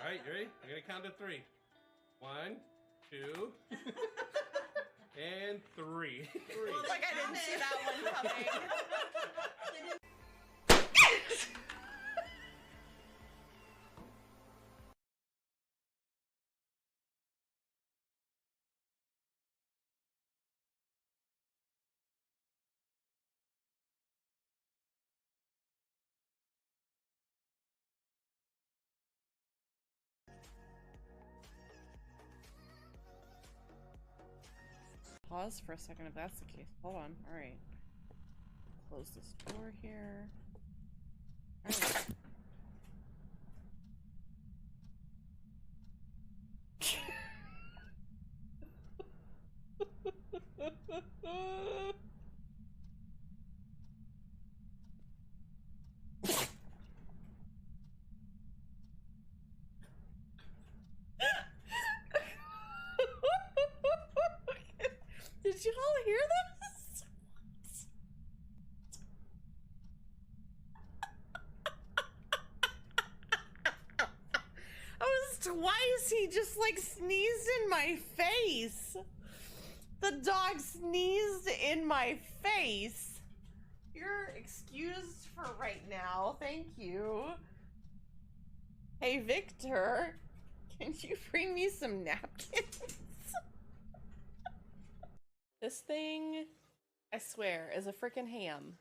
All right, you ready? I'm gonna count to 3. 1, 2, and 3. Well, like I didn't see that one coming. Pause for a second if that's the case. Hold on. All right. Close this door here. All right. Did you all hear this? That was twice. He just like sneezed in my face. The dog sneezed in my face. You're excused for right now. Thank you. Hey, Victor, can you bring me some napkins? This thing, I swear, is a freaking ham.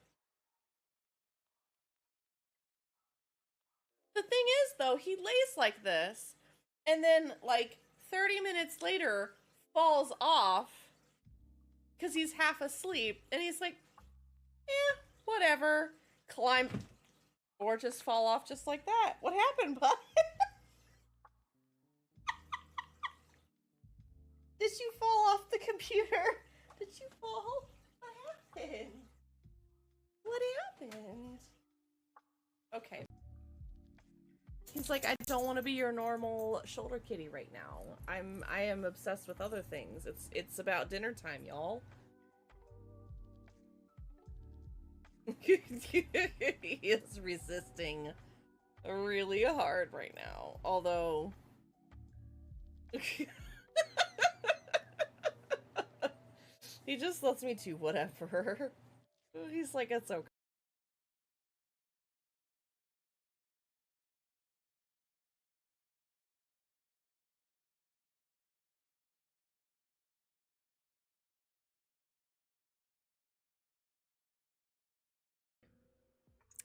The thing is, though, he lays like this, and then, like, 30 minutes later, falls off, because he's half asleep, and he's like, eh, whatever, climb, or just fall off just like that. What happened, bud? Did you fall off the computer? Did you fall? What happened? What happened? Okay. He's like, I don't want to be your normal shoulder kitty right now. I am obsessed with other things. It's about dinner time, y'all. He is resisting really hard right now. Although he just lets me do whatever. He's like, it's okay.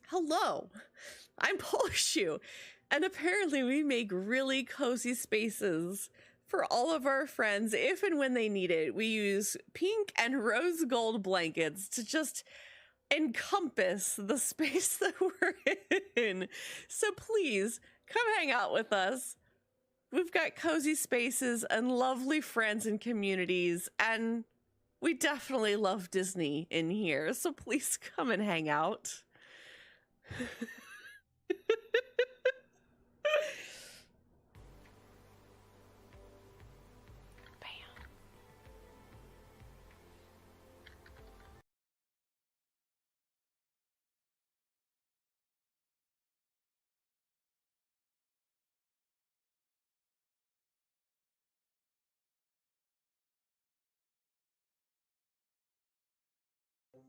Hello, I'm Polishu, and apparently we make really cozy spaces for all of our friends if and when they need it. We use pink and rose gold blankets to just encompass the space that we're in. So please, come hang out with us. We've got cozy spaces and lovely friends and communities, and we definitely love Disney in here, so please come and hang out.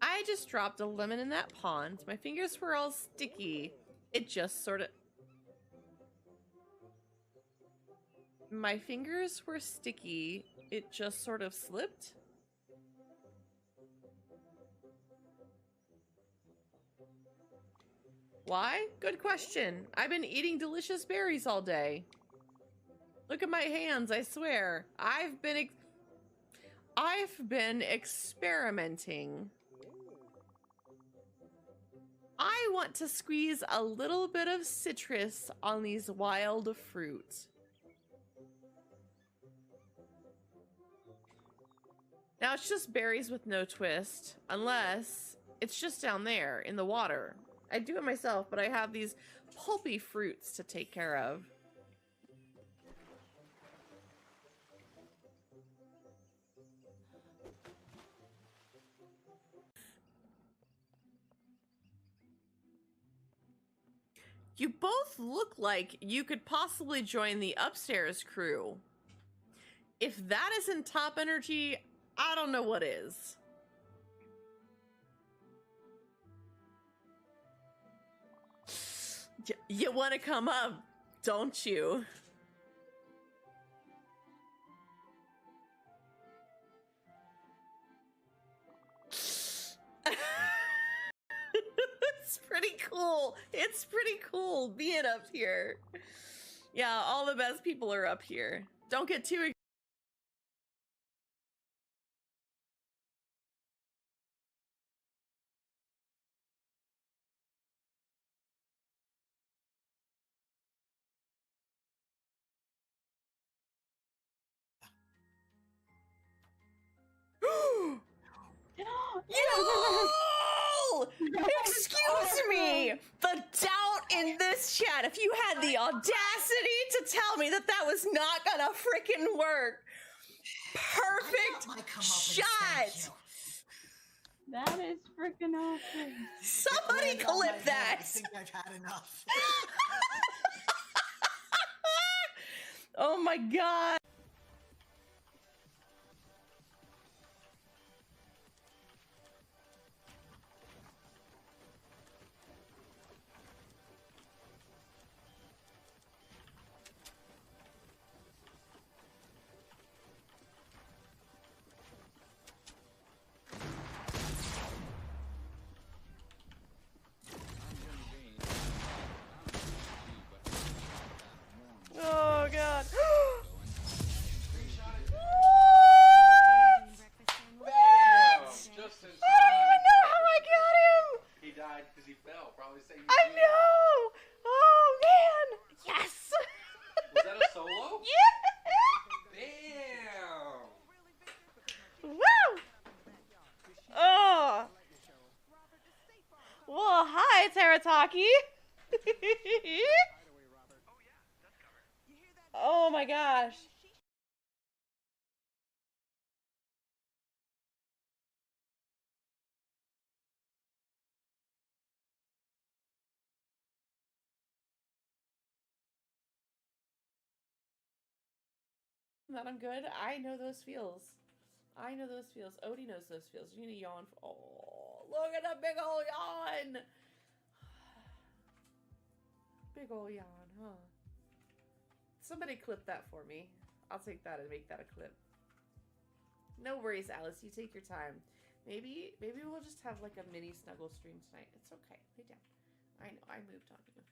I just dropped a lemon in that pond. My fingers were all sticky. It just sort of... My fingers were sticky. It just sort of slipped. Why? Good question. I've been eating delicious berries all day. Look at my hands, I swear. I've been experimenting. I want to squeeze a little bit of citrus on these wild fruit. Now it's just berries with no twist, unless it's just down there in the water. I do it myself, but I have these pulpy fruits to take care of. You both look like you could possibly join the upstairs crew. If that isn't top energy, I don't know what is. You want to come up, don't you? It's pretty cool. It's pretty cool being up here. Yeah, all the best people are up here. Don't get too Yo! Excuse me! The doubt in this chat, if you had the audacity to tell me that that was not gonna freaking work. Perfect shot! That is freaking awesome. Somebody clip that! I think I've had enough. Oh my god. Oh god. Bam! Just in I don't even know how I got him! He died because he fell. Probably saying. I know! Oh man! Yes! Was that a solo? Yeah! Damn! Woo! Oh! Well, hi, Terataki! Oh my gosh. That I'm good. I know those feels. I know those feels. Odie knows those feels. You need to yawn. Oh, look at that big ol' yawn. Big ol' yawn, huh? Somebody clip that for me. I'll take that and make that a clip. No worries, Alice. You take your time. Maybe we'll just have like a mini snuggle stream tonight. It's okay. Lay down. I know. I moved on you.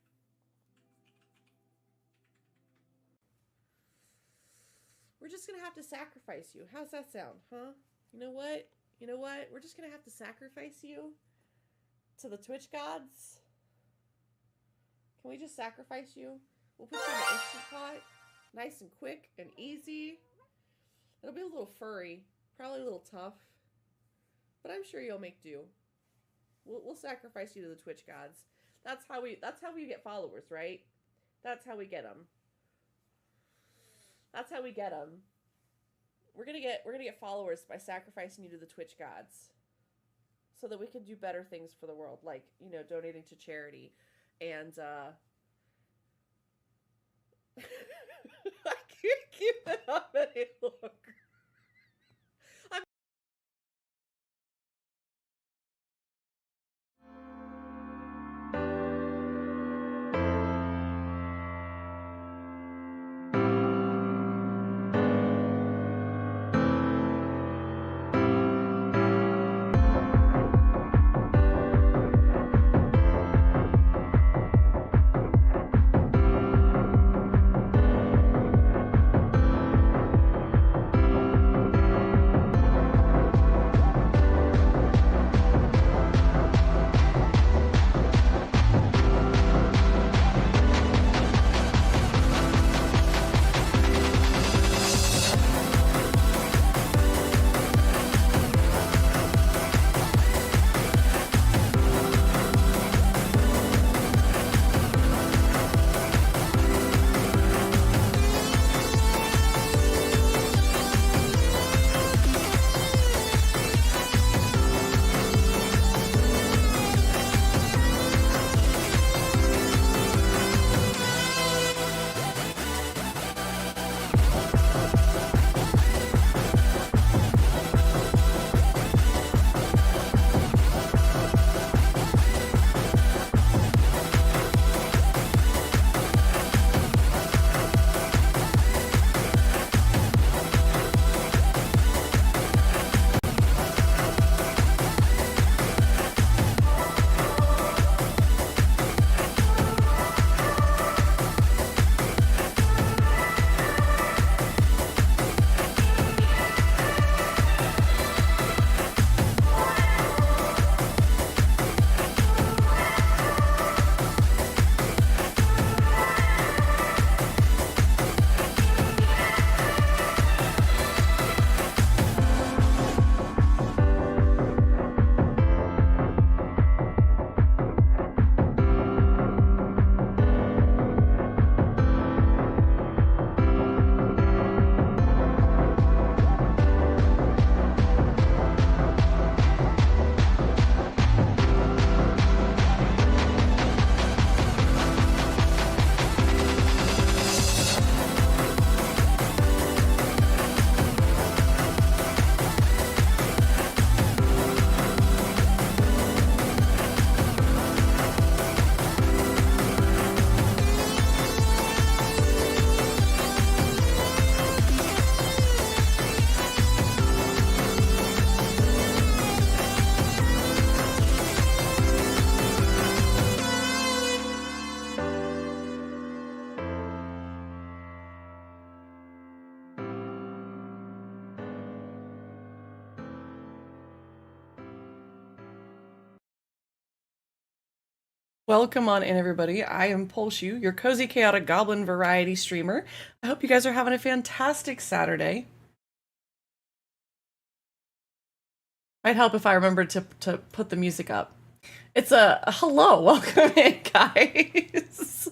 We're just gonna have to sacrifice you. How's that sound, huh? You know what? You know what? We're just gonna have to sacrifice you to the Twitch gods. Can we just sacrifice you? We'll put you in the instant pot. Nice and quick and easy. It'll be a little furry. Probably a little tough. But I'm sure you'll make do. We'll sacrifice you to the Twitch gods. That's how we get followers, right? That's how we get them. That's how we get them. We're gonna get followers by sacrificing you to the Twitch gods, so that we can do better things for the world, like, you know, donating to charity, and I can't keep it up any longer. Welcome on in, everybody. I am Polshu, your cozy chaotic goblin variety streamer. I hope you guys are having a fantastic Saturday. Might help if I remember to put the music up. It's a hello, welcome in, guys.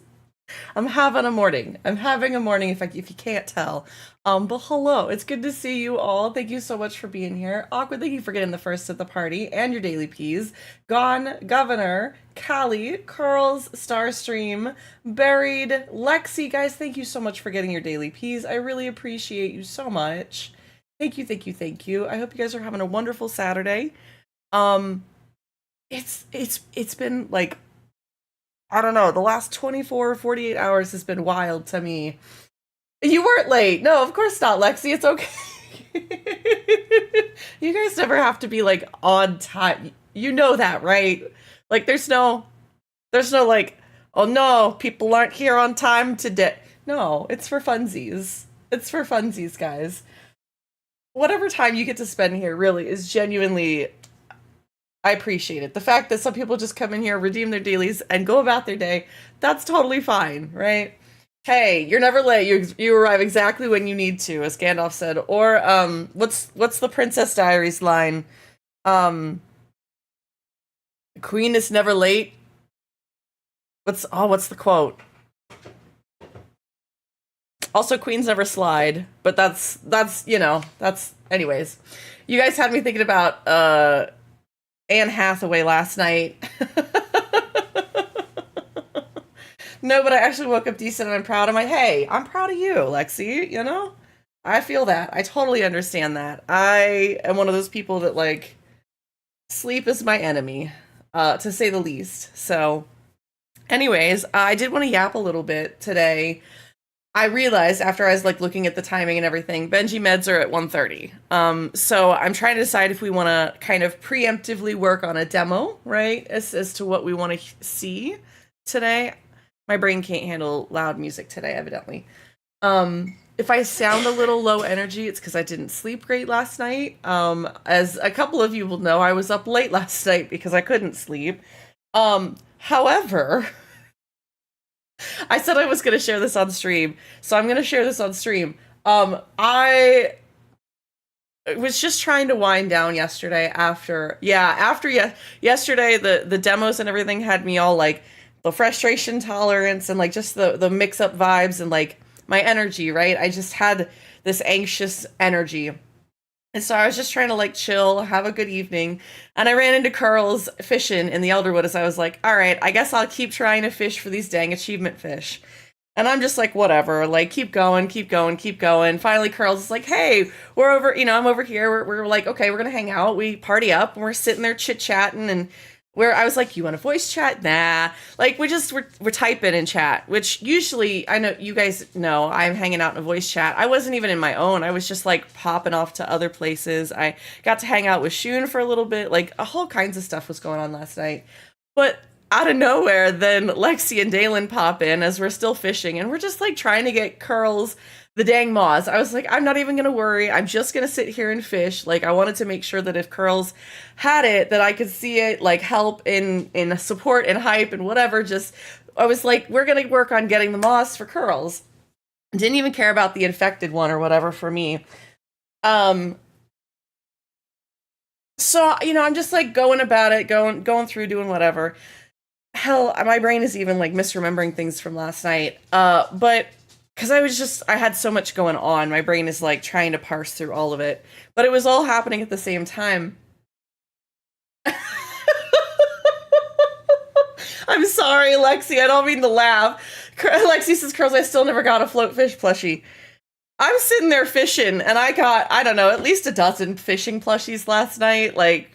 I'm having a morning. I'm having a morning if you can't tell. But hello, it's good to see you all. Thank you so much for being here. Awkward, thank you for getting the first at the party and your daily peas. Gone, Governor, Callie, Curls, Starstream, Buried, Lexi, guys, thank you so much for getting your daily peas. I really appreciate you so much. Thank you, thank you, thank you. I hope you guys are having a wonderful Saturday. It's been like, I don't know, the last 24 or 48 hours has been wild to me. You weren't late. No, of course not, Lexi. It's okay. You guys never have to be like on time. You know that, right? Like there's no like, oh no, people aren't here on time today. No, it's for funsies. It's for funsies, guys. Whatever time you get to spend here really is genuinely, I appreciate it. The fact that some people just come in here, redeem their dailies, and go about their day, that's totally fine, right? Hey, you're never late. You arrive exactly when you need to, as Gandalf said. Or what's the Princess Diaries line? Queen is never late. What's the quote? Also, queens never slide. But that's anyways. You guys had me thinking about Anne Hathaway last night. No, but I actually woke up decent and I'm proud. I'm proud of you, Lexi, you know? I feel that. I totally understand that. I am one of those people that, like, sleep is my enemy, to say the least. So, anyways, I did want to yap a little bit today. I realized after I was, like, looking at the timing and everything, Benji meds are at 1:30. So I'm trying to decide if we want to kind of preemptively work on a demo, right? As to what we want to see today. My brain can't handle loud music today, evidently. If I sound a little low energy, it's because I didn't sleep great last night. As a couple of you will know, I was up late last night because I couldn't sleep. However, I said I was going to share this on stream, so I'm going to share this on stream. I was just trying to wind down yesterday yesterday, the demos and everything had me all like, the frustration tolerance and like just the mix up vibes and like my energy, right? I just had this anxious energy. And so I was just trying to like chill, have a good evening. And I ran into Curls fishing in the Elderwood as I was like, all right, I guess I'll keep trying to fish for these dang achievement fish. And I'm just like, whatever, like keep going. Finally, Curls is like, hey, we're over, I'm over here. We're like, okay, we're going to hang out. We party up and we're sitting there chit-chatting and where I was like, you want a voice chat? Nah. Like, we're typing in chat, which usually, I know you guys know I'm hanging out in a voice chat. I wasn't even in my own. I was just like popping off to other places. I got to hang out with Shun for a little bit. Like, a whole kinds of stuff was going on last night. But out of nowhere, then Lexi and Dalen pop in as we're still fishing. And we're just like trying to get Curls the dang moths. I was like, I'm not even going to worry. I'm just going to sit here and fish. Like, I wanted to make sure that if Curls had it, that I could see it, like, help in support and hype and whatever. Just, I was like, we're going to work on getting the moths for Curls. Didn't even care about the infected one or whatever for me. So, I'm just, like, going about it, going through, doing whatever. Hell, my brain is even, like, misremembering things from last night. But because I had so much going on. My brain is like trying to parse through all of it. But it was all happening at the same time. I'm sorry, Lexi. I don't mean to laugh. Lexi says, Curls, I still never got a float fish plushie. I'm sitting there fishing and I got, I don't know, at least a dozen fishing plushies last night. Like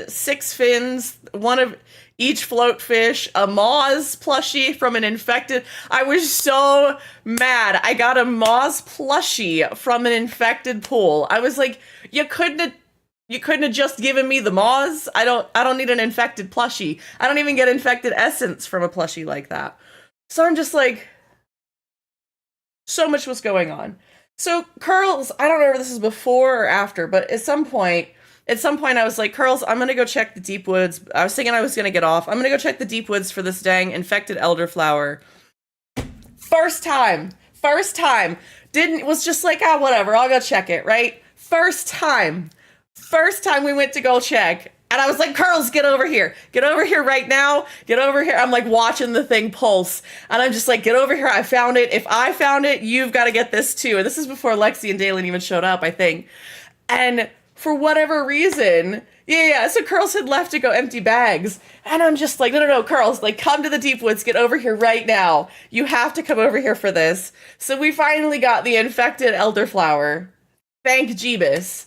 6 fins, one of each float fish, a Moz plushie from an infected. I was so mad. I got a Moz plushie from an infected pool. I was like, you couldn't have just given me the Moz. I don't need an infected plushie. I don't even get infected essence from a plushie like that. So I'm just like, so much was going on. So Curls, I don't know if this is before or after, but at some point at some point I was like, Curls, I'm gonna go check the deep woods. I was thinking I was gonna get off. I'm gonna go check the deep woods for this dang infected elderflower. First time. Was just like, whatever, I'll go check it, right? First time we went to go check. And I was like, Curls, get over here. Get over here right now. Get over here. I'm like watching the thing pulse. And I'm just like, get over here. I found it. If I found it, you've got to get this too. And this is before Lexi and Dalen even showed up, I think. And for whatever reason, so Curls had left to go empty bags. And I'm just like, no, Curls, like, come to the deep woods. Get over here right now. You have to come over here for this. So we finally got the infected elderflower. Thank Jeebus.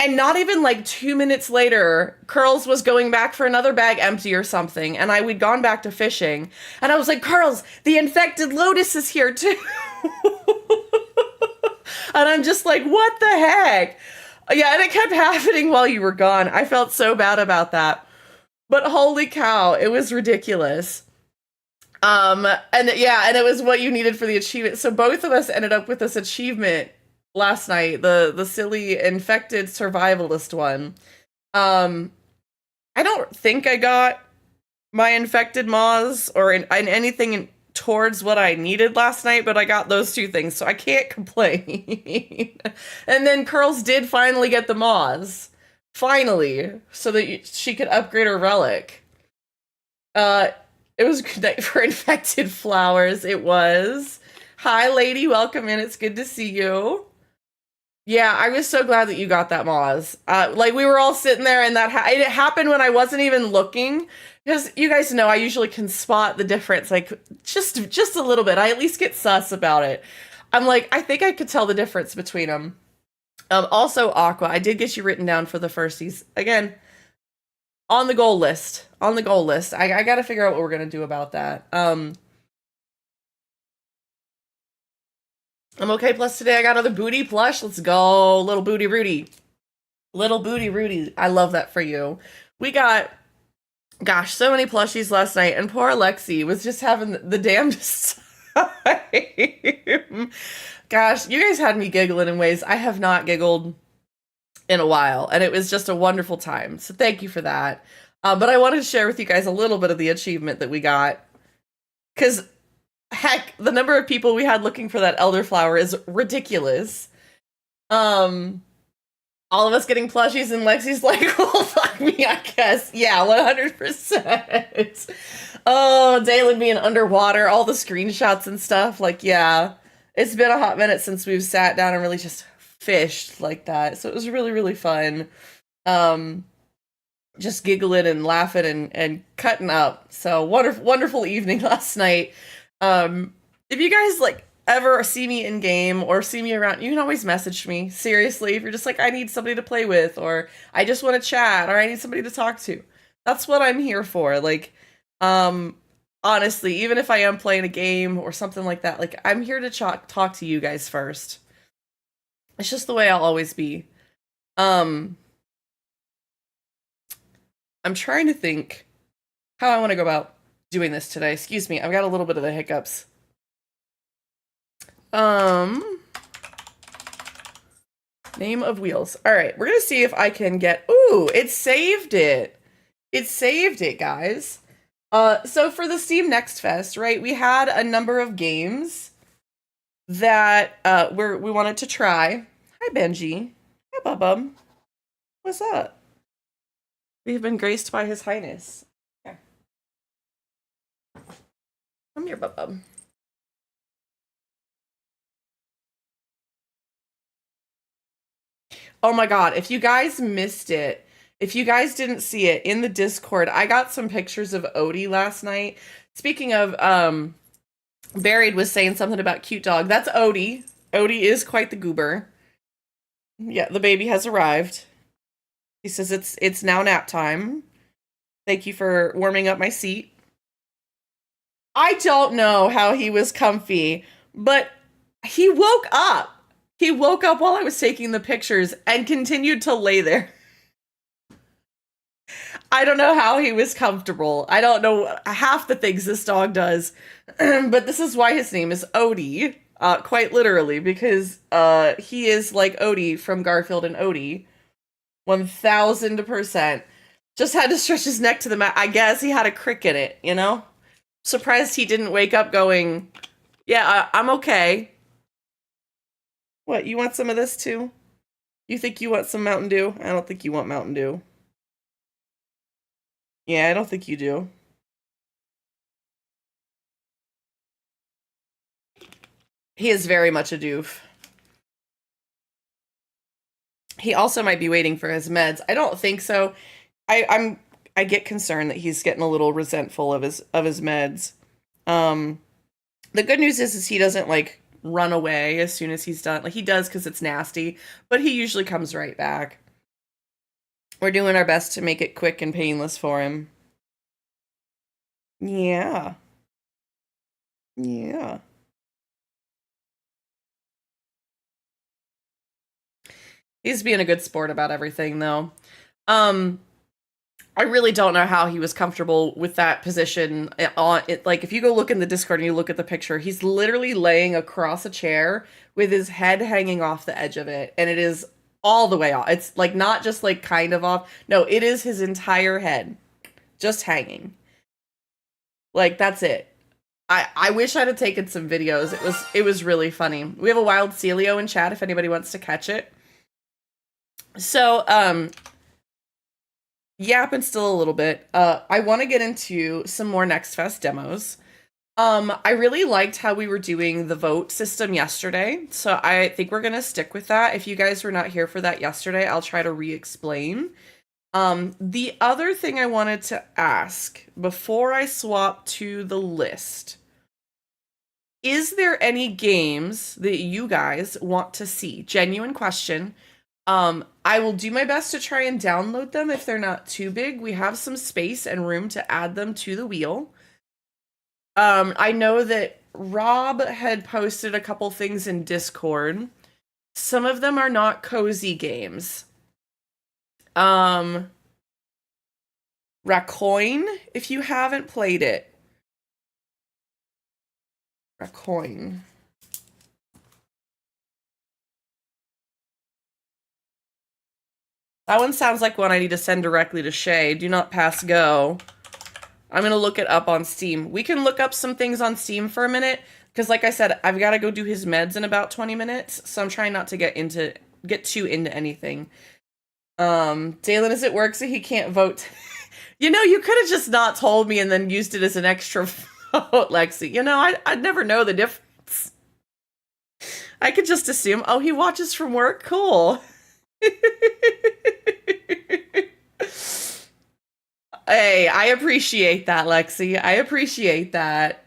And not even like 2 minutes later, Curls was going back for another bag empty or something. And we'd gone back to fishing. And I was like, Curls, the infected lotus is here too. And I'm just like, what the heck? Yeah, and it kept happening while you were gone. I felt so bad about that. But holy cow, it was ridiculous. And it was what you needed for the achievement. So both of us ended up with this achievement last night, the silly infected survivalist one. I don't think I got my infected moths or in anything towards what I needed last night, but I got those two things, so I can't complain. And then Curls did finally get the moths. Finally, so that she could upgrade her relic. It was a good night for infected flowers. It was. Hi, lady. Welcome in. It's good to see you. Yeah, I was so glad that you got that moths. Like, we were all sitting there, and it happened when I wasn't even looking. Because you guys know I usually can spot the difference, like, just a little bit. I at least get sus about it. I'm like, I think I could tell the difference between them. Also, Aqua, I did get you written down for the firsties. Again, on the goal list. I gotta figure out what we're gonna do about that. I'm okay, plus today I got another booty plush. Let's go, little booty Rudy. Little booty Rudy. I love that for you. We got... Gosh, so many plushies last night, and poor Lexi was just having the damnedest time. Gosh, you guys had me giggling in ways I have not giggled in a while, and it was just a wonderful time, so thank you for that. But I wanted to share with you guys a little bit of the achievement that we got, because, heck, the number of people we had looking for that elderflower is ridiculous. All of us getting plushies, and Lexi's like, well, fuck me, I guess. Yeah, 100%. Oh, Dalen being underwater, all the screenshots and stuff. Like, yeah, it's been a hot minute since we've sat down and really just fished like that. So it was really, really fun. Just giggling and laughing and cutting up. So wonderful evening last night. If you guys, like, ever see me in game or see me around, you can always message me. Seriously, if you're just like, I need somebody to play with, or I just want to chat, or I need somebody to talk to. That's what I'm here for. Like, honestly, even if I am playing a game or something like that, like, I'm here to talk to you guys first. It's just the way I'll always be. I'm trying to think how I want to go about doing this today. Excuse me, I've got a little bit of the hiccups. Name of wheels. All right, we're gonna see if I can get. Ooh, it saved it. It saved it, guys. So for the Steam NextFest, right? We had a number of games that we wanted to try. Hi, Benji. Hi, Bubba. What's up? We've been graced by His Highness. Okay. Come here, Bubba. Oh my god, if you guys missed it, if you guys didn't see it in the Discord, I got some pictures of Odie last night. Speaking of, Buried was saying something about cute dog. That's Odie. Odie is quite the goober. Yeah, the baby has arrived. He says it's now nap time. Thank you for warming up my seat. I don't know how he was comfy, but he woke up. He woke up while I was taking the pictures and continued to lay there. I don't know how he was comfortable. I don't know half the things this dog does. But this is why his name is Odie. Quite literally, because he is like Odie from Garfield and Odie. 1000%. Just had to stretch his neck to the mat. I guess he had a crick in it, you know? Surprised he didn't wake up going, yeah, I'm okay. What, you want some of this too? You think you want some Mountain Dew? I don't think you want Mountain Dew. Yeah, I don't think you do. He is very much a doof. He also might be waiting for his meds. I don't think so. I get concerned that he's getting a little resentful of his meds. The good news is he doesn't like run away as soon as he's done. Like he does because it's nasty, but he usually comes right back. We're doing our best to make it quick and painless for him. Yeah. Yeah. He's being a good sport about everything, though. I really don't know how he was comfortable with that position. Like, if you go look in the Discord and you look at the picture, he's literally laying across a chair with his head hanging off the edge of it, and it is all the way off. It's like not just like kind of off. No, it is his entire head just hanging. Like that's it. I wish I'd have taken some videos. It was really funny. We have a wild Celio in chat if anybody wants to catch it. So, yapping still a little bit. I want to get into some more NextFest demos. I really liked how we were doing the vote system yesterday, so I think we're gonna stick with that. If you guys were not here for that yesterday, I'll try to re-explain. The other thing I wanted to ask before I swap to the list, is there any games that you guys want to see? Genuine question. I will do my best to try and download them if they're not too big. We have some space and room to add them to the wheel. I know that Rob had posted a couple things in Discord. Some of them are not cozy games. Racoin, if you haven't played it. Racoin. That one sounds like one I need to send directly to Shay. Do not pass go. I'm going to look it up on Steam. We can look up some things on Steam for a minute, because like I said, I've got to go do his meds in about 20 minutes, so I'm trying not to get too into anything. Dalen is at work, so he can't vote. You know, you could have just not told me and then used it as an extra vote, Lexi. You know, I'd never know the difference. I could just assume, oh, he watches from work? Cool. Hey, I appreciate that, Lexi. I appreciate that.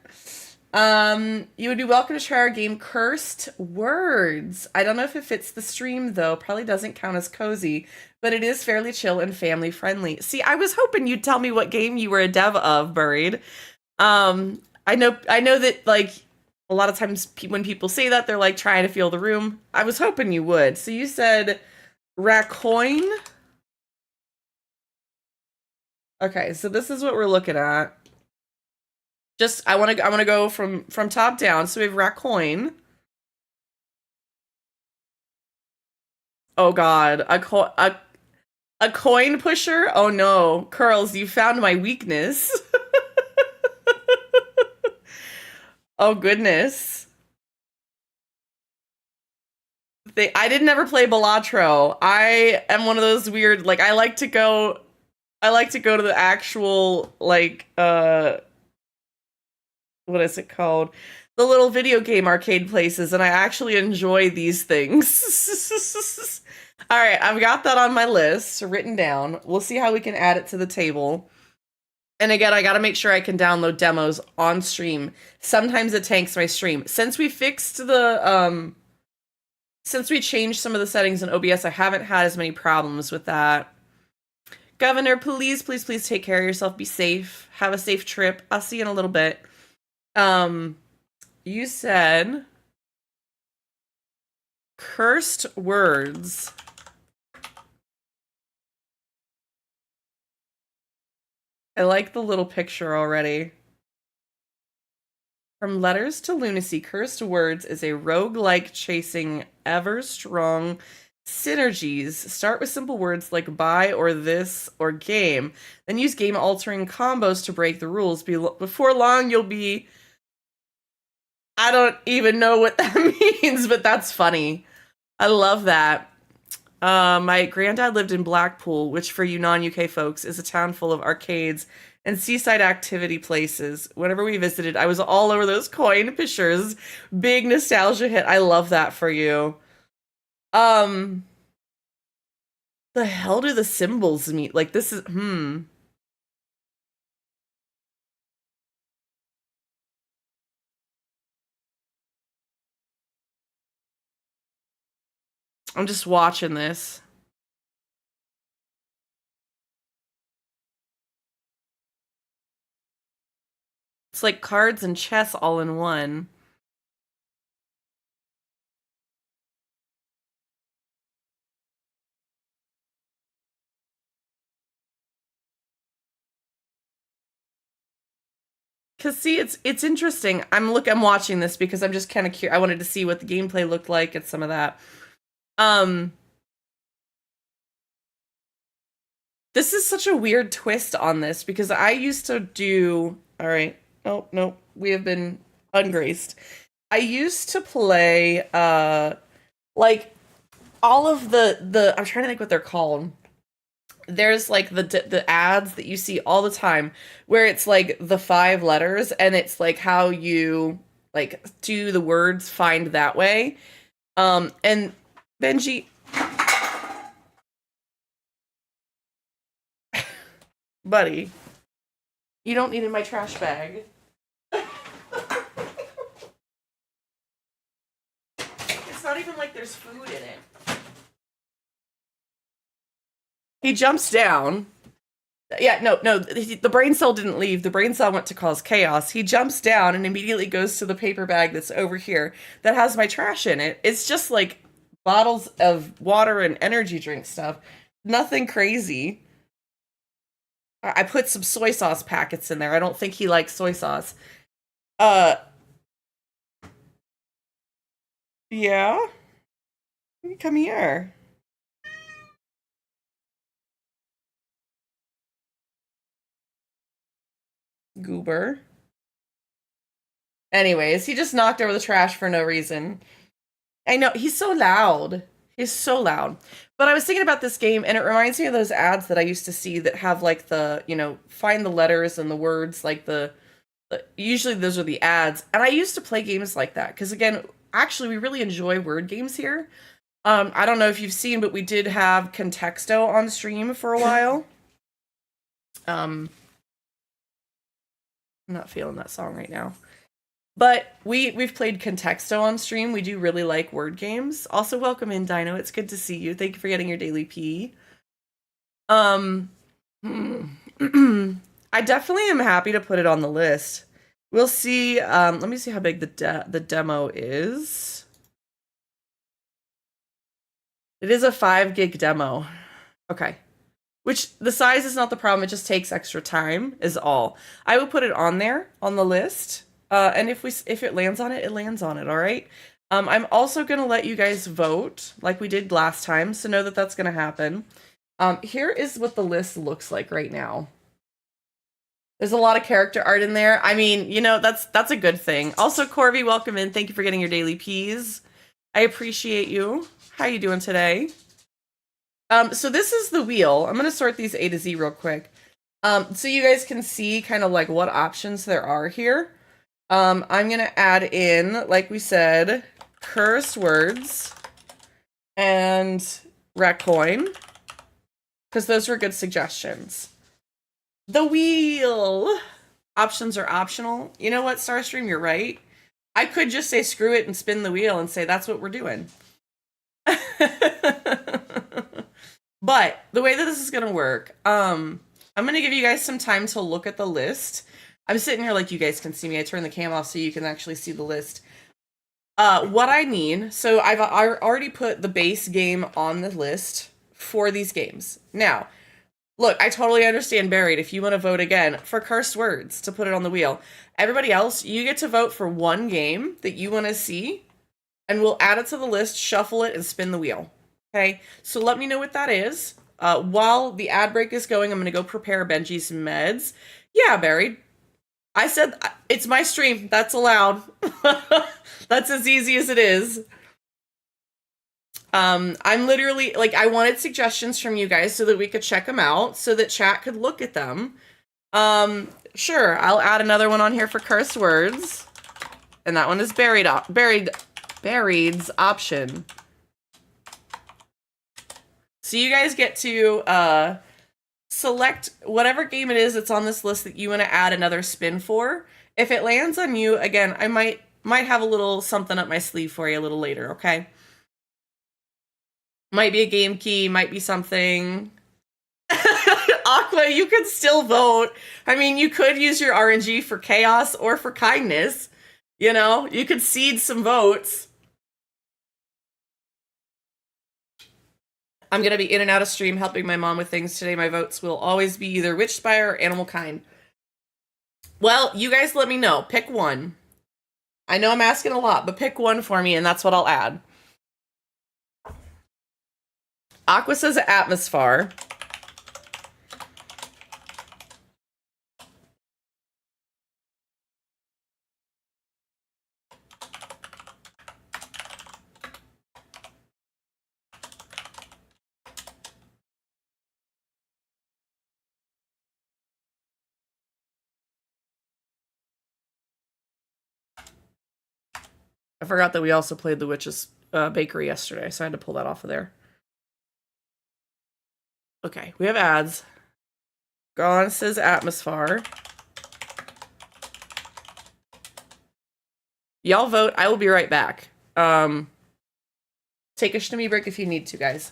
You would be welcome to try our game Cursed Words. I don't know if it fits the stream, though. Probably doesn't count as cozy, but it is fairly chill and family friendly. See, I was hoping you'd tell me what game you were a dev of, Buried. I know that, like, a lot of times when people say that, they're, like, trying to feel the room. I was hoping you would. So you said Racoin? Okay, so this is what we're looking at. Just, I want to go from top down. So we have Racoin. Oh God, a coin pusher? Oh no, Curls, you found my weakness. Oh goodness. I didn't ever play Balatro. I am one of those weird, like, I like to go to the actual, like, what is it called? The little video game arcade places, and I actually enjoy these things. All right, I've got that on my list, written down. We'll see how we can add it to the table. And again, I gotta make sure I can download demos on stream. Sometimes it tanks my stream. Since we fixed the, since we changed some of the settings in OBS, I haven't had as many problems with that. Governor, please, please, please take care of yourself. Be safe. Have a safe trip. I'll see you in a little bit. You said Cursed Words. I like the little picture already. From Letters to Lunacy, Cursed Words is a roguelike chasing ever strong Synergies. Start with simple words like buy or this or game. Then use game-altering combos to break the rules. Before long, you'll be... I don't even know what that means, but that's funny. I love that. My granddad lived in Blackpool, which for you non-UK folks is a town full of arcades and seaside activity places. Whenever we visited, I was all over those coin pictures. Big nostalgia hit. I love that for you. The hell do the symbols mean? Like, this is, I'm just watching this. It's like cards and chess all in one. Cause see, it's interesting. I'm watching this because I'm just kind of curious. I wanted to see what the gameplay looked like and some of that. This is such a weird twist on this because I used to do. All right. Oh no, we have been ungraced. I used to play like all of the. I'm trying to think what they're called. There's like the ads that you see all the time where it's like the 5 letters and it's like how you like do the words find that way. And Benji, buddy, you don't need in my trash bag. It's not even like there's food in it. He jumps down. Yeah, no, the brain cell didn't leave. The brain cell went to cause chaos. He jumps down and immediately goes to the paper bag that's over here that has my trash in it. It's just like bottles of water and energy drink stuff. Nothing crazy. I put some soy sauce packets in there. I don't think he likes soy sauce. Yeah? Come here. Goober. Anyways, he just knocked over the trash for no reason. I know, he's so loud. He's so loud. But I was thinking about this game, and it reminds me of those ads that I used to see that have, like, the, you know, find the letters and the words, like, usually those are the ads. And I used to play games like that, because, again, actually, we really enjoy word games here. I don't know if you've seen, but we did have Contexto on stream for a while. I'm not feeling that song right now. But we've played Contexto on stream. We do really like word games. Also, welcome in, Dino. It's good to see you. Thank you for getting your daily pee. I definitely am happy to put it on the list. We'll see. Let me see how big the demo is. It is a 5 gig demo. Okay. Which, the size is not the problem. It just takes extra time, is all. I will put it on there, on the list. And if it lands on it, it lands on it, all right? I'm also going to let you guys vote, like we did last time, so know that that's going to happen. Here is what the list looks like right now. There's a lot of character art in there. I mean, you know, that's a good thing. Also, Corby, welcome in. Thank you for getting your daily peas. I appreciate you. How you doing today? So this is the wheel. I'm going to sort these A to Z real quick. So you guys can see kind of like what options there are here. I'm going to add in, like we said, curse words and Ratcoin, because those were good suggestions. The wheel. Options are optional. You know what, Starstream, you're right. I could just say screw it and spin the wheel and say that's what we're doing. But the way that this is going to work, I'm going to give you guys some time to look at the list. I'm sitting here like you guys can see me. I turn the cam off so you can actually see the list. What I need, so I already put the base game on the list for these games. Now, look, I totally understand Buried if you want to vote again for cursed words to put it on the wheel. Everybody else, you get to vote for one game that you want to see, and we'll add it to the list, shuffle it, and spin the wheel. Okay, so let me know what that is. While the ad break is going, I'm going to go prepare Benji's meds. Yeah, Barry. I said it's my stream. That's allowed. That's as easy as it is. I'm literally, like, I wanted suggestions from you guys so that we could check them out, so that chat could look at them. Sure, I'll add another one on here for curse words. And that one is Buried's option. So you guys get to select whatever game it is that's on this list that you want to add another spin for. If it lands on you, again, I might have a little something up my sleeve for you a little later, okay? Might be a game key, might be something. Aqua, you could still vote. I mean, you could use your RNG for chaos or for kindness. You know, you could seed some votes. I'm going to be in and out of stream helping my mom with things today. My votes will always be either Witchspire or Animal Kind. Well, you guys let me know. Pick one. I know I'm asking a lot, but pick one for me, and that's what I'll add. Aqua says Atmosphere. I forgot that we also played the Witch's Bakery yesterday, so I had to pull that off of there. Okay, we have ads. Gone says Atmosphere. Y'all vote. I will be right back. Take a shimmy break if you need to, guys.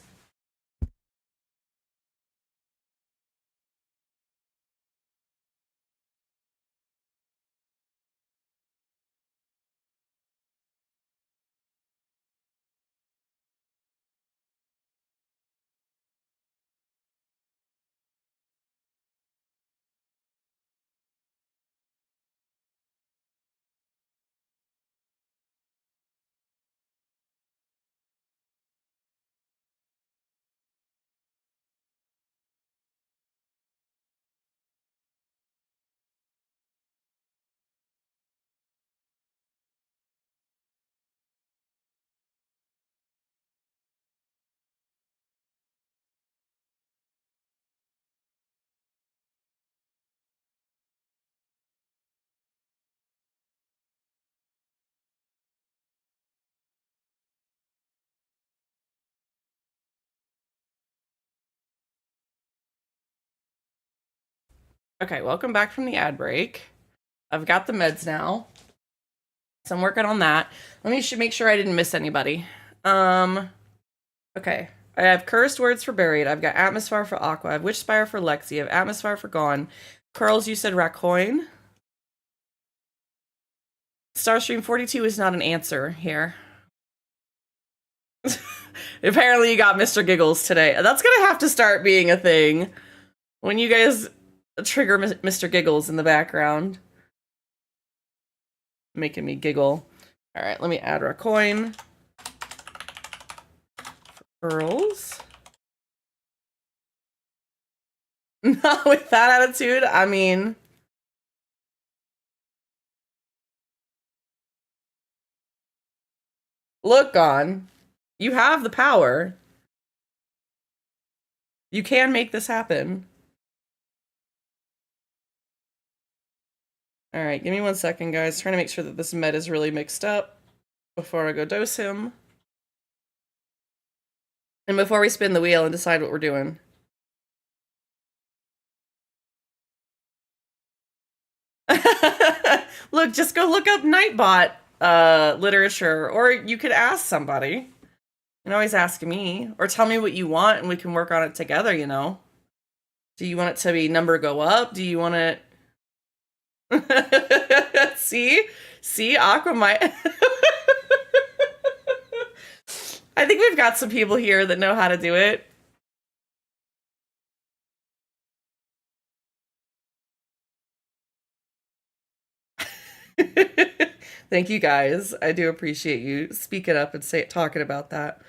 Okay, welcome back from the ad break. I've got the meds now, so I'm working on that. Let me make sure I didn't miss anybody. Okay, I have cursed words for Buried. I've got Atmosphere for Aqua. I have Witchspire for Lexi. I have Atmosphere for Gone. Curls, you said Racoin. Starstream 42 is not an answer here. Apparently you got Mr. Giggles today. That's gonna have to start being a thing. When you guys trigger Mr. Giggles in the background. Making me giggle. Alright, let me add Racoin. For girls. Not with that attitude, I mean... Look, Gone. You have the power. You can make this happen. Alright, give me 1 second, guys. Trying to make sure that this med is really mixed up before I go dose him. And before we spin the wheel and decide what we're doing. Look, just go look up Nightbot literature, or you could ask somebody. You can always ask me, or tell me what you want and we can work on it together, you know? Do you want it to be number go up? Do you want it... See, Aqua might... I think we've got some people here that know how to do it. Thank you guys. I do appreciate you speaking up and talking about that.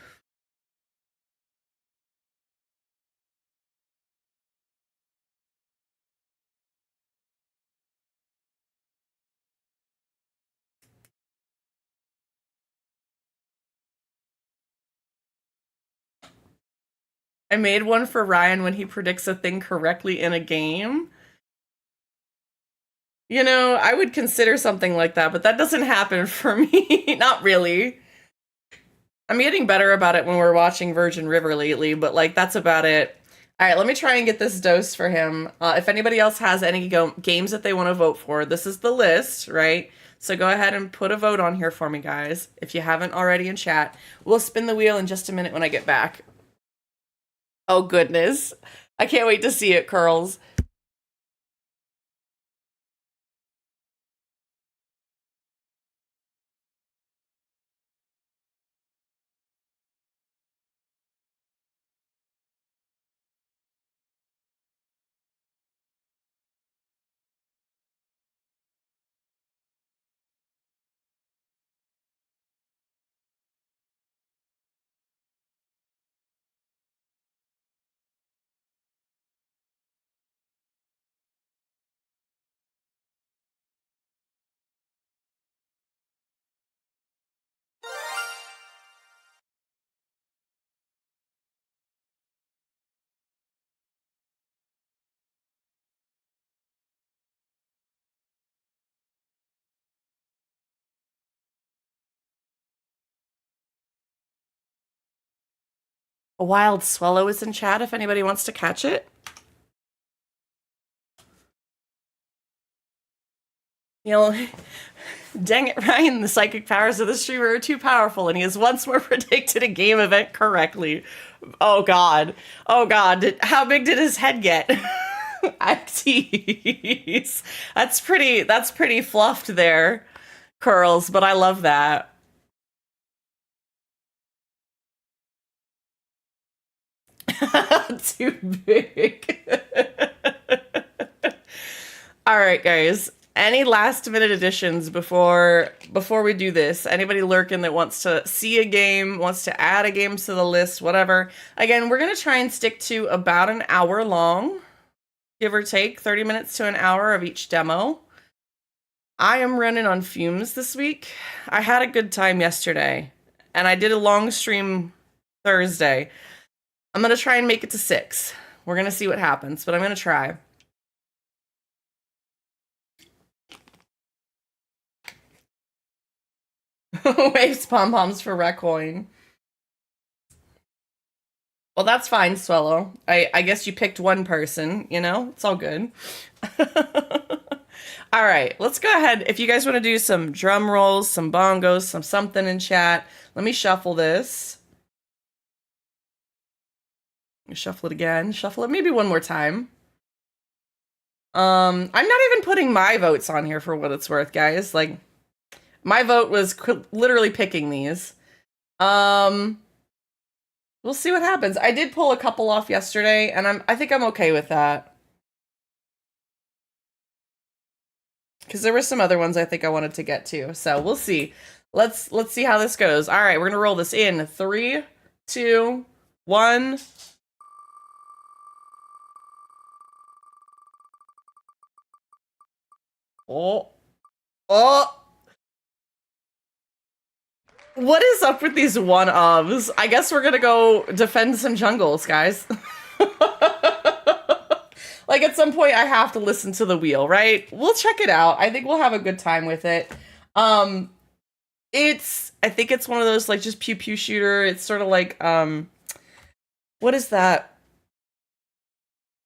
I made one for Ryan when he predicts a thing correctly in a game. You know, I would consider something like that, but that doesn't happen for me. Not really. I'm getting better about it when we're watching Virgin River lately, but like that's about it. All right, let me try and get this dose for him. If anybody else has any games that they want to vote for, this is the list, right? So go ahead and put a vote on here for me, guys, if you haven't already in chat. We'll spin the wheel in just a minute when I get back. Oh, goodness. I can't wait to see it, Curls. A wild swallow is in chat if anybody wants to catch it. You know, dang it, Ryan, the psychic powers of the streamer are too powerful, and he has once more predicted a game event correctly. Oh, God. Oh, God. How big did his head get? Jeez. That's pretty fluffed there, Curls, but I love that. Too big. All right, guys. Any last minute additions before we do this? Anybody lurking that wants to see a game, wants to add a game to the list, whatever. Again, we're going to try and stick to about an hour long, give or take 30 minutes to an hour of each demo. I am running on fumes this week. I had a good time yesterday, and I did a long stream Thursday. I'm going to try and make it to 6. We're going to see what happens, but I'm going to try. Waves pom-poms for Recoin. Well, that's fine, Swallow. I guess you picked one person, you know? It's all good. All right, let's go ahead. If you guys want to do some drum rolls, some bongos, some something in chat, let me shuffle this. Shuffle it again. Shuffle it maybe one more time. I'm not even putting my votes on here for what it's worth, guys. Like, my vote was literally picking these. We'll see what happens. I did pull a couple off yesterday, and I think I'm okay with that. Because there were some other ones I think I wanted to get to. So we'll see. Let's see how this goes. All right, we're gonna roll this in 3, 2, 1. Oh. What is up with these one-ofs? I guess we're gonna go defend some jungles, guys. Like, at some point, I have to listen to the wheel, right? We'll check it out. I think we'll have a good time with it. I think it's one of those, like, just pew-pew shooter. It's sort of like, what is that?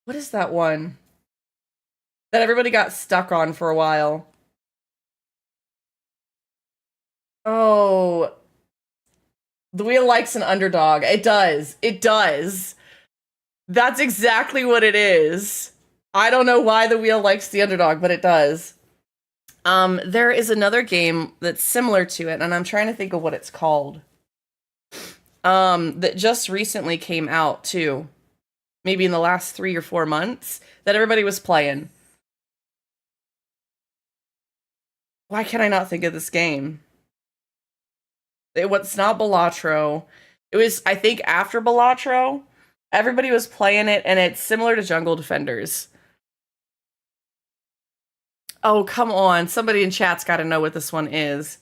What is that one that everybody got stuck on for a while? Oh, the wheel likes an underdog. It does. It does. That's exactly what it is. I don't know why the wheel likes the underdog, but it does. There is another game that's similar to it, and I'm trying to think of what it's called. That just recently came out too. Maybe in the last 3 or 4 months that everybody was playing. Why can I not think of this game? It was not Balatro. It was, I think, after Balatro. Everybody was playing it, and it's similar to Jungle Defenders. Oh, come on. Somebody in chat's got to know what this one is.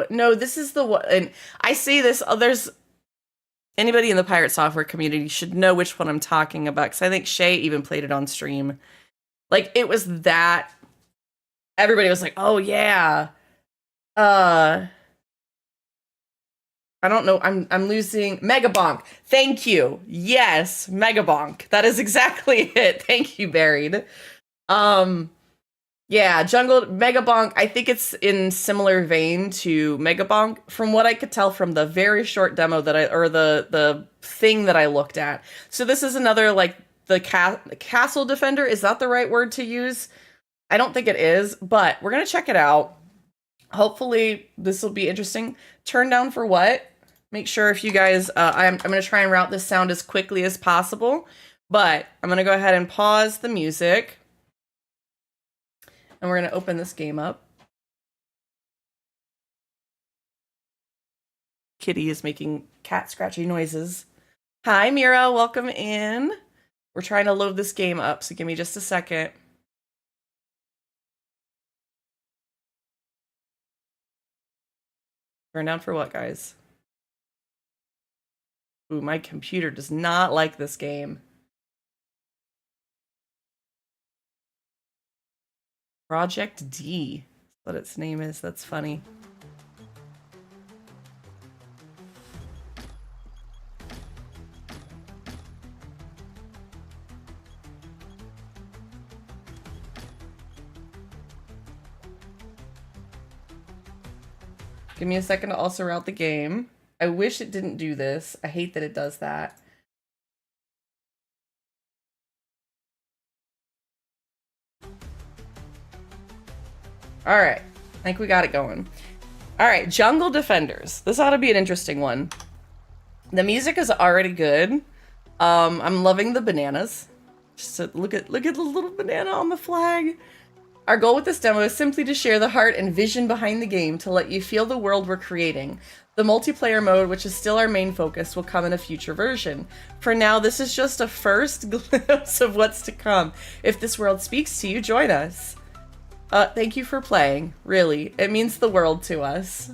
no, this is the one. And I say this, there's anybody in the pirate software community should know which one I'm talking about, because I think Shay even played it on stream. Like, it was that, everybody was like, oh yeah. I don't know, I'm losing Megabonk. Thank you. Yes, Megabonk. That is exactly it. Thank you, Buried. Yeah, Jungle Megabonk, I think it's in similar vein to Megabonk from what I could tell from the very short demo that the thing that I looked at. So this is another, like, the castle defender. Is that the right word to use? I don't think it is, but we're going to check it out. Hopefully this will be interesting. Turn down for what? Make sure if you guys, I'm going to try and route this sound as quickly as possible, but I'm going to go ahead and pause the music. And we're going to open this game up. Kitty is making cat scratchy noises. Hi, Mira. Welcome in. We're trying to load this game up, so give me just a second. Turn down for what, guys? Ooh, my computer does not like this game. Project D. That's what its name is. That's funny. Give me a second to also route the game. I wish it didn't do this. I hate that it does that. All right, I think we got it going. All right, Jungle Defenders. This ought to be an interesting one. The music is already good. I'm loving the bananas. Just look at the little banana on the flag. Our goal with this demo is simply to share the heart and vision behind the game to let you feel the world we're creating. The multiplayer mode, which is still our main focus, will come in a future version. For now, this is just a first glimpse of what's to come. If this world speaks to you, join us. Thank you for playing. Really, it means the world to us.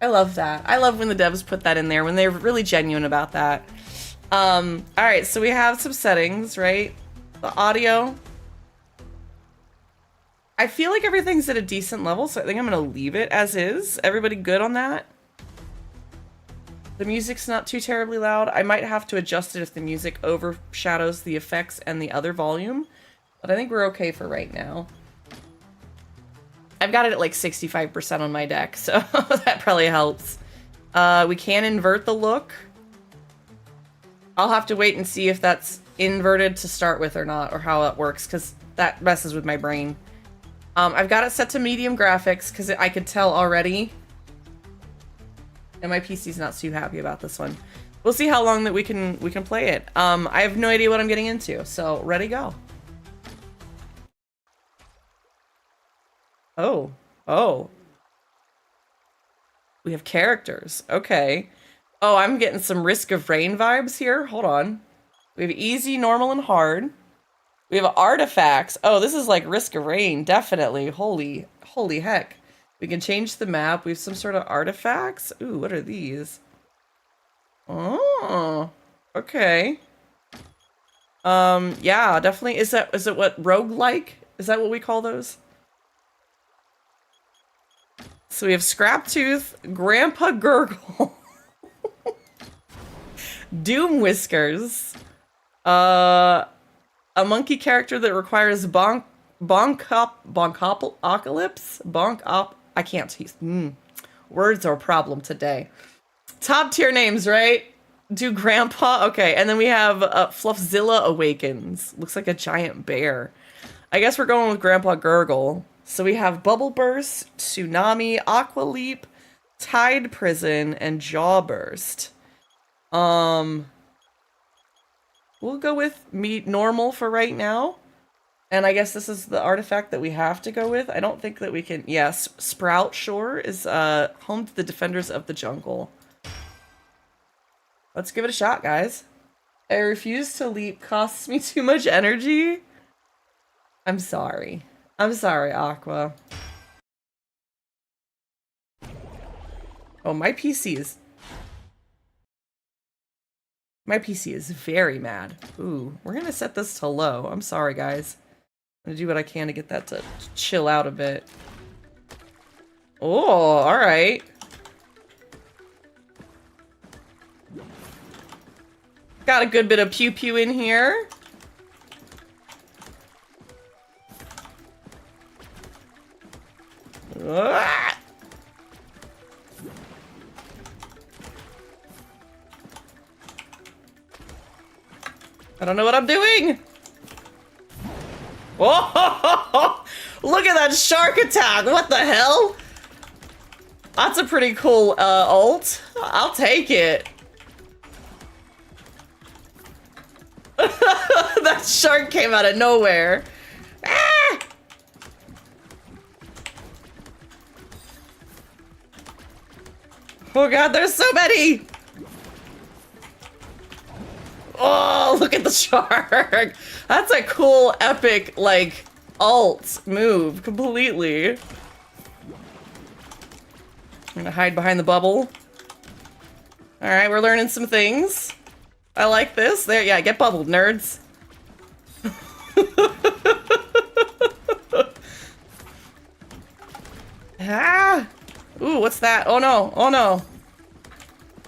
I love that. I love when the devs put that in there, when they're really genuine about that. All right, so we have some settings, right? The audio. I feel like everything's at a decent level, so I think I'm gonna leave it as is. Everybody good on that? The music's not too terribly loud. I might have to adjust it if the music overshadows the effects and the other volume, but I think we're okay for right now. I've got it at like 65% on my deck, so that probably helps. We can invert the look. I'll have to wait and see if that's inverted to start with or not, or how it works, because that messes with my brain. I've got it set to medium graphics, because I could tell already. And my PC's not too happy about this one. We'll see how long that we can play it. I have no idea what I'm getting into, so ready, go. Oh. We have characters. Okay. Oh, I'm getting some Risk of Rain vibes here. Hold on. We have easy, normal, and hard. We have artifacts. Oh, this is like Risk of Rain. Definitely. Holy heck. We can change the map. We have some sort of artifacts. Ooh, what are these? Oh, okay. Yeah, definitely. Is it what roguelike? Is that what we call those? So we have Scraptooth, Grandpa Gurgle, Doom Whiskers, a monkey character that requires I can't. Words are a problem today. Top tier names, right? Do Grandpa. Okay, and then we have Fluffzilla Awakens. Looks like a giant bear. I guess we're going with Grandpa Gurgle. So we have Bubble Burst, Tsunami, Aqua Leap, Tide Prison, and Jaw Burst. We'll go with normal for right now. And I guess this is the artifact that we have to go with. I don't think that we can... Yes, Sprout Shore is home to the Defenders of the Jungle. Let's give it a shot, guys. I refuse to leap. Costs me too much energy. I'm sorry. I'm sorry, Aqua. Oh, my PC is very mad. Ooh, we're gonna set this to low. I'm sorry, guys. I'm gonna do what I can to get that to chill out a bit. Oh, alright. Got a good bit of pew-pew in here. Ah! I don't know what I'm doing. Oh, look at that shark attack. What the hell? That's a pretty cool ult. I'll take it. That shark came out of nowhere. Ah! Oh god, there's so many! Oh, look at the shark! That's a cool, epic, like, ult move, completely. I'm gonna hide behind the bubble. Alright, we're learning some things. I like this. There, yeah, get bubbled, nerds. Ah! Ooh, what's that? Oh no, oh no.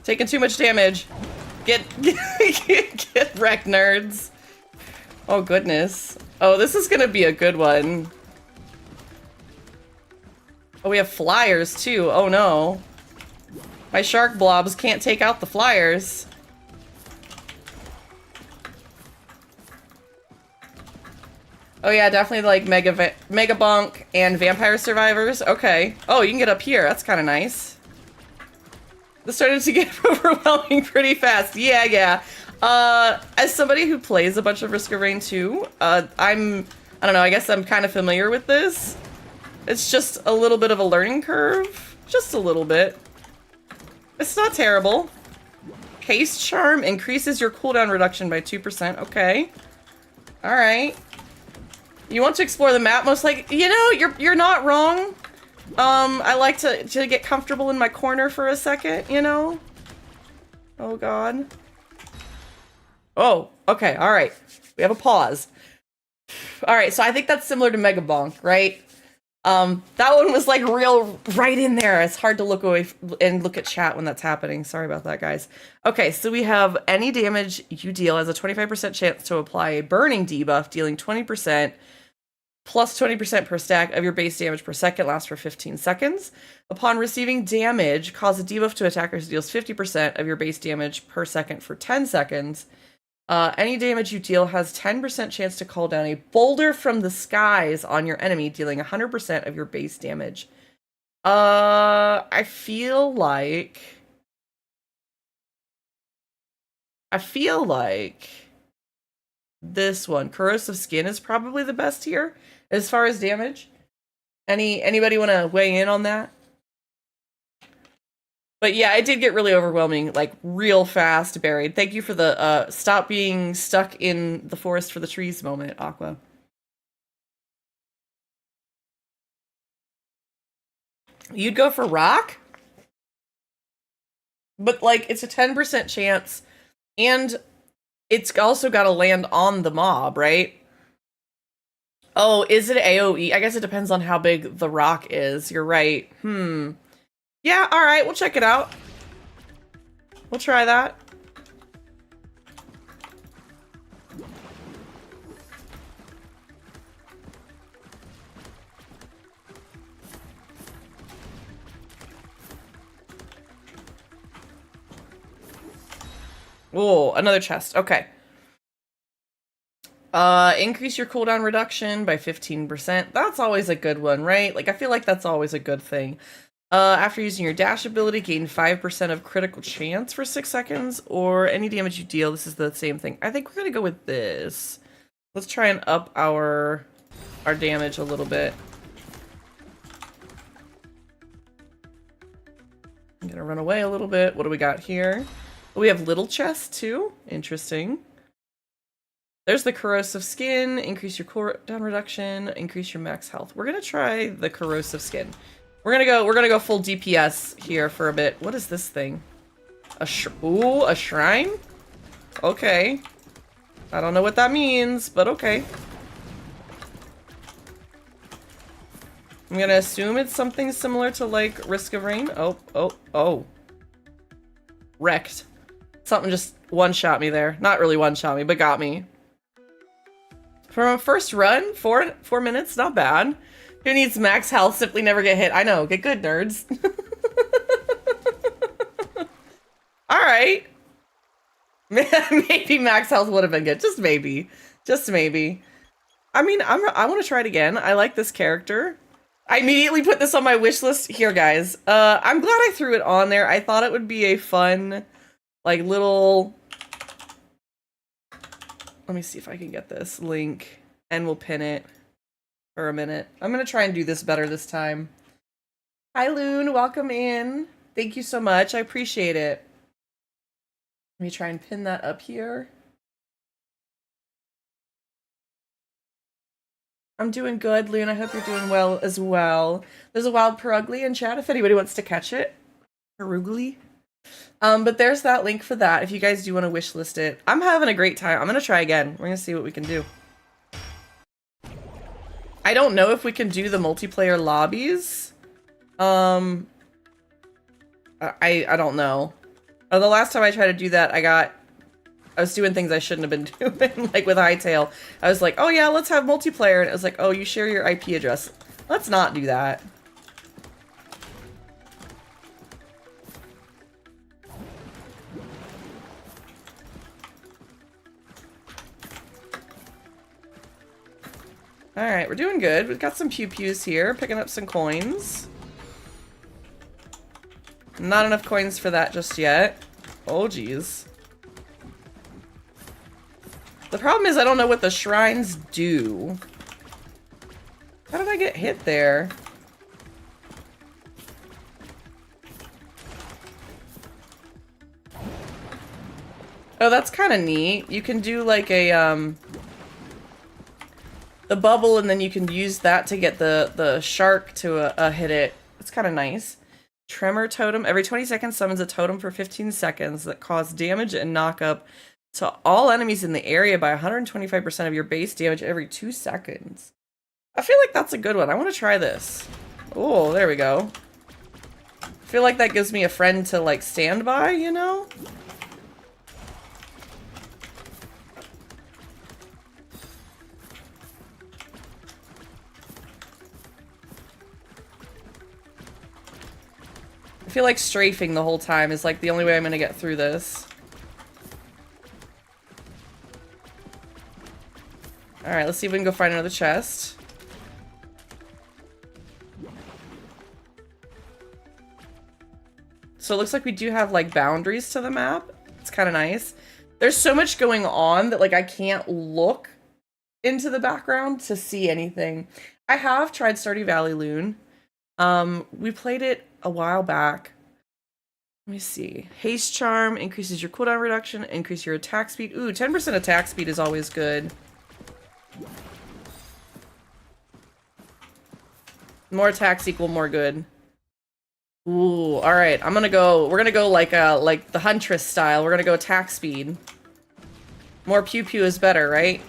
Taking too much damage. Get wrecked, nerds. Oh goodness. Oh, this is gonna be a good one. Oh, we have flyers too. Oh no. My shark blobs can't take out the flyers. Oh yeah, definitely like Mega Bunk and Vampire Survivors. Okay. Oh, you can get up here. That's kind of nice. This started to get overwhelming pretty fast. Yeah, yeah. As somebody who plays a bunch of Risk of Rain 2, I don't know, I guess I'm kind of familiar with this. It's just a little bit of a learning curve. Just a little bit. It's not terrible. Haste Charm increases your cooldown reduction by 2%. Okay. Alright. You want to explore the map? Most like, you know, you're not wrong. I like to get comfortable in my corner for a second, you know? Oh god. Oh, okay, alright. We have a pause. Alright, so I think that's similar to Mega Bonk, right? That one was like real right in there. It's hard to look away and look at chat when that's happening. Sorry about that, guys. Okay, so we have any damage you deal has a 25% chance to apply a burning debuff, dealing 20% plus 20% per stack of your base damage per second, lasts for 15 seconds. Upon receiving damage, cause a debuff to attackers deals 50% of your base damage per second for 10 seconds. Any damage you deal has 10% chance to call down a boulder from the skies on your enemy, dealing 100% of your base damage. I feel like this one, Corrosive Skin, is probably the best here as far as damage. Anybody want to weigh in on that? But yeah, it did get really overwhelming, like real fast, Buried. Thank you for the stop being stuck in the forest for the trees moment, Aqua. You'd go for rock? But like, it's a 10% chance, and it's also got to land on the mob, right? Oh, is it AoE? I guess it depends on how big the rock is. You're right. Yeah, alright, we'll check it out. We'll try that. Oh, another chest. Okay. Increase your cooldown reduction by 15%. That's always a good one, right? Like, I feel like that's always a good thing. After using your dash ability, gain 5% of critical chance for 6 seconds, or any damage you deal. This is the same thing. I think we're gonna go with this. Let's try and up our damage a little bit. I'm gonna run away a little bit. What do we got here? We have little chests too. Interesting. There's the Corrosive Skin. Increase your cooldown reduction. Increase your max health. We're gonna try the Corrosive Skin. We're gonna go full DPS here for a bit. What is this thing? Ooh, a shrine? Okay. I don't know what that means, but okay. I'm gonna assume it's something similar to, like, Risk of Rain. Oh. Wrecked. Something just one-shot me there. Not really one-shot me, but got me. From a first run, 4 minutes, not bad. Who needs max health? Simply never get hit. I know, get good, nerds. Alright. Maybe max health would have been good. Just maybe. Just maybe. I mean, I want to try it again. I like this character. I immediately put this on my wish list. Here, guys. I'm glad I threw it on there. I thought it would be a fun, like, little... Let me see if I can get this link, and we'll pin it for a minute. I'm gonna try and do this better this time. Hi, Loon. Welcome in. Thank you so much. I appreciate it. Let me try and pin that up here. I'm doing good, Loon. I hope you're doing well as well. There's a wild Perugly in chat if anybody wants to catch it. Perugly. But there's that link for that if you guys do want to wish list it. I'm having a great time. I'm going to try again. We're going to see what we can do. I don't know if we can do the multiplayer lobbies. I don't know. The last time I tried to do that, I was doing things I shouldn't have been doing, like with Hightail. I was like, oh yeah, let's have multiplayer. And it was like, oh, you share your IP address. Let's not do that. Alright, we're doing good. We've got some pew-pews here, picking up some coins. Not enough coins for that just yet. Oh, geez. The problem is I don't know what the shrines do. How did I get hit there? Oh, that's kind of neat. You can do like a, the bubble, and then you can use that to get the shark to hit it. It's kind of nice. Tremor totem. Every 20 seconds summons a totem for 15 seconds that cause damage and knock up to all enemies in the area by 125% of your base damage every 2 seconds. I feel like that's a good one. I want to try this. Oh, there we go. I feel like that gives me a friend to, like, stand by, you know? I feel like strafing the whole time is, like, the only way I'm gonna get through this. Alright, let's see if we can go find another chest. So it looks like we do have, like, boundaries to the map. It's kind of nice. There's so much going on that, like, I can't look into the background to see anything. I have tried Stardew Valley Loon. We played it a while back. Let me see. Haste Charm increases your cooldown reduction, increase your attack speed. Ooh, 10% attack speed is always good. More attacks equal more good. Ooh, alright. We're gonna go like the Huntress style. We're gonna go attack speed. More pew-pew is better, right?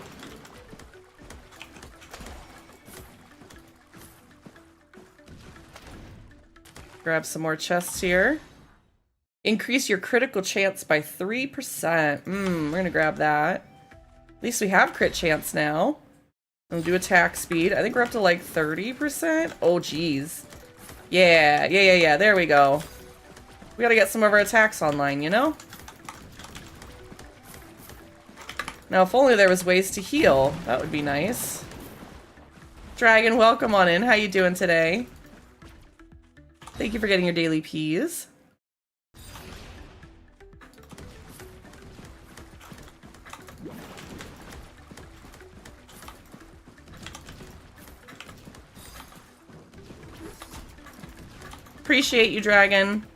Grab some more chests here. Increase your critical chance by 3%. We're gonna grab that. At least we have crit chance now. We'll do attack speed. I think we're up to like 30%. Oh, geez. Yeah. There we go. We gotta get some of our attacks online, you know? Now, if only there was ways to heal. That would be nice. Dragon, welcome on in. How you doing today? Thank you for getting your daily peas. Appreciate you, Dragon.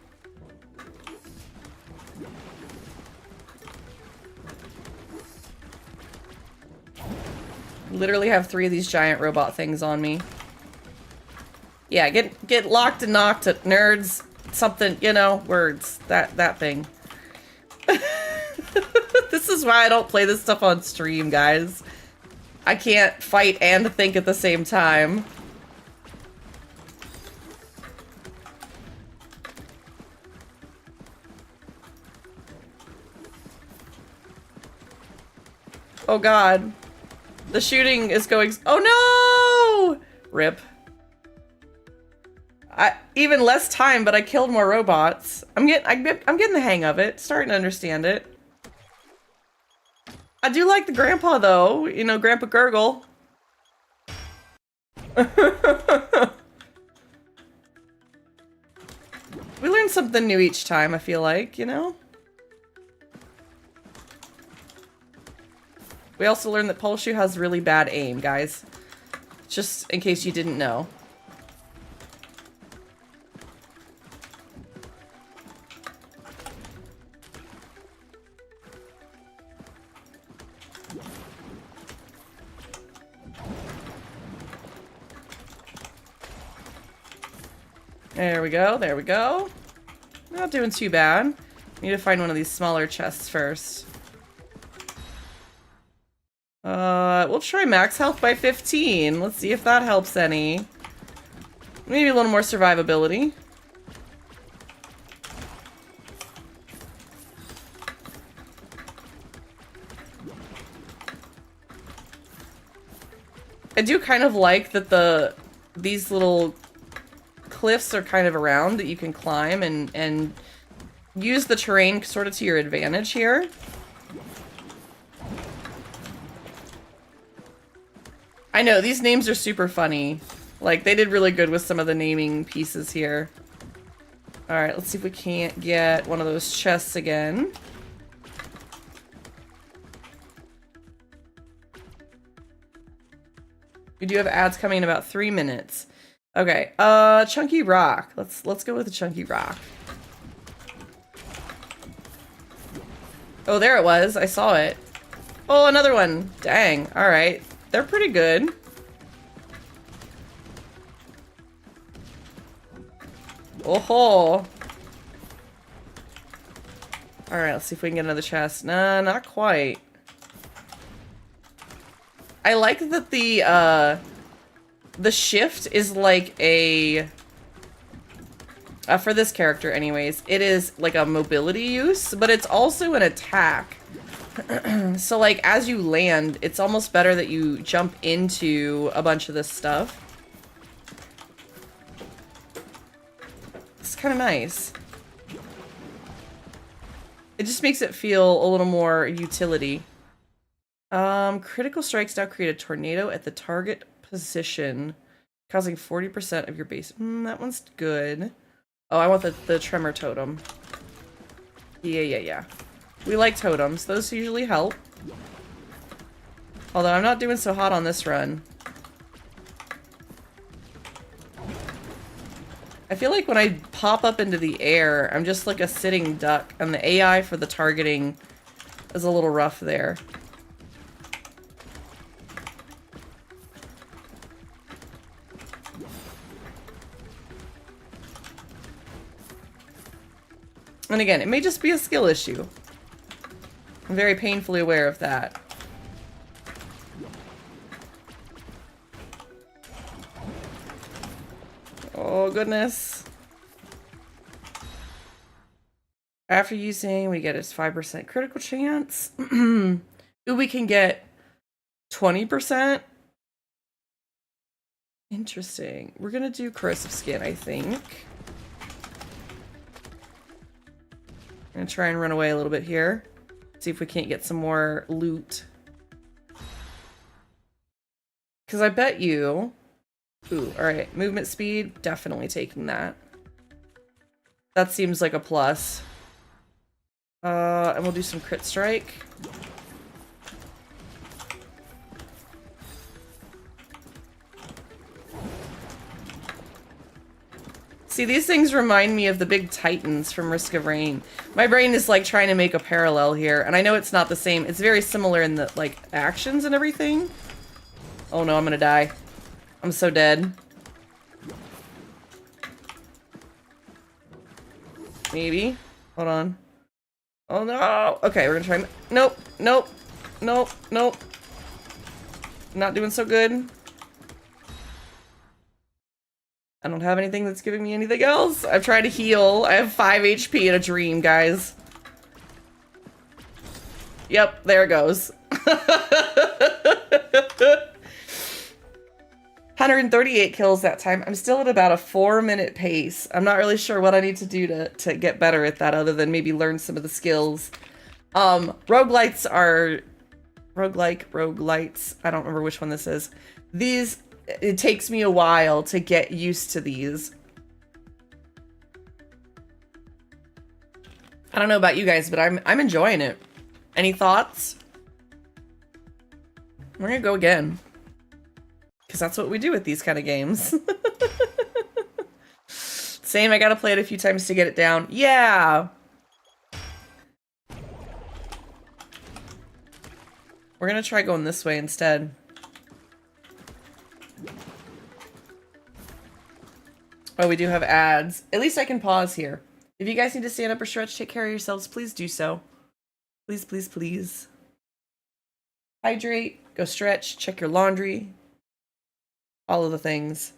Literally have 3 of these giant robot things on me. Yeah, get locked and knocked at nerds. Something, you know, words. That thing. This is why I don't play this stuff on stream, guys. I can't fight and think at the same time. Oh god. The shooting is going— oh no! Rip. Even less time, but I killed more robots. I'm getting the hang of it. Starting to understand it. I do like the grandpa though. You know, Grandpa Gurgle. We learn something new each time, I feel like, you know? We also learned that Polshu has really bad aim, guys. Just in case you didn't know. There we go, there we go. Not doing too bad. Need to find one of these smaller chests first. We'll try max health by 15. Let's see if that helps any. Maybe a little more survivability. I do kind of like that these little cliffs are kind of around that you can climb and use the terrain sort of to your advantage here. I know, these names are super funny. Like, they did really good with some of the naming pieces here. Alright, let's see if we can't get one of those chests again. We do have ads coming in about 3 minutes. Okay, Chunky Rock. Let's go with the Chunky Rock. Oh, there it was. I saw it. Oh, another one. Dang. Alright. They're pretty good. Oh-ho. Alright, let's see if we can get another chest. Nah, not quite. I like that the shift is like a... for this character anyways, it is like a mobility use, but it's also an attack. So like as you land, it's almost better that you jump into a bunch of this stuff. It's kind of nice. It just makes it feel a little more utility. Critical strikes now create a tornado at the target position, causing 40% of your base. That one's good. Oh, I want the tremor totem. Yeah. We like totems. Those usually help. Although I'm not doing so hot on this run. I feel like when I pop up into the air, I'm just like a sitting duck, and the AI for the targeting is a little rough there. And again, it may just be a skill issue. I'm very painfully aware of that. Oh, goodness. After using, we get a 5% critical chance. Ooh, we can get 20%. Interesting. We're gonna do corrosive skin, I think. I'm gonna try and run away a little bit here. See if we can't get some more loot. Because I bet you... Ooh, alright. Movement speed, definitely taking that. That seems like a plus. And we'll do some crit strike. See, these things remind me of the big titans from Risk of Rain. My brain is like trying to make a parallel here, and I know it's not the same. It's very similar in the like actions and everything. Oh no, I'm gonna die. I'm so dead. Maybe. Hold on. Oh no! Okay, we're gonna try. Nope, nope, nope, nope. Not doing so good. I don't have anything that's giving me anything else. I've tried to heal. I have 5 HP in a dream, guys. Yep, there it goes. 138 kills that time. I'm still at about a 4-minute pace. I'm not really sure what I need to do to get better at that other than maybe learn some of the skills. Roguelites are... Roguelites. I don't remember which one this is. These, it takes me a while to get used to these. I don't know about you guys, but I'm enjoying it. Any thoughts? We're gonna go again. Because that's what we do with these kind of games. Same, I gotta play it a few times to get it down. Yeah! We're gonna try going this way instead. Oh, we do have ads. At least I can pause here. If you guys need to stand up or stretch, take care of yourselves, please do so. Please, please, please. Hydrate, go stretch, check your laundry. All of the things.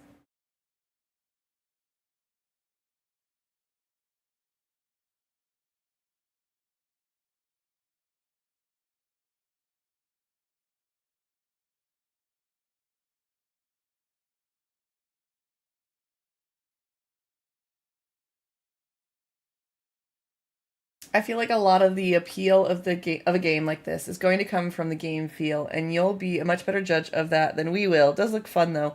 I feel like a lot of the appeal of a game like this is going to come from the game feel, and you'll be a much better judge of that than we will. It does look fun though.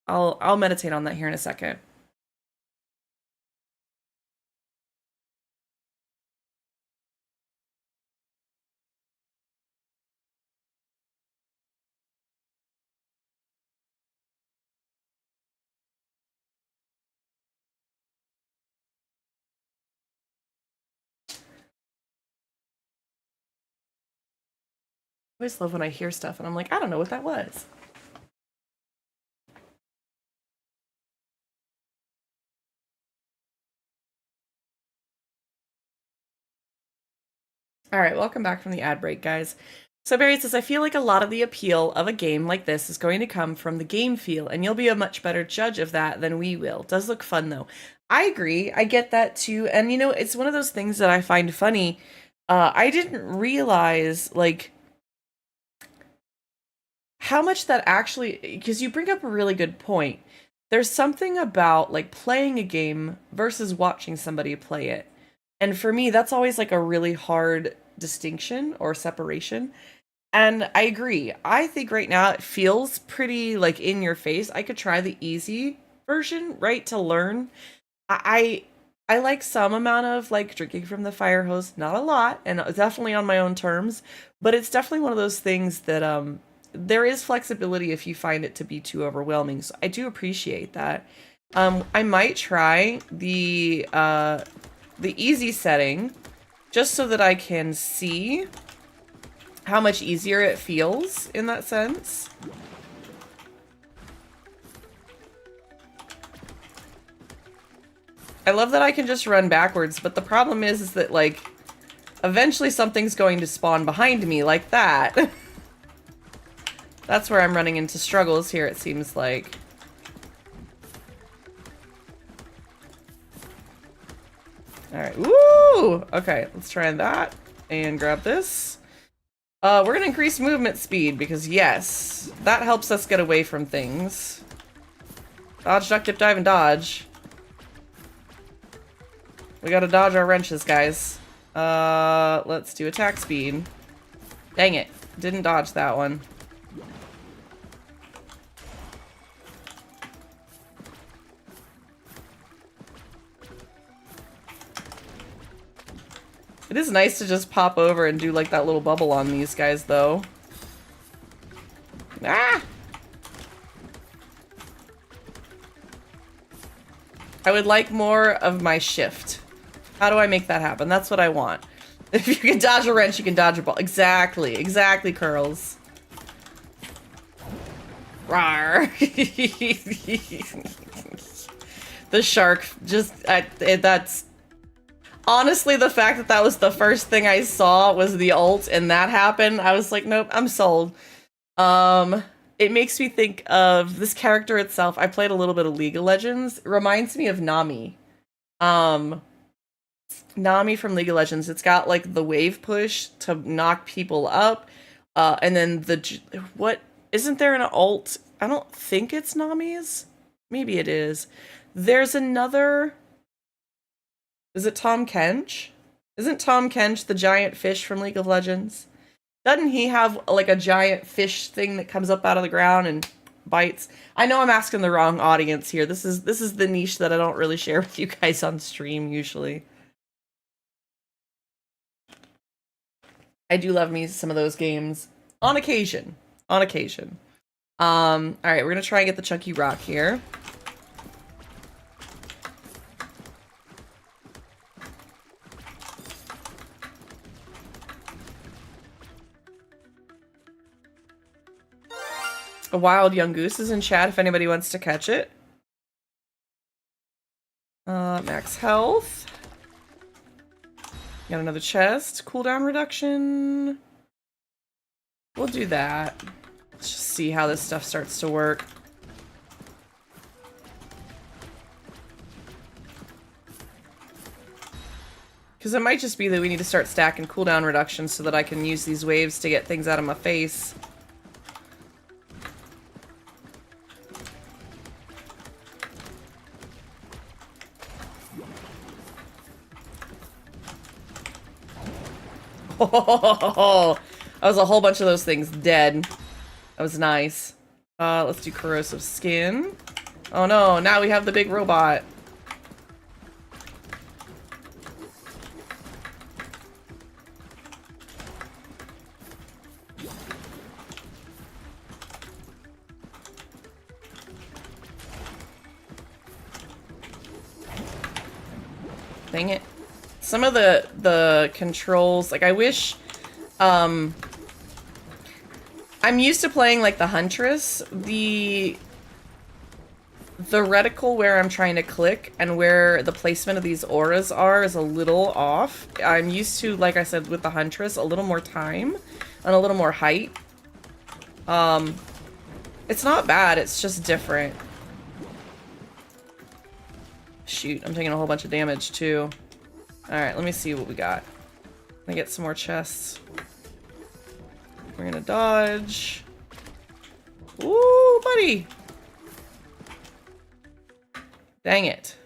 I'll meditate on that here in a second. I always love when I hear stuff and I'm like, I don't know what that was. All right, welcome back from the ad break, guys. So Barry says, I feel like a lot of the appeal of a game like this is going to come from the game feel, and you'll be a much better judge of that than we will. It does look fun, though. I agree. I get that, too. And, you know, it's one of those things that I find funny. I didn't realize, like, how much that actually... Because you bring up a really good point. There's something about, like, playing a game versus watching somebody play it. And for me, that's always, like, a really hard distinction or separation. And I agree. I think right now it feels pretty like in your face. I could try the easy version, right, to learn. I like some amount of like drinking from the fire hose, not a lot, and definitely on my own terms, but it's definitely one of those things that there is flexibility if you find it to be too overwhelming. So I do appreciate that. I might try the easy setting just so that I can see how much easier it feels in that sense. I love that I can just run backwards, but the problem is that, like, eventually something's going to spawn behind me like that. That's where I'm running into struggles here, it seems like. Alright, woo! Okay, let's try that. And grab this. We're gonna increase movement speed, because yes, that helps us get away from things. Dodge, duck, dip, dive, and dodge. We gotta dodge our wrenches, guys. Let's do attack speed. Dang it, didn't dodge that one. It is nice to just pop over and do like that little bubble on these guys, though. Ah! I would like more of my shift. How do I make that happen? That's what I want. If you can dodge a wrench, you can dodge a ball. Exactly. Exactly, Curls. Rawr. The shark, just, that's... Honestly, the fact that that was the first thing I saw was the ult, and that happened, I was like, nope, I'm sold. It makes me think of this character itself. I played a little bit of League of Legends. It reminds me of Nami. Nami from League of Legends. It's got, like, the wave push to knock people up, and then what... Isn't there an ult? I don't think it's Nami's. Maybe it is. There's another... Is it Tom Kench? Isn't Tom Kench the giant fish from League of Legends? Doesn't he have, like, a giant fish thing that comes up out of the ground and bites? I know I'm asking the wrong audience here. This is the niche that I don't really share with you guys on stream, usually. I do love me some of those games. On occasion. On occasion. Alright, we're gonna try and get the chunky rock here. A wild young goose is in chat if anybody wants to catch it. Max health. Got another chest. Cooldown reduction. We'll do that. Let's just see how this stuff starts to work. Because it might just be that we need to start stacking cooldown reductions so that I can use these waves to get things out of my face. Oh, that was a whole bunch of those things dead. That was nice. Let's do corrosive skin. Oh no, now we have the big robot. Dang it. Some of the controls, like I wish, I'm used to playing like the Huntress. The reticle where I'm trying to click and where the placement of these auras are is a little off. I'm used to, like I said, with the Huntress, a little more time and a little more height. It's not bad, it's just different. Shoot, I'm taking a whole bunch of damage too. Alright, let me see what we got. Let me get some more chests. We're gonna dodge. Ooh, buddy! Dang it.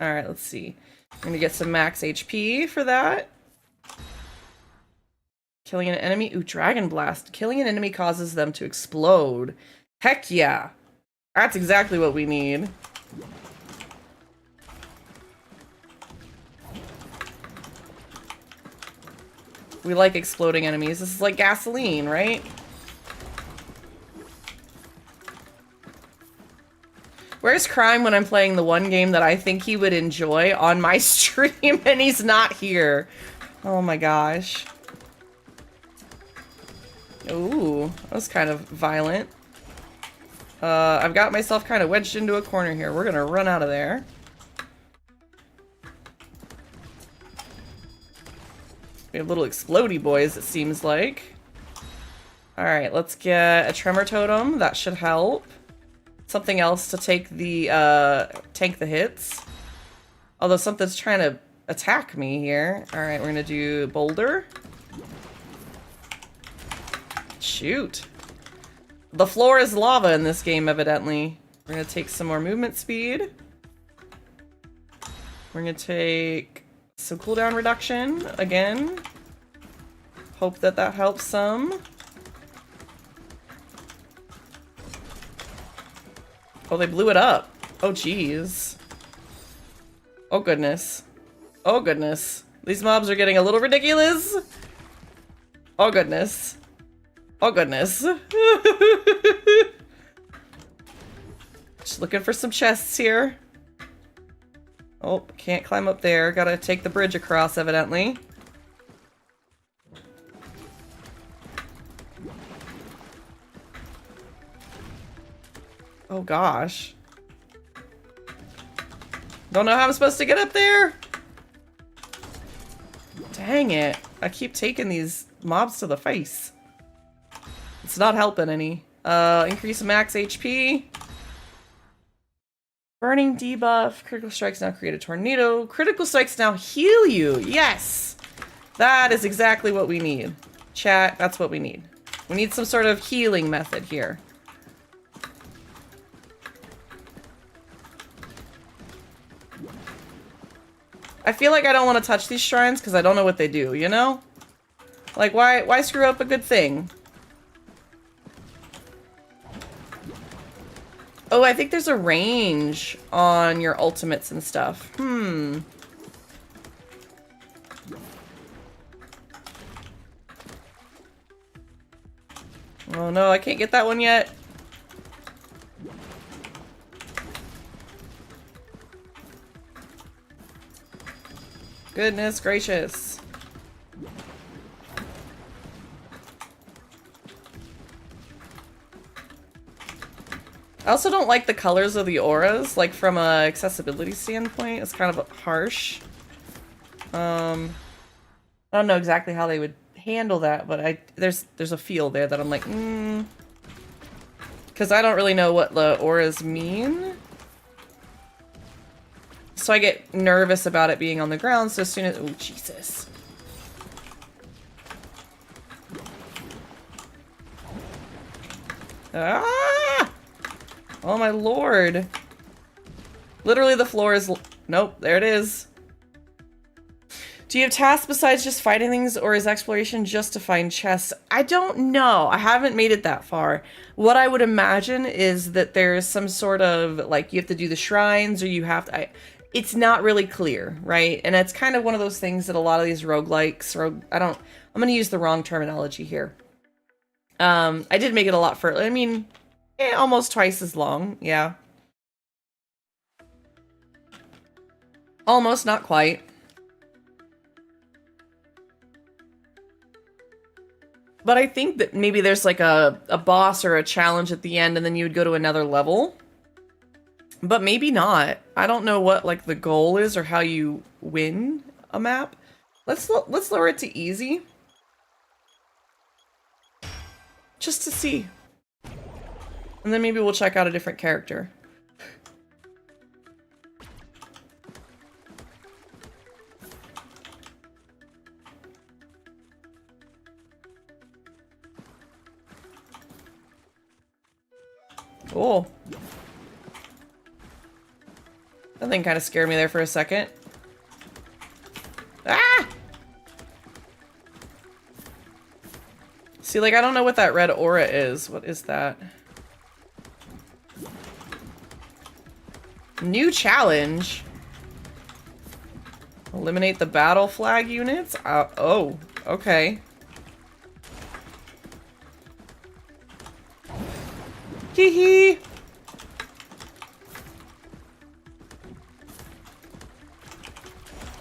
Alright, let's see. I'm gonna get some max HP for that. Killing an enemy. Ooh, Dragon Blast. Killing an enemy causes them to explode. Heck yeah! That's exactly what we need. We like exploding enemies. This is like gasoline, right? Where's Crime when I'm playing the one game that I think he would enjoy on my stream and he's not here? Oh my gosh. Ooh, that was kind of violent. I've got myself kind of wedged into a corner here. We're gonna run out of there. We have little explodey boys, it seems like. Alright, let's get a tremor totem. That should help. Something else to take the, tank the hits. Although something's trying to attack me here. Alright, we're gonna do boulder. Shoot. The floor is lava in this game, evidently. We're gonna take some more movement speed. We're gonna take some cooldown reduction again. Hope that that helps some. Oh, they blew it up. Oh, jeez. Oh, goodness. Oh, goodness. These mobs are getting a little ridiculous. Oh, goodness. Oh, goodness. Just looking for some chests here. Oh, can't climb up there. Gotta take the bridge across, evidently. Oh, gosh. Don't know how I'm supposed to get up there. Dang it. I keep taking these mobs to the face. It's not helping any. Increase max HP. Burning debuff. Critical strikes now create a tornado. Critical strikes now heal you. Yes! That is exactly what we need. Chat, that's what we need. We need some sort of healing method here. I feel like I don't want to touch these shrines because I don't know what they do, you know? Like, why screw up a good thing? Oh, I think there's a range on your ultimates and stuff. Oh no, I can't get that one yet. Goodness gracious. I also don't like the colors of the auras, like from a accessibility standpoint. It's kind of harsh. I don't know exactly how they would handle that, but there's a feel there that I'm like, because I don't really know what the auras mean. So I get nervous about it being on the ground, so as soon as... Oh, Jesus. Ah! Oh, my lord. Literally, the floor is... Nope, there it is. Do you have tasks besides just fighting things, or is exploration just to find chests? I don't know. I haven't made it that far. What I would imagine is that there's some sort of, like, you have to do the shrines, or you have to... It's not really clear, right? And it's kind of one of those things that a lot of these roguelikes, I'm going to use the wrong terminology here. I did make it a lot further. I mean, almost twice as long, yeah. Almost, not quite. But I think that maybe there's like a boss or a challenge at the end, and then you would go to another level. But maybe not. I don't know what like the goal is or how you win a map. Let's lower it to easy. Just to see. And then maybe we'll check out a different character. Cool. That thing kind of scared me there for a second. Ah! See, like, I don't know what that red aura is. What is that? New challenge. Eliminate the battle flag units? Oh, okay. Hee hee!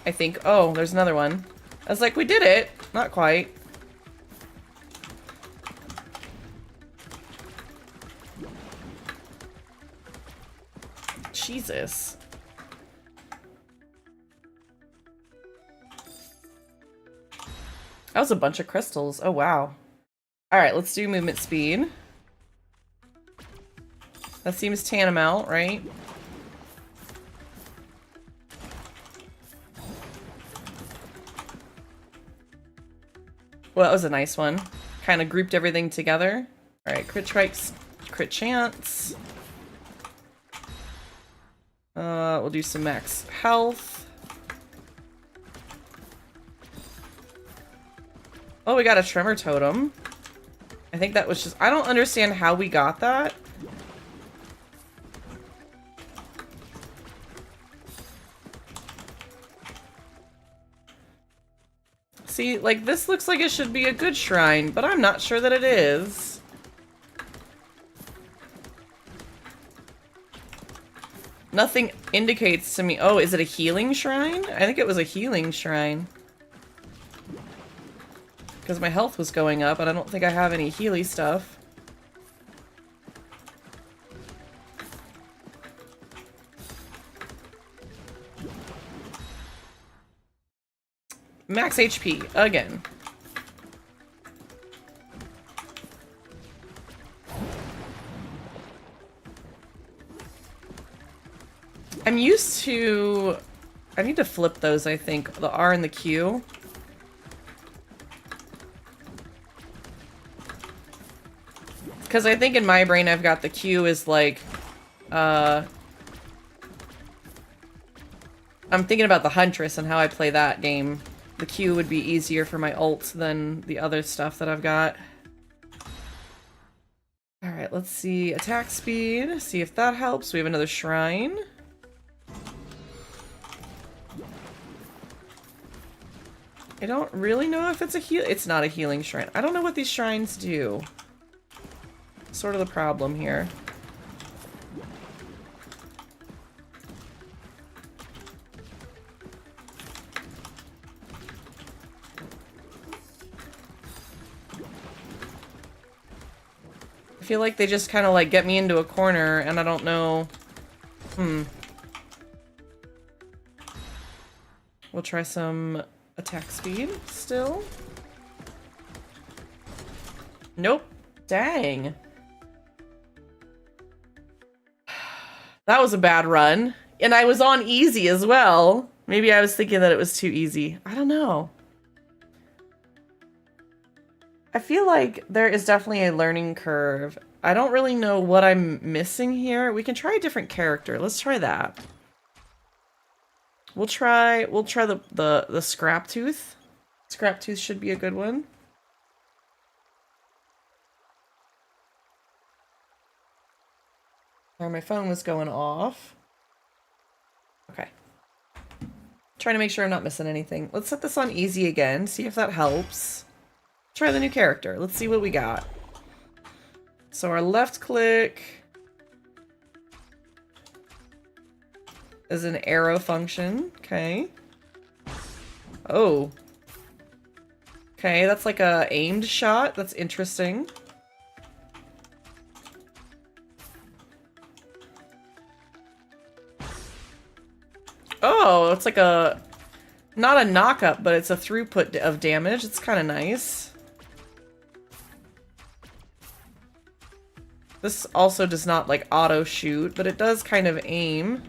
I think. Oh, there's another one. I was like, we did it. Not quite. Jesus. That was a bunch of crystals. Oh, wow. Alright, let's do movement speed. That seems tantamount, right? Well, that was a nice one. Kind of grouped everything together. Alright, crit strikes, crit chance. We'll do some max health. Oh, we got a tremor totem. I think that was just... I don't understand how we got that. See, like, this looks like it should be a good shrine, but I'm not sure that it is. Nothing indicates to me... Oh, is it a healing shrine? I think it was a healing shrine. Because my health was going up, and I don't think I have any healy stuff. Max HP again. I'm used to... I need to flip those, I think. The R and the Q. Because I think in my brain I've got the Q is like... I'm thinking about the Huntress and how I play that game. The Q would be easier for my ult than the other stuff that I've got. Alright, let's see. Attack speed. See if that helps. We have another shrine. I don't really know if it's a heal. It's not a healing shrine. I don't know what these shrines do. Sort of the problem here. I feel like they just kind of like get me into a corner and I don't know. We'll try some attack speed still. Nope. Dang. That was a bad run. And I was on easy as well. Maybe I was thinking that it was too easy. I don't know. I feel like there is definitely a learning curve. I don't really know what I'm missing here. We can try a different character. Let's try that. We'll try the Scrap Tooth. Scrap Tooth should be a good one. Or my phone was going off. Okay. Trying to make sure I'm not missing anything. Let's set this on easy again, see if that helps. Try the new character. Let's see what we got. So our left click is an arrow function. Okay. Oh. Okay, that's like a aimed shot. That's interesting. Oh, it's like a... not a knock-up, but it's a throughput of damage. It's kind of nice. This also does not, like, auto-shoot, but it does kind of aim.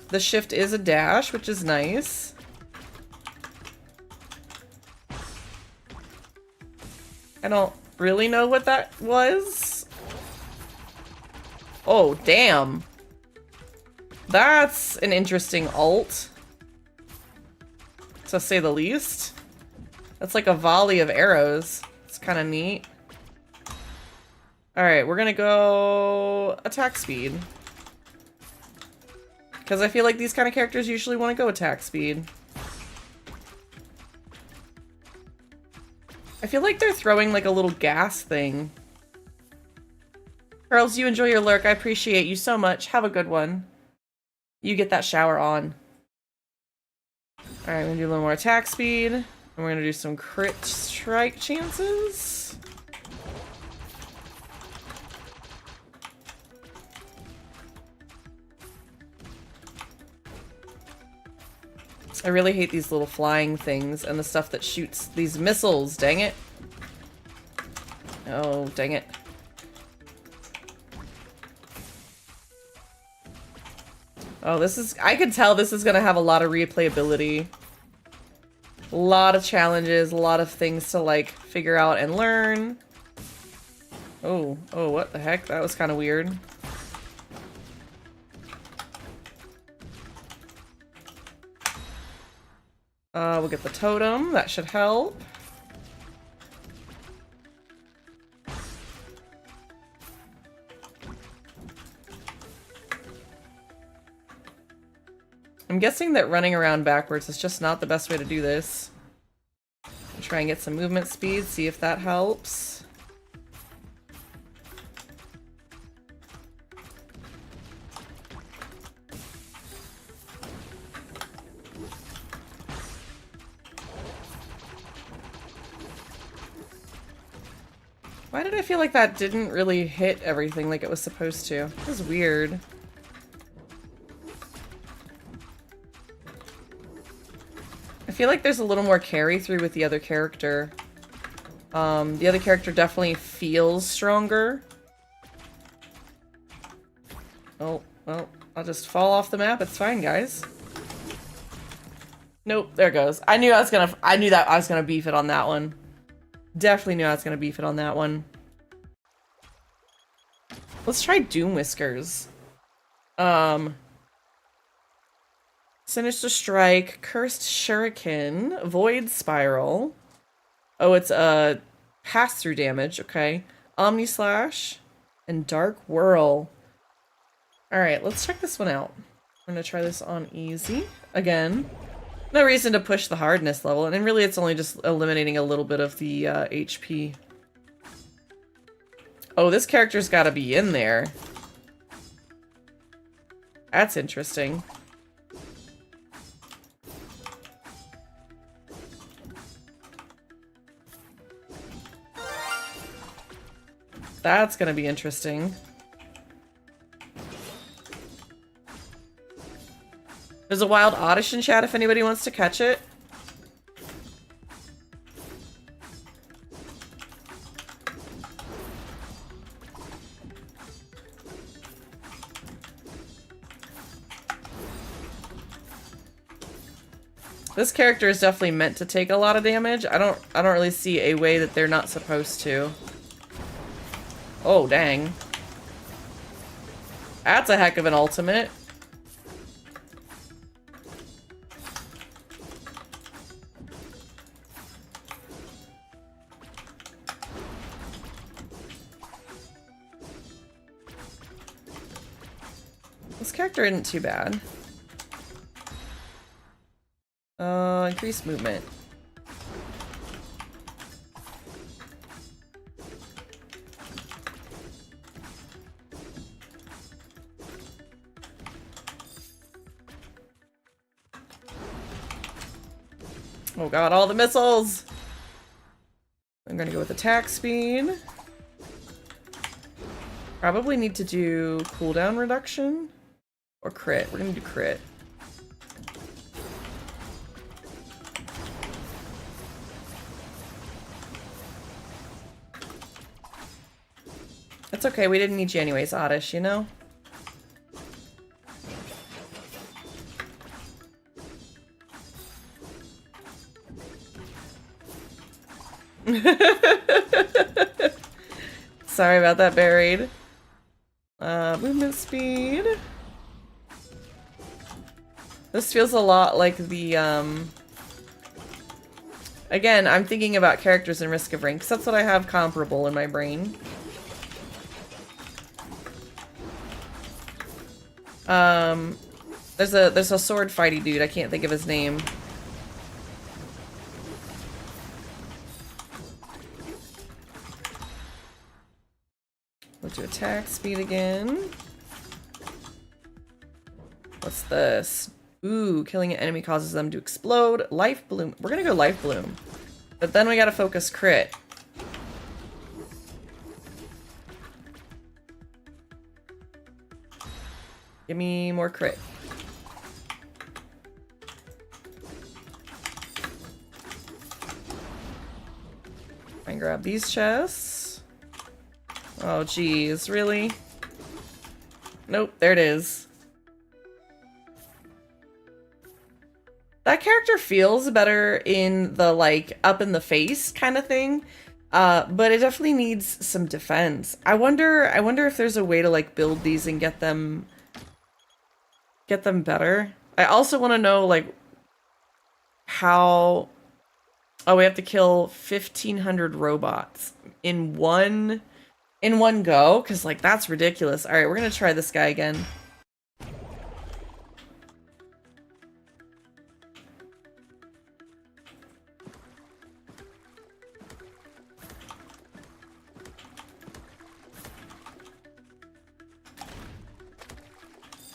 The shift is a dash, which is nice. I don't really know what that was. Oh, damn. That's an interesting ult, to say the least. That's like a volley of arrows. It's kind of neat. Alright, we're gonna go attack speed. Because I feel like these kind of characters usually want to go attack speed. I feel like they're throwing like a little gas thing. Girls, you enjoy your lurk. I appreciate you so much. Have a good one. You get that shower on. Alright, we're gonna do a little more attack speed. And we're gonna do some crit strike chances. I really hate these little flying things and the stuff that shoots these missiles. Dang it. Oh, dang it. Oh, this is... I can tell this is gonna have a lot of replayability. A lot of challenges, a lot of things to, like, figure out and learn. Oh, what the heck? That was kind of weird. We'll get the totem. That should help. I'm guessing that running around backwards is just not the best way to do this. Try and get some movement speed, see if that helps. Why did I feel like that didn't really hit everything like it was supposed to? It was weird. feel like there's a little more carry through with the other character. The other character definitely feels stronger. Oh, well, I'll just fall off the map. It's fine, guys. Nope, there it goes. I knew that I was gonna beef it on that one. Definitely knew I was gonna beef it on that one. Let's try Doom Whiskers. Sinister Strike, Cursed Shuriken, Void Spiral. Oh, it's pass-through damage, okay. Omni Slash, and Dark Whirl. Alright, let's check this one out. I'm gonna try this on easy. Again, no reason to push the hardness level, and really it's only just eliminating a little bit of the HP. Oh, this character's gotta be in there. That's interesting. That's gonna be interesting. There's a wild oddish in chat if anybody wants to catch it. This character is definitely meant to take a lot of damage. I don't really see a way that they're not supposed to. Oh, dang. That's a heck of an ultimate. This character isn't too bad. Increased movement. Oh god, all the missiles! I'm gonna go with attack speed. Probably need to do cooldown reduction. Or crit. We're gonna do crit. It's okay, we didn't need you anyways, Oddish, you know? Sorry about that, Buried. Movement speed. This feels a lot like the, again, I'm thinking about characters in Risk of Rain, because that's what I have comparable in my brain. There's a sword fighty dude, I can't think of his name. We'll do attack speed again. What's this? Ooh, killing an enemy causes them to explode. Life Bloom. We're gonna go Life Bloom. But then we gotta focus crit. Give me more crit. And grab these chests. Oh, geez. Really? Nope, there it is. That character feels better in the, like, up in the face kind of thing. But it definitely needs some defense. I wonder if there's a way to, like, build these and get them better. I also want to know, like, how... Oh, we have to kill 1,500 robots in one go? Because, like, that's ridiculous. Alright, we're gonna try this guy again.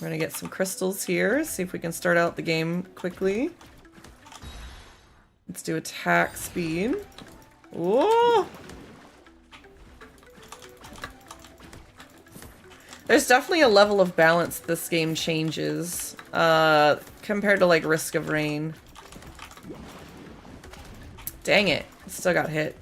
We're gonna get some crystals here, see if we can start out the game quickly. Let's do attack speed. Whoa! There's definitely a level of balance this game changes, compared to, like, Risk of Rain. Dang it. Still got hit.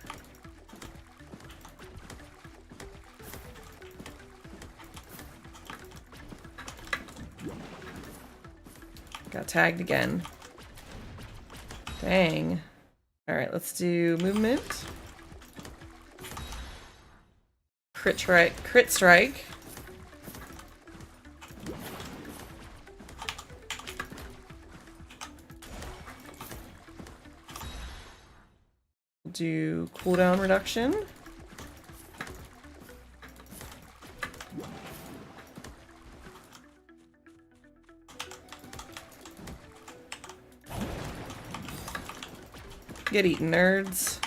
Got tagged again. Dang. Alright, let's do movement. Crit strike. Crit strike. Do cooldown reduction. Get eaten, nerds.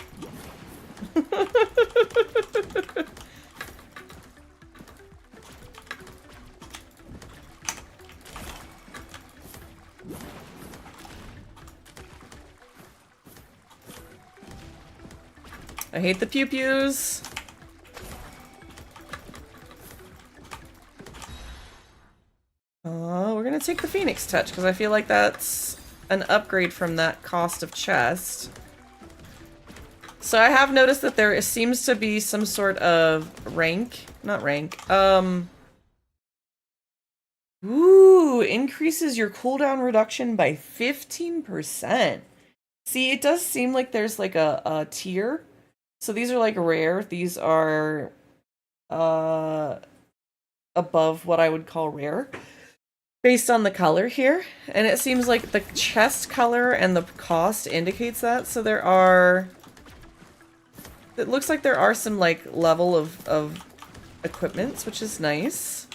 I hate the pew-pews. We're gonna take the Phoenix Touch, because I feel like that's an upgrade from that cost of chest. So I have noticed that there seems to be some sort of ooh, increases your cooldown reduction by 15%. See, it does seem like there's like a tier. So these are like rare. These are above what I would call rare based on the color here. And it seems like the chest color and the cost indicates that. So there are... It looks like there are some like level of equipments, which is nice.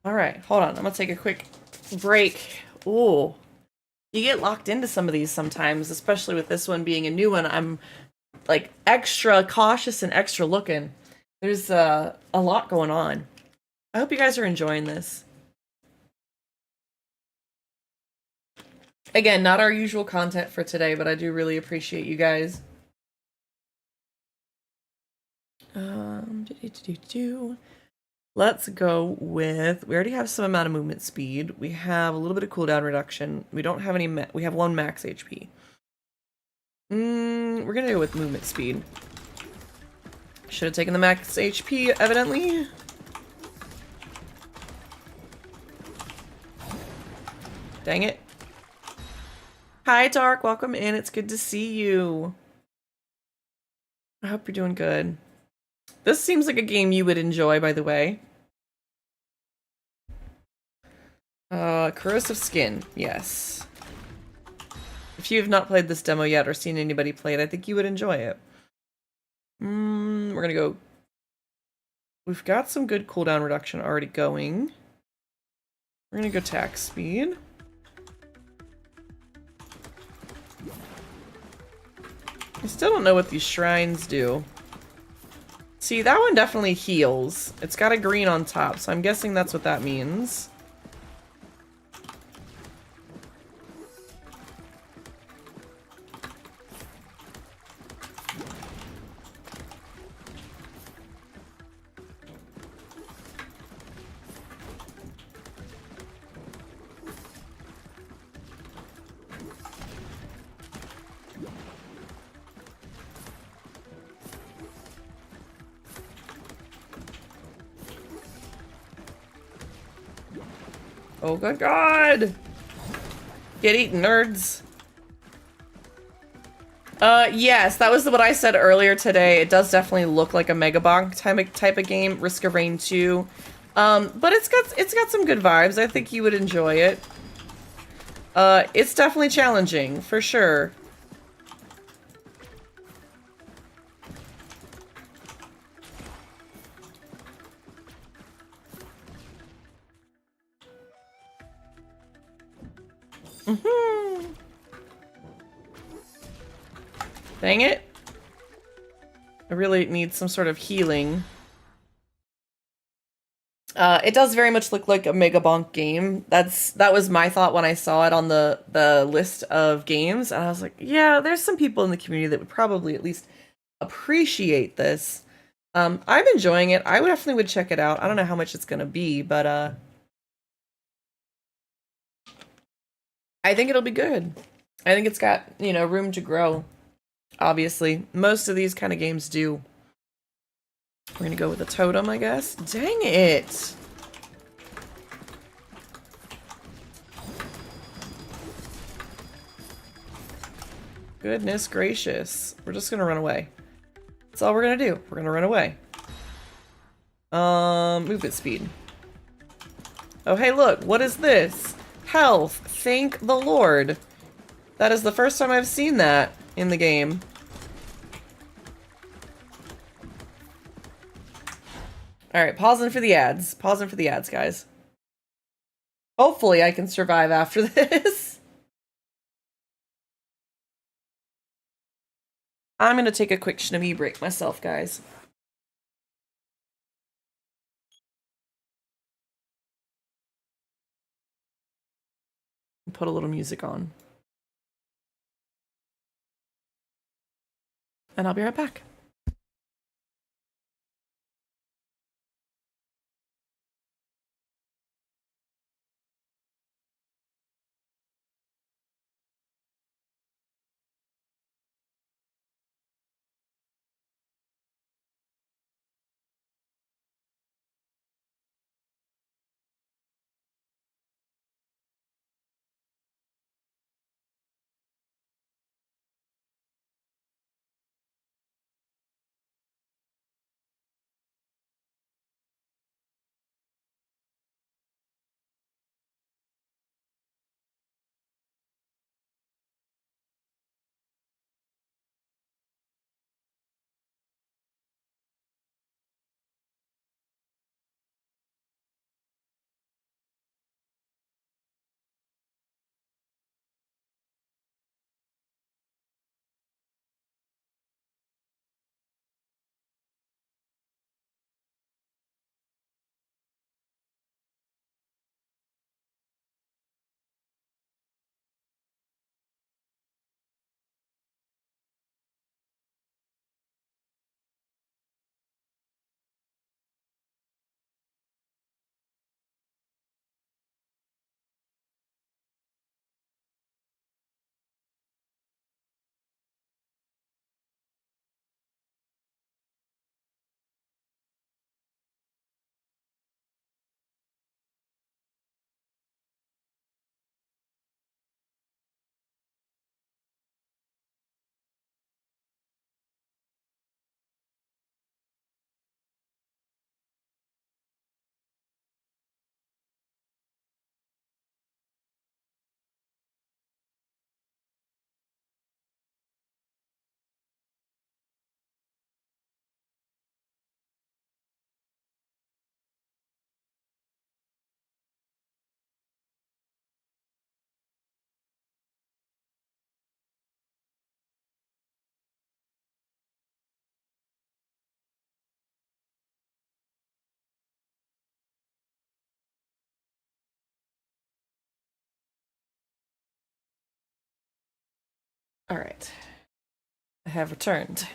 Alright, hold on. I'm gonna take a quick break. Ooh. You get locked into some of these sometimes, especially with this one being a new one. I'm like extra cautious and extra looking. There's a lot going on. I hope you guys are enjoying this. Again, not our usual content for today, but I do really appreciate you guys. Let's go with, we already have some amount of movement speed. We have a little bit of cooldown reduction. We don't have any, we have 1 max HP. We're gonna go with movement speed. Should have taken the max HP, evidently. Dang it. Hi, Dark. Welcome in. It's good to see you. I hope you're doing good. This seems like a game you would enjoy, by the way. Corrosive Skin. Yes. If you have not played this demo yet or seen anybody play it, I think you would enjoy it. We're gonna go... We've got some good cooldown reduction already going. We're gonna go attack speed. I still don't know what these shrines do. See, that one definitely heals. It's got a green on top, so I'm guessing that's what that means. Oh, good God! Get eaten, nerds. Yes, that was what I said earlier today. It does definitely look like a Mega Bonk type of game, Risk of Rain 2. But it's got some good vibes. I think you would enjoy it. It's definitely challenging, for sure. Dang it. I really need some sort of healing. It does very much look like a Mega Bonk game. That was my thought when I saw it on the list of games, and I was like, yeah, there's some people in the community that would probably at least appreciate this. I'm enjoying it. I definitely would check it out. I don't know how much it's gonna be, but I think it'll be good. I think it's got, you know, room to grow. Obviously, most of these kind of games do. We're gonna go with a totem, I guess. Dang it! Goodness gracious. We're just gonna run away. That's all we're gonna do. We're gonna run away. Movement speed. Oh, hey, look. What is this? Health. Thank the Lord. That is the first time I've seen that in the game. Alright, pausing for the ads. Pausing for the ads, guys. Hopefully I can survive after this. I'm gonna take a quick Shnummy break myself, guys. Put a little music on. And I'll be right back. Alright. I have returned.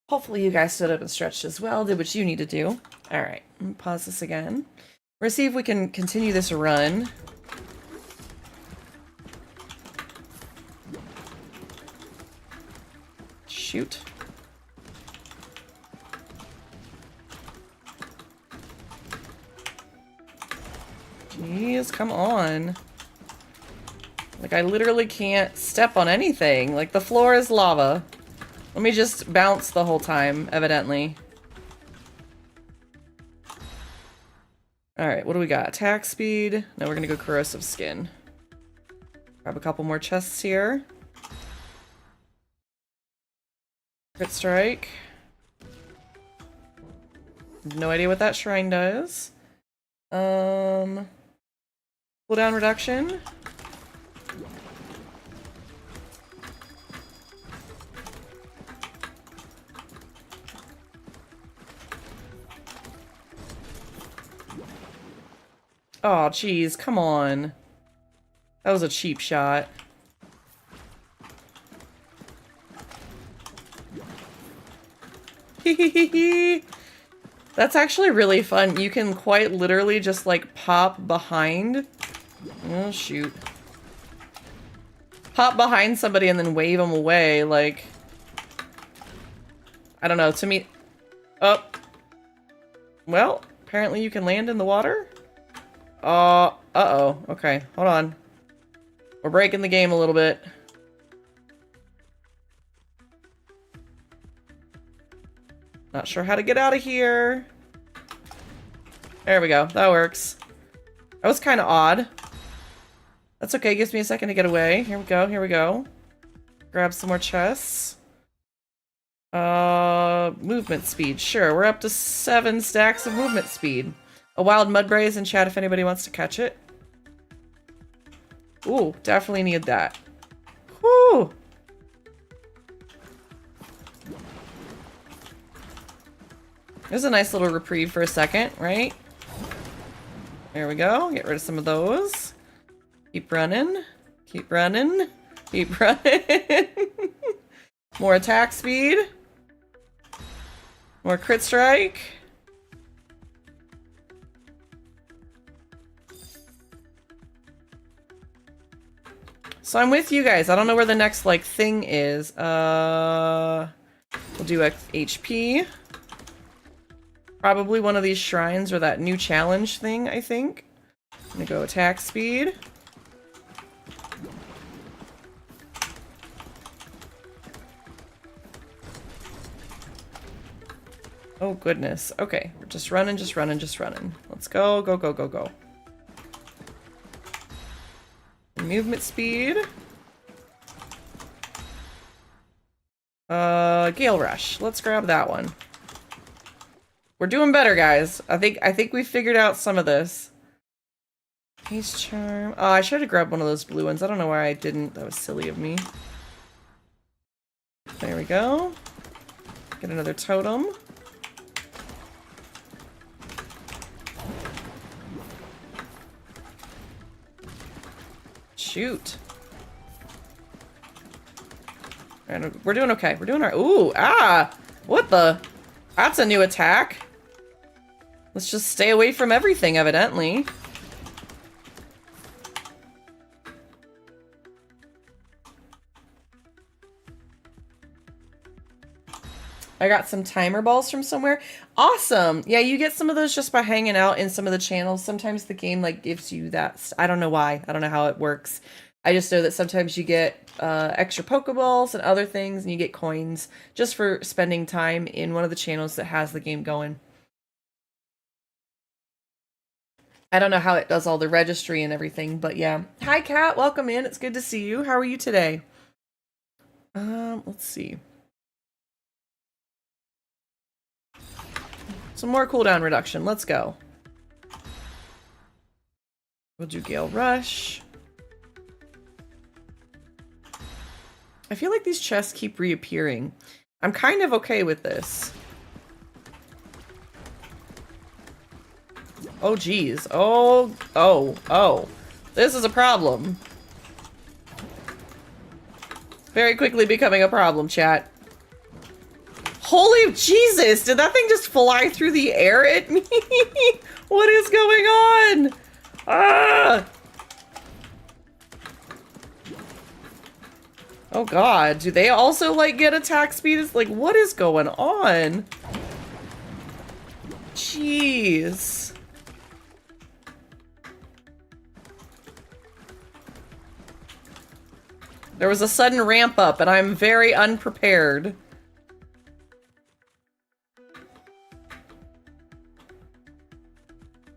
Hopefully you guys stood up and stretched as well, did what you need to do. Alright, pause this again. We're gonna see if we can continue this run. Shoot. Jeez, come on. Like, I literally can't step on anything. Like, the floor is lava. Let me just bounce the whole time, evidently. Alright, what do we got? Attack speed. No, we're gonna go corrosive skin. Grab a couple more chests here. Crit strike. No idea what that shrine does. Cooldown reduction. Oh, jeez, come on. That was a cheap shot. That's actually really fun. You can quite literally just, like, pop behind. Oh, shoot. Pop behind somebody and then wave them away, like... I don't know, to me... Oh. Well, apparently you can land in the water? Uh-oh. Okay, hold on. We're breaking the game a little bit. Not sure how to get out of here. There we go. That works. That was kind of odd. That's okay. Gives me a second to get away. Here we go. Here we go. Grab some more chests. Movement speed. Sure. We're up to 7 stacks of movement speed. A wild mudbray is in chat if anybody wants to catch it. Ooh, definitely need that. Whoo! There's a nice little reprieve for a second, right? There we go. Get rid of some of those. Keep running. Keep running. Keep running. More attack speed. More crit strike. So I'm with you guys. I don't know where the next, like, thing is. We'll do HP. Probably one of these shrines or that new challenge thing, I think. I'm gonna go attack speed. Oh, goodness. Okay, we're just running, just running, just running. Let's go, go, go, go, go. Movement speed. Gale Rush. Let's grab that one. We're doing better, guys. I think we figured out some of this. Haste Charm. Oh, I should have grabbed one of those blue ones. I don't know why I didn't. That was silly of me. There we go. Get another totem. Shoot. And we're doing okay. We're doing our... Ooh, ah! What the... That's a new attack. Let's just stay away from everything, evidently. I got some timer balls from somewhere. Awesome! Yeah, you get some of those just by hanging out in some of the channels. Sometimes the game, like, gives you that... I don't know why. I don't know how it works. I just know that sometimes you get extra Pokeballs and other things, and you get coins just for spending time in one of the channels that has the game going. I don't know how it does all the registry and everything, but yeah. Hi, Kat. Welcome in. It's good to see you. How are you today? Let's see. Some more cooldown reduction. Let's go. We'll do Gale Rush. I feel like these chests keep reappearing. I'm kind of okay with this. Oh, geez. Oh. This is a problem. Very quickly becoming a problem, chat. Holy Jesus! Did that thing just fly through the air at me? What is going on? Ah! Oh god, do they also, like, get attack speed? It's like, what is going on? Jeez. There was a sudden ramp up, and I'm very unprepared.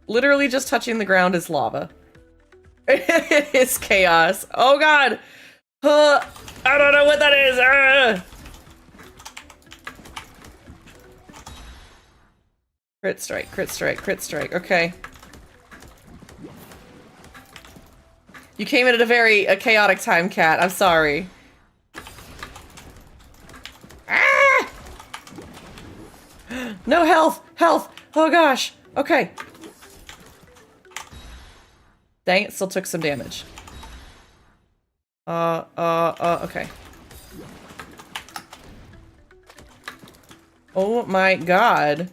Literally just touching the ground is lava. It's chaos. Oh god! I don't know what that is! Crit strike, crit strike, crit strike. Okay. You came in at a very chaotic time, Cat. I'm sorry. Ah! No health! Health! Oh gosh! Okay. Dang, it still took some damage. Okay. Oh my god.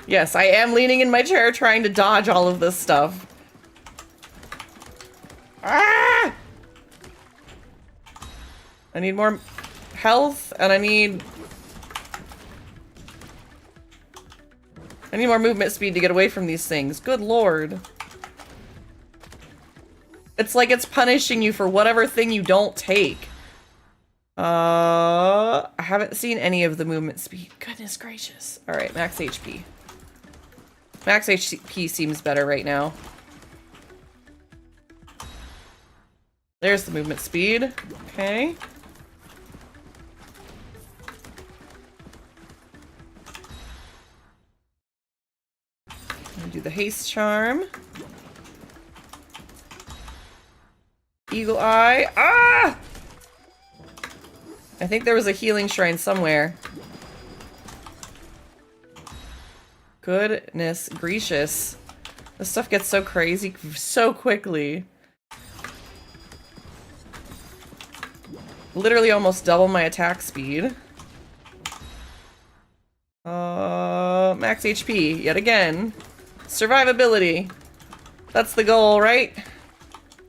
Yes, I am leaning in my chair trying to dodge all of this stuff. Ah! I need more health, and I need more movement speed to get away from these things. Good lord. It's like it's punishing you for whatever thing you don't take. I haven't seen any of the movement speed. Goodness gracious. Alright, max HP. Max HP seems better right now. There's the movement speed. Okay. Do the haste charm. Eagle eye. Ah! I think there was a healing shrine somewhere. Goodness gracious. This stuff gets so crazy so quickly. Literally almost double my attack speed. Max HP yet again. Survivability. That's the goal, right?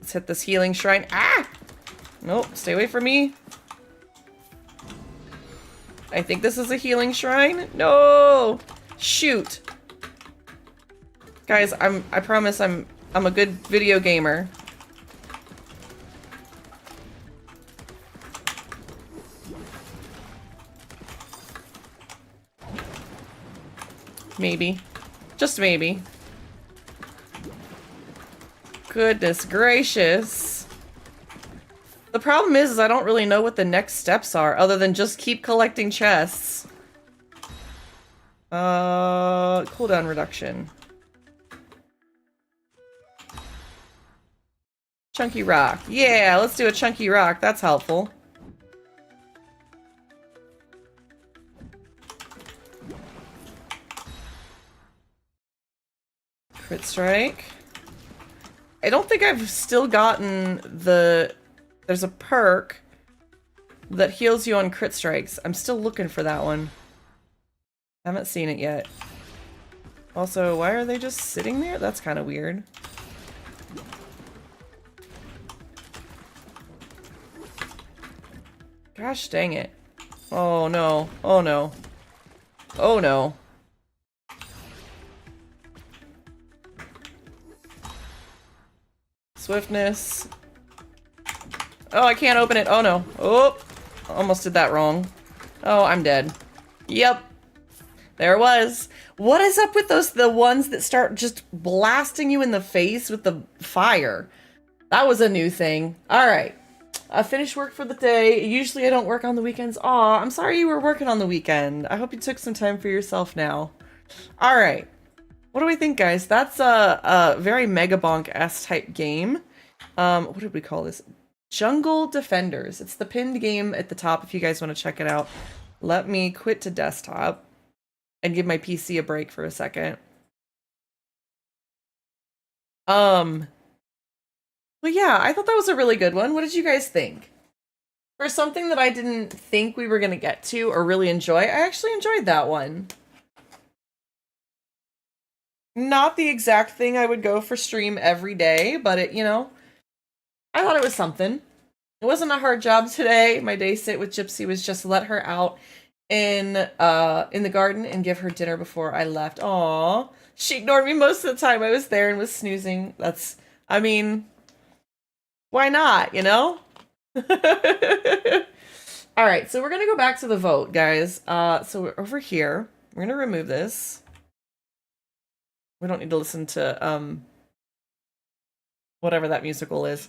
Let's hit this healing shrine. Ah! Nope, stay away from me. I think this is a healing shrine. No! Shoot. Guys, I promise I'm a good video gamer. Maybe. Just maybe. Goodness gracious. The problem is I don't really know what the next steps are other than just keep collecting chests. Cooldown reduction. Chunky rock. Yeah, let's do a chunky rock. That's helpful. Crit strike. I don't think I've still gotten the... There's a perk that heals you on crit strikes. I'm still looking for that one. Haven't seen it yet. Also, why are they just sitting there? That's kind of weird. Gosh dang it. Oh no. Oh no. Oh no. Swiftness. Oh, I can't open it. Oh no. Oh, almost did that wrong. Oh, I'm dead. Yep. There it was. What is up with the ones that start just blasting you in the face with the fire? That was a new thing. All right. I finished work for the day. Usually I don't work on the weekends. Aw, I'm sorry you were working on the weekend. I hope you took some time for yourself now. All right. What do we think, guys? That's a very Megabonk-esque type game. What did we call this? Jungle Defenders. It's the pinned game at the top if you guys want to check it out. Let me quit to desktop and give my PC a break for a second. Well, yeah, I thought that was a really good one. What did you guys think? For something that I didn't think we were going to get to or really enjoy, I actually enjoyed that one. Not the exact thing I would go for stream every day, but it, you know, I thought it was something. It wasn't a hard job today. My day sit with Gypsy was just let her out in the garden and give her dinner before I left. Aww. She ignored me most of the time I was there and was snoozing. That's, I mean, why not, you know? All right, so we're going to go back to the vote, guys. So we're over here. We're going to remove this. We don't need to listen to whatever that musical is.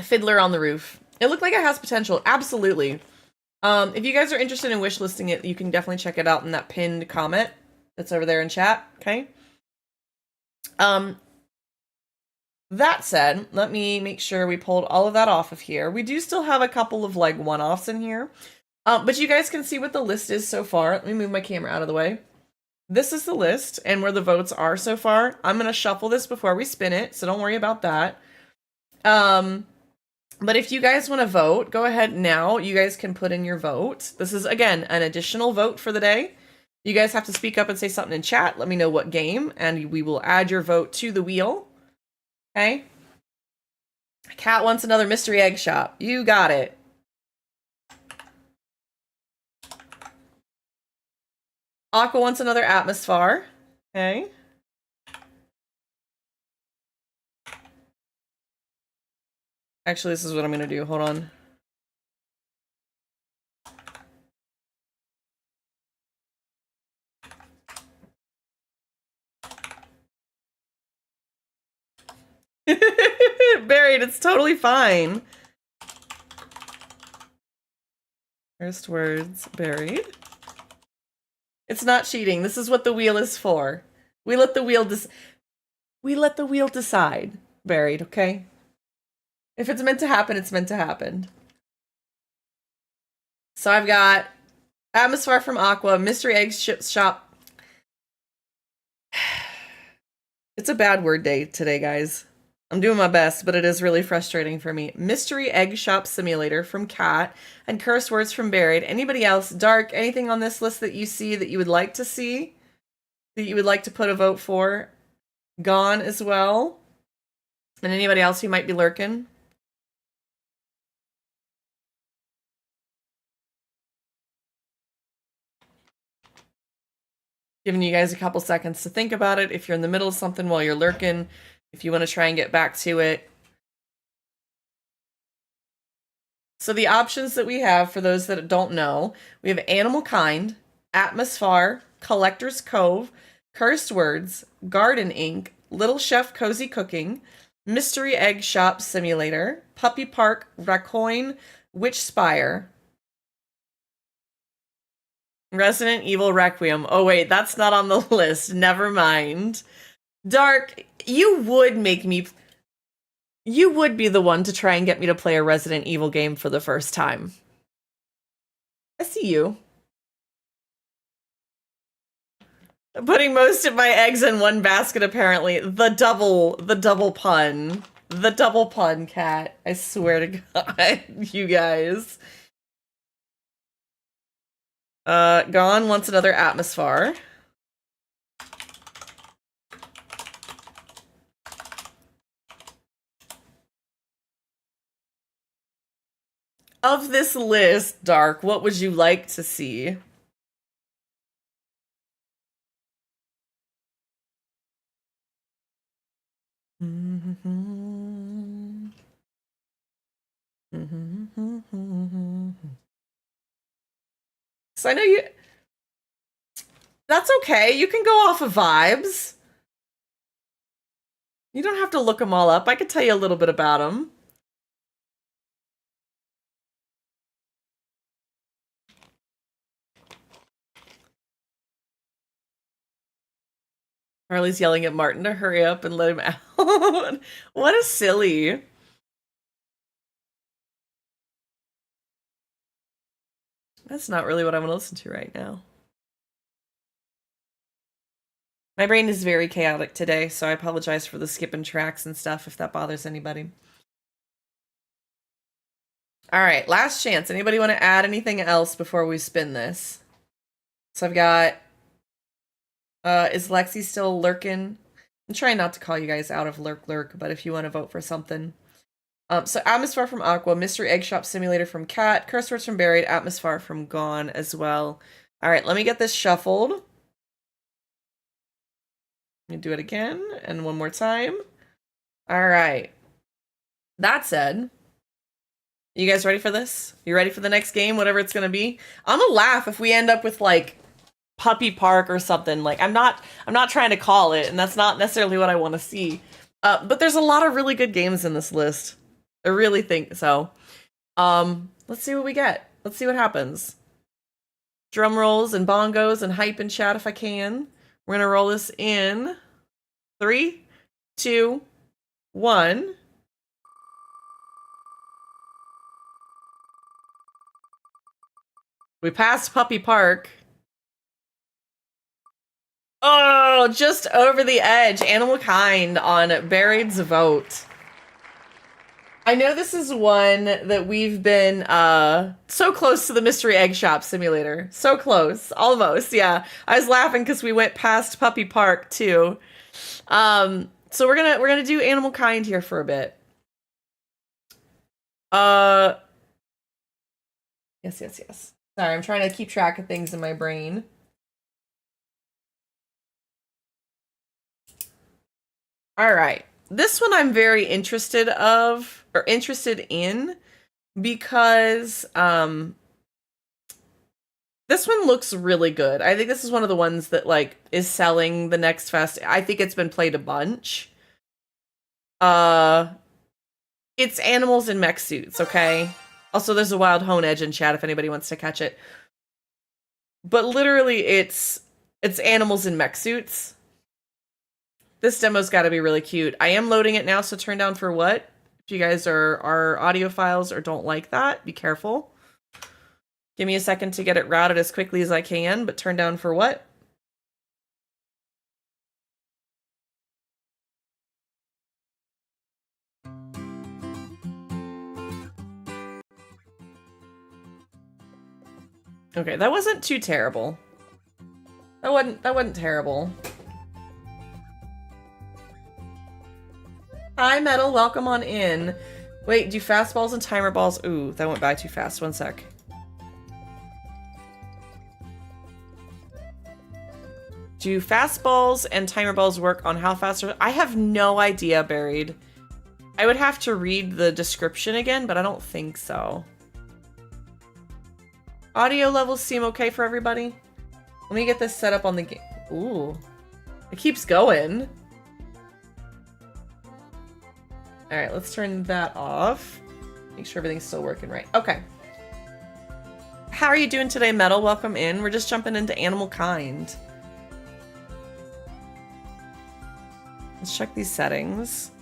Fiddler on the Roof. It looked like it has potential. Absolutely. If you guys are interested in wishlisting it, you can definitely check it out in that pinned comment that's over there in chat. Okay. That said, let me make sure we pulled all of that off of here. We do still have a couple of like one-offs in here. But you guys can see what the list is so far. Let me move my camera out of the way. This is the list and where the votes are so far. I'm going to shuffle this before we spin it, so don't worry about that. But if you guys want to vote, go ahead now. You guys can put in your vote. This is, again, an additional vote for the day. You guys have to speak up and say something in chat. Let me know what game, and we will add your vote to the wheel. Okay? Cat wants another mystery egg shop. You got it. Aqua wants another atmosphere. Okay. Actually, this is what I'm going to do. Hold on. Buried, it's totally fine. First words, buried. It's not cheating. This is what the wheel is for. We let the wheel decide. Buried, okay? If it's meant to happen, it's meant to happen. So I've got atmosphere from Aqua, mystery egg shop. It's a bad word day today, guys. I'm doing my best, but it is really frustrating for me. Mystery Egg Shop Simulator from Cat, and curse words from Buried. Anybody else? Dark, anything on this list that you see that you would like to see? That you would like to put a vote for? Gone as well? And anybody else who might be lurking? Giving you guys a couple seconds to think about it. If you're in the middle of something while you're lurking, if you want to try and get back to it. So the options that we have, for those that don't know, we have Animal Kind, Atmosphere, Collector's Cove, Cursed Words, Garden Inc., Little Chef Cozy Cooking, Mystery Egg Shop Simulator, Puppy Park, Racoin, Witch Spire, Resident Evil Requiem. Oh wait, that's not on the list. Never mind. Dark, you would make me... You would be the one to try and get me to play a Resident Evil game for the first time. I see you. Putting most of my eggs in one basket, apparently. The double pun. The double pun, Cat. I swear to God, you guys. Gone wants another atmosphere. Of this list, Dark, what would you like to see? So I know you... That's okay. You can go off of vibes. You don't have to look them all up. I could tell you a little bit about them. Harley's yelling at Martin to hurry up and let him out. What a silly. That's not really what I want to listen to right now. My brain is very chaotic today, so I apologize for the skipping tracks and stuff if that bothers anybody. All right, last chance. Anybody want to add anything else before we spin this? So I've got... is Lexi still lurking? I'm trying not to call you guys out of lurk, but if you want to vote for something. So Atmosphere from Aqua, Mystery Egg Shop Simulator from Cat, Curse Words from Buried, Atmosphere from Gone as well. All right, let me get this shuffled. Let me do it again, and one more time. All right. That said, you guys ready for this? You ready for the next game, whatever it's gonna be? I'm gonna laugh if we end up with like Puppy Park or something. Like I'm not trying to call it, and that's not necessarily what I want to see. But there's a lot of really good games in this list. I really think so. Let's see what we get. Let's see what happens. Drum rolls and bongos and hype in chat if I can. We're gonna roll this in 3, 2, 1. We passed Puppy Park. Oh, just over the edge. Animal Kind on Buried's vote. I know this is one that we've been so close to the Mystery Egg Shop Simulator. So close. Almost, yeah. I was laughing because we went past Puppy Park too. So we're gonna do Animal Kind here for a bit. Yes. Sorry, I'm trying to keep track of things in my brain. All right. This one I'm very interested in because this one looks really good. I think this is one of the ones that like is selling the Next Fest. I think it's been played a bunch. It's animals in mech suits, okay? Also, there's a wild hone edge in chat if anybody wants to catch it. But literally, it's animals in mech suits. This demo's got to be really cute. I am loading it now, so turn down for what? If you guys are audiophiles or don't like that, be careful. Give me a second to get it routed as quickly as I can, but turn down for what? Okay, that wasn't too terrible. That wasn't terrible. Hi, Metal. Welcome on in. Wait, do fastballs and timer balls? Ooh, that went by too fast. One sec. Do fastballs and timer balls work on how fast? I have no idea, Buried. I would have to read the description again, but I don't think so. Audio levels seem okay for everybody. Let me get this set up on the game. Ooh. It keeps going. Alright, let's turn that off. Make sure everything's still working right. Okay. How are you doing today, Metal? Welcome in. We're just jumping into Animal Kind. Let's check these settings.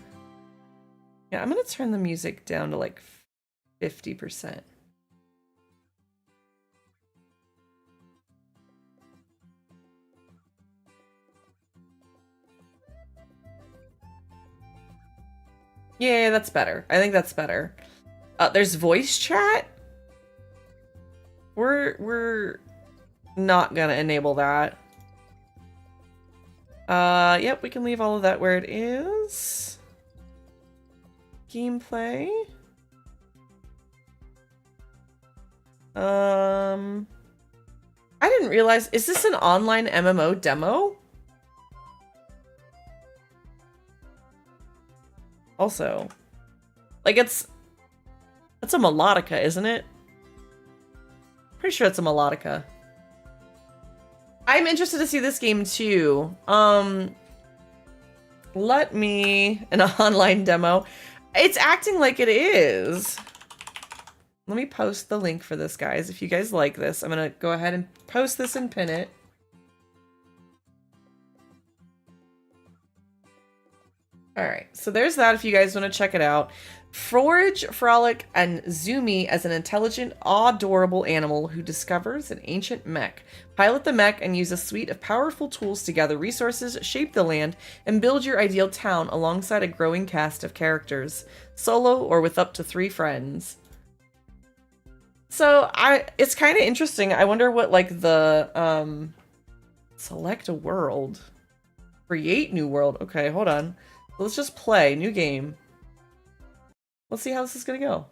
Yeah, I'm gonna turn the music down to like 50%. Yeah, that's better. I think that's better. There's voice chat. We're not gonna enable that. Yep, we can leave all of that where it is. Gameplay. I didn't realize, is this an online MMO demo? Also, like it's a melodica, isn't it? Pretty sure it's a melodica. I'm interested to see this game too. Let me an online demo. It's acting like it is. Let me post the link for this, guys. If you guys like this, I'm gonna go ahead and post this and pin it. Alright, so there's that if you guys want to check it out. Forage, Frolic, and Zumi as an intelligent, adorable animal who discovers an ancient mech. Pilot the mech and use a suite of powerful tools to gather resources, shape the land, and build your ideal town alongside a growing cast of characters, solo or with up to 3 friends. So, it's kind of interesting. I wonder what, like, the, select a world. Create new world. Okay, hold on. Let's just play. New game. Let's see how this is going to go.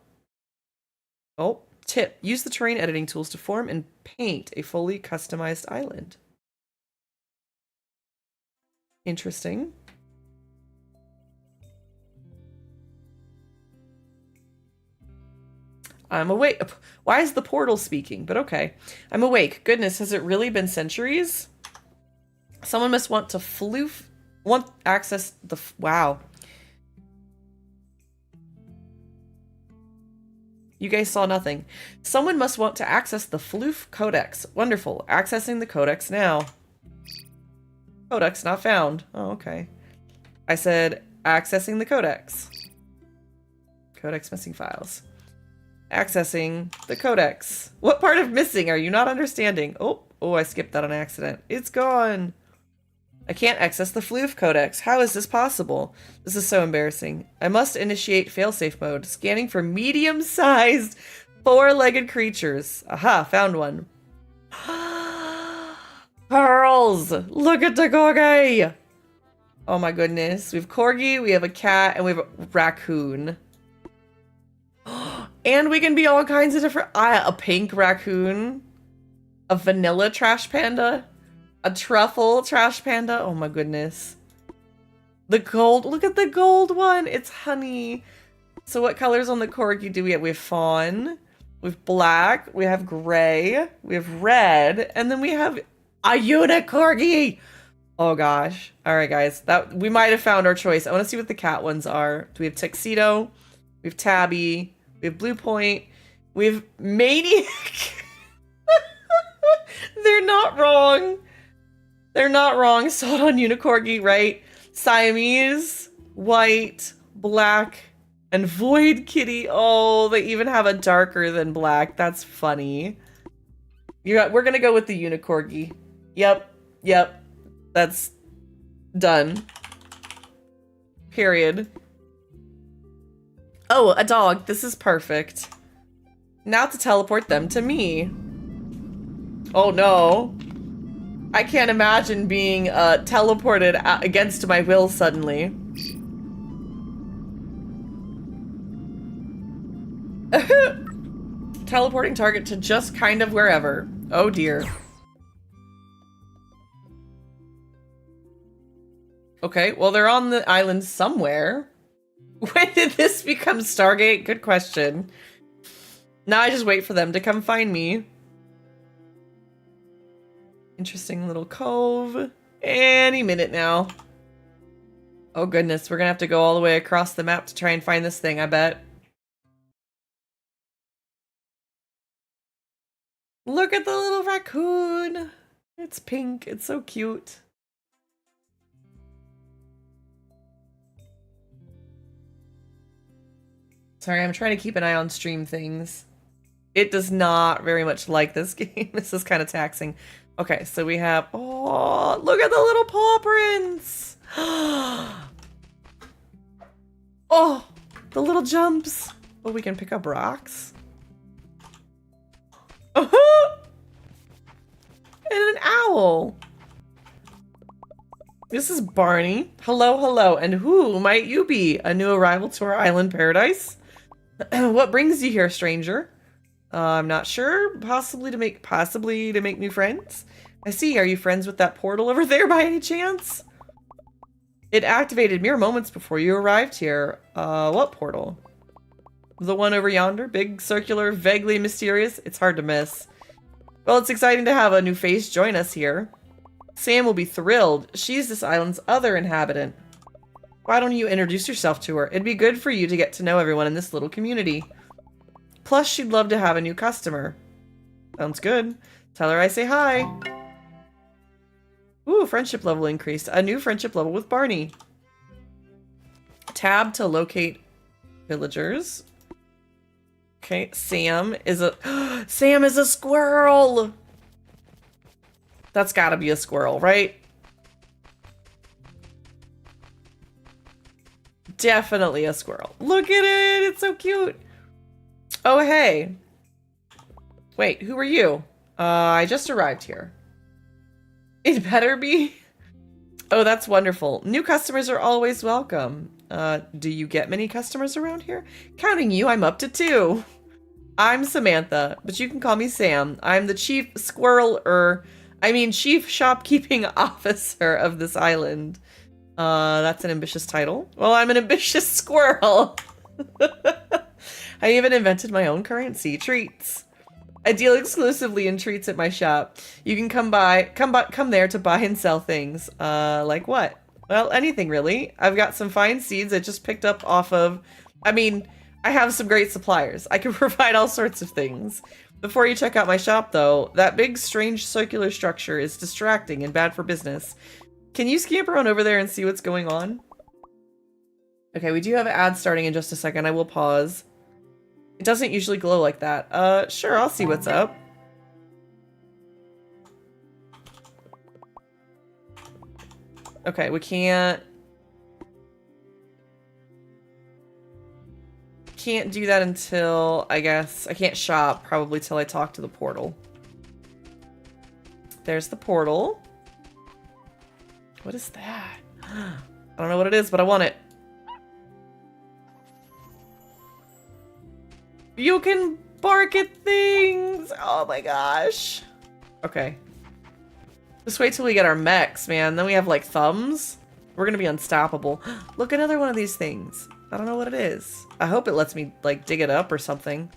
Oh, tip. Use the terrain editing tools to form and paint a fully customized island. Interesting. I'm awake. Why is the portal speaking? But okay. I'm awake. Goodness, has it really been centuries? Someone must want to access the... Wow. You guys saw nothing. Someone must want to access the Floof Codex. Wonderful. Accessing the Codex now. Codex not found. Oh, okay. I said Accessing the codex. Codex missing files. Accessing the codex. What part of missing are you not understanding? Oh, I skipped that on accident. It's gone. I can't access the Floof codex. How is this possible? This is so embarrassing. I must initiate failsafe mode. Scanning for medium-sized, four-legged creatures. Aha, found one. Pearls! Look at the corgi! Oh my goodness. We have corgi, we have a cat, and we have a raccoon. And we can be all kinds of different... a pink raccoon. A vanilla trash panda. A truffle trash panda. Oh my goodness. The gold. Look at the gold one. It's honey. So what colors on the corgi do we have? We have fawn. We have black. We have gray. We have red. And then we have a unicorgi. Oh gosh. All right, guys. We might have found our choice. I want to see what the cat ones are. Do we have tuxedo? We have tabby. We have blue point. We have maniac. They're not wrong. They're not wrong. Sold on unicorgi, right? Siamese, white, black, and void kitty. Oh, they even have a darker than black. That's funny. We're gonna go with the unicorgi. Yep. That's done. Period. Oh, a dog. This is perfect. Now to teleport them to me. Oh no. I can't imagine being teleported against my will suddenly. Teleporting target to just kind of wherever. Oh dear. Okay, well they're on the island somewhere. When did this become Stargate? Good question. Now I just wait for them to come find me. Interesting little cove. Any minute now. Oh goodness, we're gonna have to go all the way across the map to try and find this thing, I bet. Look at the little raccoon. It's pink. It's so cute. Sorry, I'm trying to keep an eye on stream things. It does not very much like this game. This is kind of taxing. Okay, so we have... Oh, look at the little paw prints! Oh, the little jumps. Oh, we can pick up rocks. Oh, and an owl. This is Barney. Hello. And who might you be? A new arrival to our island paradise? What brings you here, stranger? I'm not sure. Possibly to make new friends. I see. Are you friends with that portal over there by any chance? It activated mere moments before you arrived here. What portal? The one over yonder? Big, circular, vaguely mysterious? It's hard to miss. Well, it's exciting to have a new face join us here. Sam will be thrilled. She's this island's other inhabitant. Why don't you introduce yourself to her? It'd be good for you to get to know everyone in this little community. Plus, she'd love to have a new customer. Sounds good. Tell her I say hi. Ooh, friendship level increased. A new friendship level with Barney. Tab to locate villagers. Okay, Sam is a... Sam is a squirrel! That's gotta be a squirrel, right? Definitely a squirrel. Look at it! It's so cute! Oh, hey. Wait, who are you? I just arrived here. It better be. Oh, that's wonderful. New customers are always welcome. Do you get many customers around here? Counting you, I'm up to 2. I'm Samantha, but you can call me Sam. I'm the chief chief shopkeeping officer of this island. That's an ambitious title. Well, I'm an ambitious squirrel. I even invented my own currency, treats. I deal exclusively in treats at my shop. You can come there to buy and sell things. Like what? Well, anything really. I've got some fine seeds I just picked up off of... I have some great suppliers. I can provide all sorts of things. Before you check out my shop, though, that big, strange circular structure is distracting and bad for business. Can you scamper on over there and see what's going on? Okay, we do have ads starting in just a second. I will pause. It doesn't usually glow like that. Sure, I'll see what's up. Okay, we can't do that until, I guess, I can't shop probably till I talk to the portal. There's the portal. What is that? I don't know what it is, but I want it. You can bark at things! Oh my gosh. Okay. Just wait till we get our mechs, man. Then we have, like, thumbs. We're gonna be unstoppable. Look, another one of these things. I don't know what it is. I hope it lets me, like, dig it up or something.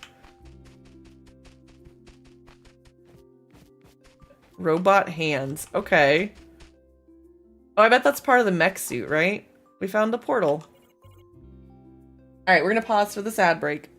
Robot hands. Okay. Oh, I bet that's part of the mech suit, right? We found a portal. Alright, we're gonna pause for this ad break.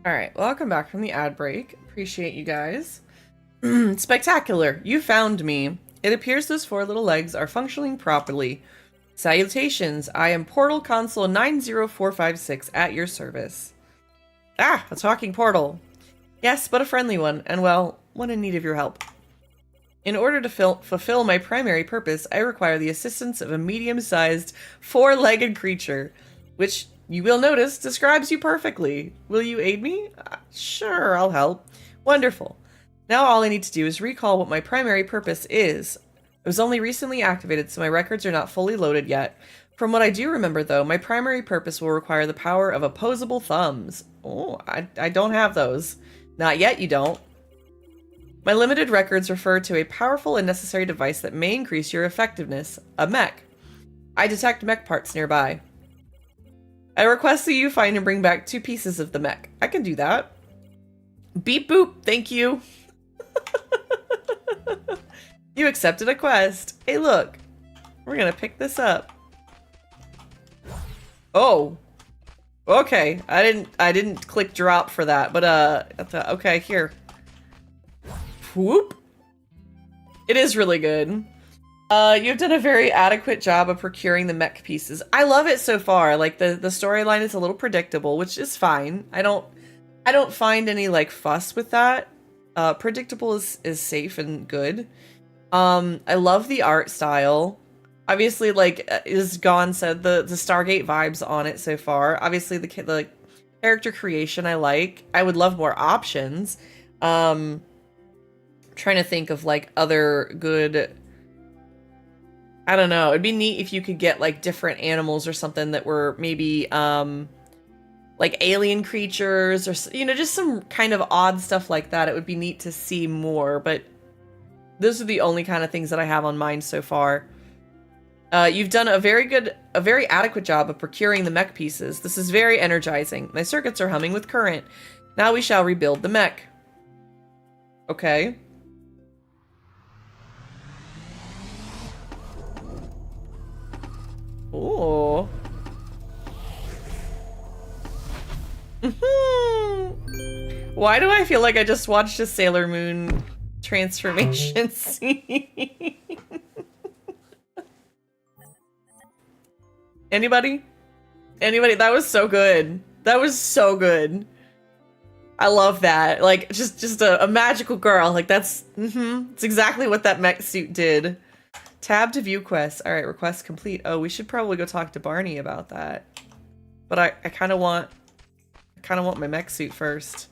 Alright, welcome back from the ad break. Appreciate you guys. Spectacular! You found me. It appears those four little legs are functioning properly. Salutations, I am Portal Console 90456 at your service. Ah, a talking portal. Yes, but a friendly one, and well, one in need of your help. In order to fulfill my primary purpose, I require the assistance of a medium-sized, four-legged creature, which you will notice describes you perfectly. Will you aid me? Sure, I'll help. Wonderful. Now all I need to do is recall what my primary purpose is. It was only recently activated, so my records are not fully loaded yet. From what I do remember, though, my primary purpose will require the power of opposable thumbs. Oh, I don't have those. Not yet, you don't. My limited records refer to a powerful and necessary device that may increase your effectiveness, a mech. I detect mech parts nearby. I request that you find and bring back 2 pieces of the mech. I can do that. Beep boop, thank you. You accepted a quest. Hey, look. We're gonna pick this up. Oh. Okay. I didn't click drop for that, but okay, here. Whoop. It is really good. You've done a very adequate job of procuring the mech pieces. I love it so far. Like the storyline is a little predictable, which is fine. I don't find any like fuss with that. Predictable is safe and good. I love the art style. Obviously, like as Gon said, the Stargate vibes on it so far. Obviously, the character creation I like. I would love more options. Trying to think of like other good. I don't know. It'd be neat if you could get like different animals or something that were maybe like alien creatures or just some kind of odd stuff like that. It would be neat to see more, but those are the only kind of things that I have on mind so far. You've done a very adequate job of procuring the mech pieces. This is very energizing. My circuits are humming with current. Now we shall rebuild the mech. Okay. Ooh. Why do I feel like I just watched a Sailor Moon transformation scene? Anybody? Anybody? That was so good. That was so good. I love that. Like, just a magical girl. Like, that's, it's exactly what that mech suit did. Tab to view quests. All right, request complete. Oh, we should probably go talk to Barney about that. But I kind of want my mech suit first.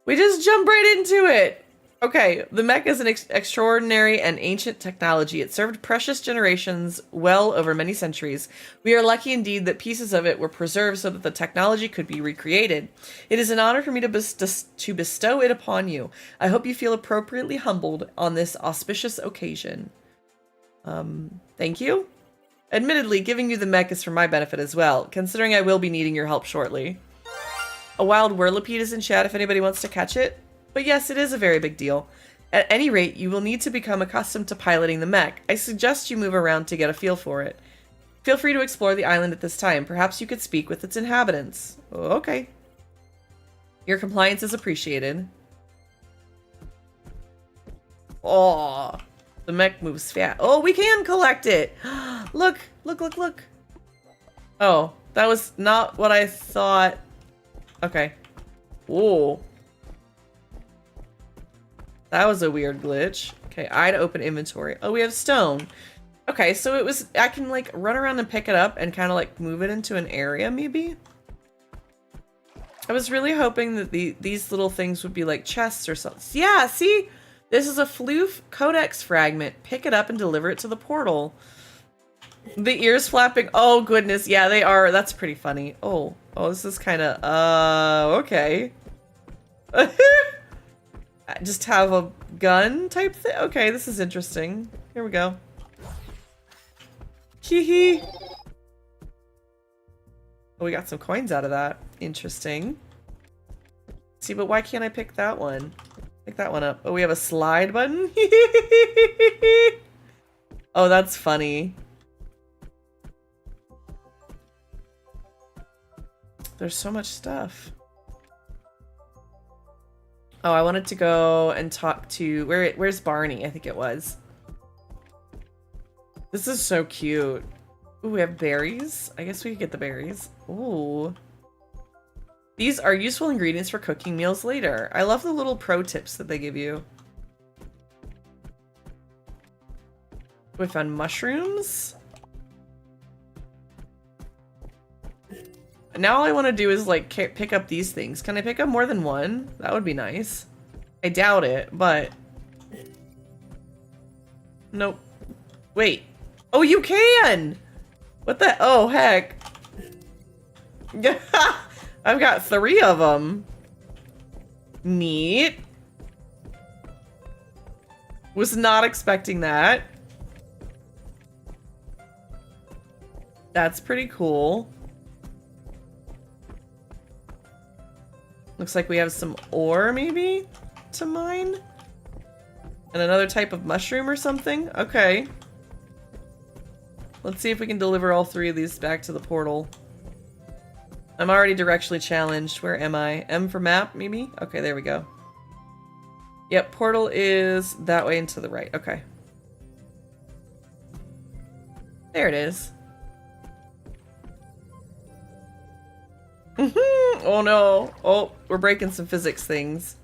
We just jump right into it. Okay, the mech is an extraordinary and ancient technology. It served precious generations well over many centuries. We are lucky indeed that pieces of it were preserved so that the technology could be recreated. It is an honor for me to bestow it upon you. I hope you feel appropriately humbled on this auspicious occasion. Thank you. Admittedly, giving you the mech is for my benefit as well, considering I will be needing your help shortly. A wild whirlipede is in chat if anybody wants to catch it. But yes, it is a very big deal. At any rate, you will need to become accustomed to piloting the mech. I suggest you move around to get a feel for it. Feel free to explore the island at this time. Perhaps you could speak with its inhabitants. Okay. Your compliance is appreciated. Oh, the mech moves fast. Oh, we can collect it. Look, look, look, look. Oh, that was not what I thought. Okay. Whoa. That was a weird glitch. Okay, I to open inventory. Oh, we have stone. Okay, so it was, I can like run around and pick it up and kind of like move it into an area maybe? I was really hoping that these little things would be like chests or something. Yeah, see? This is a floof codex fragment. Pick it up and deliver it to the portal. The ears flapping. Oh, goodness. Yeah, they are. That's pretty funny. Oh, this is kind of, okay. Just have a gun type thing? Okay, this is interesting. Here we go. Hee hee. Oh, we got some coins out of that. Interesting. See, but why can't I pick that one? Pick that one up. Oh, we have a slide button? Oh, that's funny. There's so much stuff. Oh, I wanted to go and talk to... Where's Barney? I think it was. This is so cute. Ooh, we have berries. I guess we could get the berries. Ooh. These are useful ingredients for cooking meals later. I love the little pro tips that they give you. We found mushrooms. Now all I want to do is like pick up these things. Can I pick up more than one? That would be nice. I doubt it, but... Nope. Wait. Oh, you can! What the... Oh, heck. I've got 3 of them. Neat. Was not expecting that. That's pretty cool. Looks like we have some ore, maybe, to mine? And another type of mushroom or something? Okay. Let's see if we can deliver all 3 of these back to the portal. I'm already directionally challenged. Where am I? M for map, maybe? Okay, there we go. Yep, portal is that way and to the right. Okay. There it is. Oh no. Oh, we're breaking some physics things.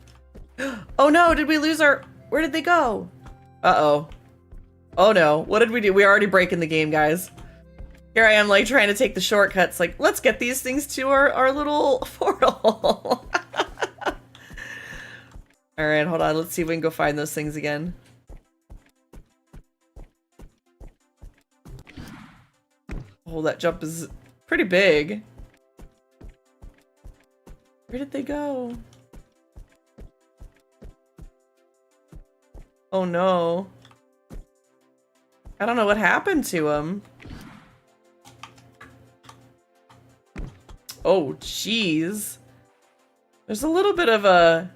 Oh no, did we lose our... Where did they go? Uh-oh. Oh no, what did we do? We're already breaking the game, guys. Here I am, like, trying to take the shortcuts. Like, let's get these things to our little portal. Alright, hold on. Let's see if we can go find those things again. Oh, that jump is pretty big. Where did they go? Oh no. I don't know what happened to them. Oh, jeez. There's a little bit of a...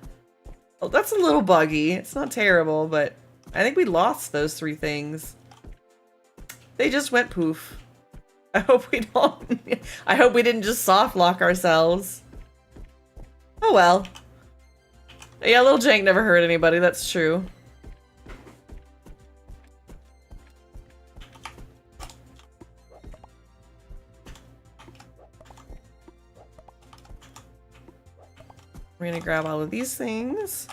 Oh, that's a little buggy. It's not terrible, but I think we lost those 3 things. They just went poof. I hope we don't... I hope we didn't just soft lock ourselves. Oh well. Yeah, little Jank never hurt anybody, that's true. We're gonna grab all of these things.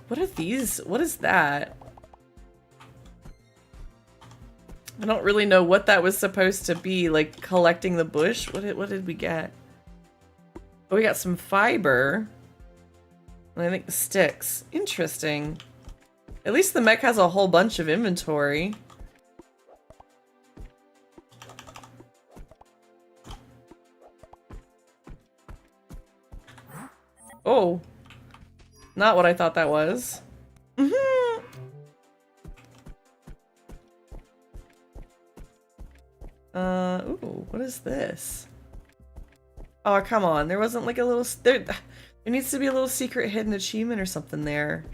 What are these? What is that? I don't really know what that was supposed to be, like collecting the bush. What did we get? Oh, we got some fiber. And I think the sticks. Interesting. At least the mech has a whole bunch of inventory. Oh. Not what I thought that was. Mm-hmm. Ooh, what is this? Oh, come on. There wasn't like a little... There needs to be a little secret hidden achievement or something there.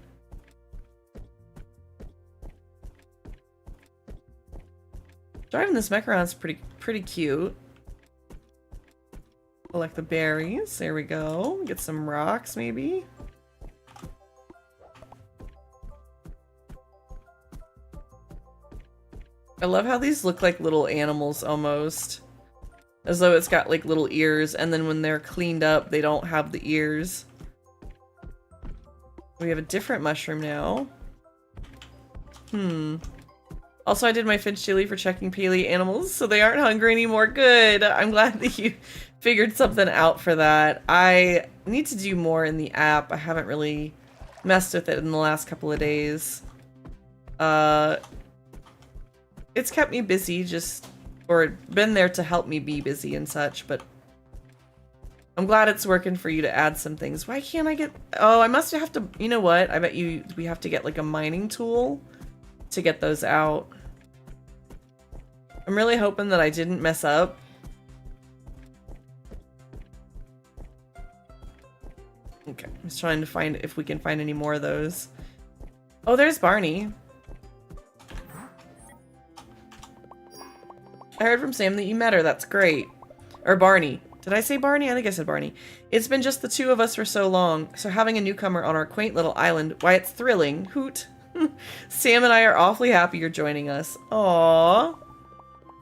Driving this mech around is pretty cute. Collect the berries. There we go. Get some rocks, maybe. I love how these look like little animals almost. As though it's got like little ears, and then when they're cleaned up, they don't have the ears. We have a different mushroom now. Also, I did my finch chili for checking paley animals, so they aren't hungry anymore. Good! I'm glad that you figured something out for that. I need to do more in the app. I haven't really messed with it in the last couple of days. It's kept me busy, or been there to help me be busy and such, but I'm glad it's working for you to add some things. Why can't I get... Oh, I must have to... You know what? I bet we have to get like a mining tool to get those out. I'm really hoping that I didn't mess up. Okay, I'm just trying to find if we can find any more of those. Oh, there's Barney. I heard from Sam that you met her. That's great. Or Barney. Did I say Barney? I think I said Barney. It's been just the two of us for so long, so having a newcomer on our quaint little island, why, it's thrilling. Hoot. Sam and I are awfully happy you're joining us. Aww.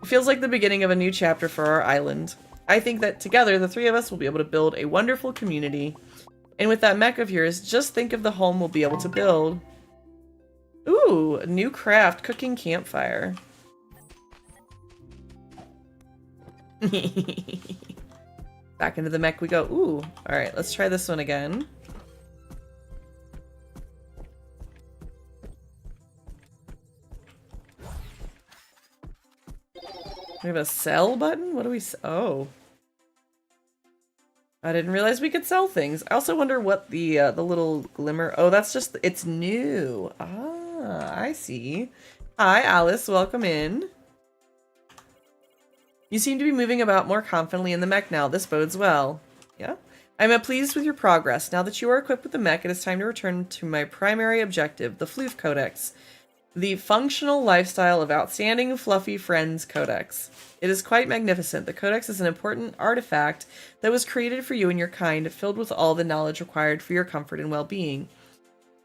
It feels like the beginning of a new chapter for our island. I think that together, the three of us will be able to build a wonderful community. And with that mech of yours, just think of the home we'll be able to build. Ooh, a new craft, cooking campfire. Back into the mech we go. Ooh, alright, let's try this one again. We have a sell button? What do we oh. I didn't realize we could sell things. I also wonder what the little glimmer... Oh, that's just... It's new. Ah, I see. Hi, Alice. Welcome in. You seem to be moving about more confidently in the mech now. This bodes well. Yeah? I'm pleased with your progress. Now that you are equipped with the mech, it is time to return to my primary objective, the Floof Codex. The functional lifestyle of outstanding fluffy friends codex. It is quite magnificent. The codex is an important artifact that was created for you and your kind, filled with all the knowledge required for your comfort and well-being.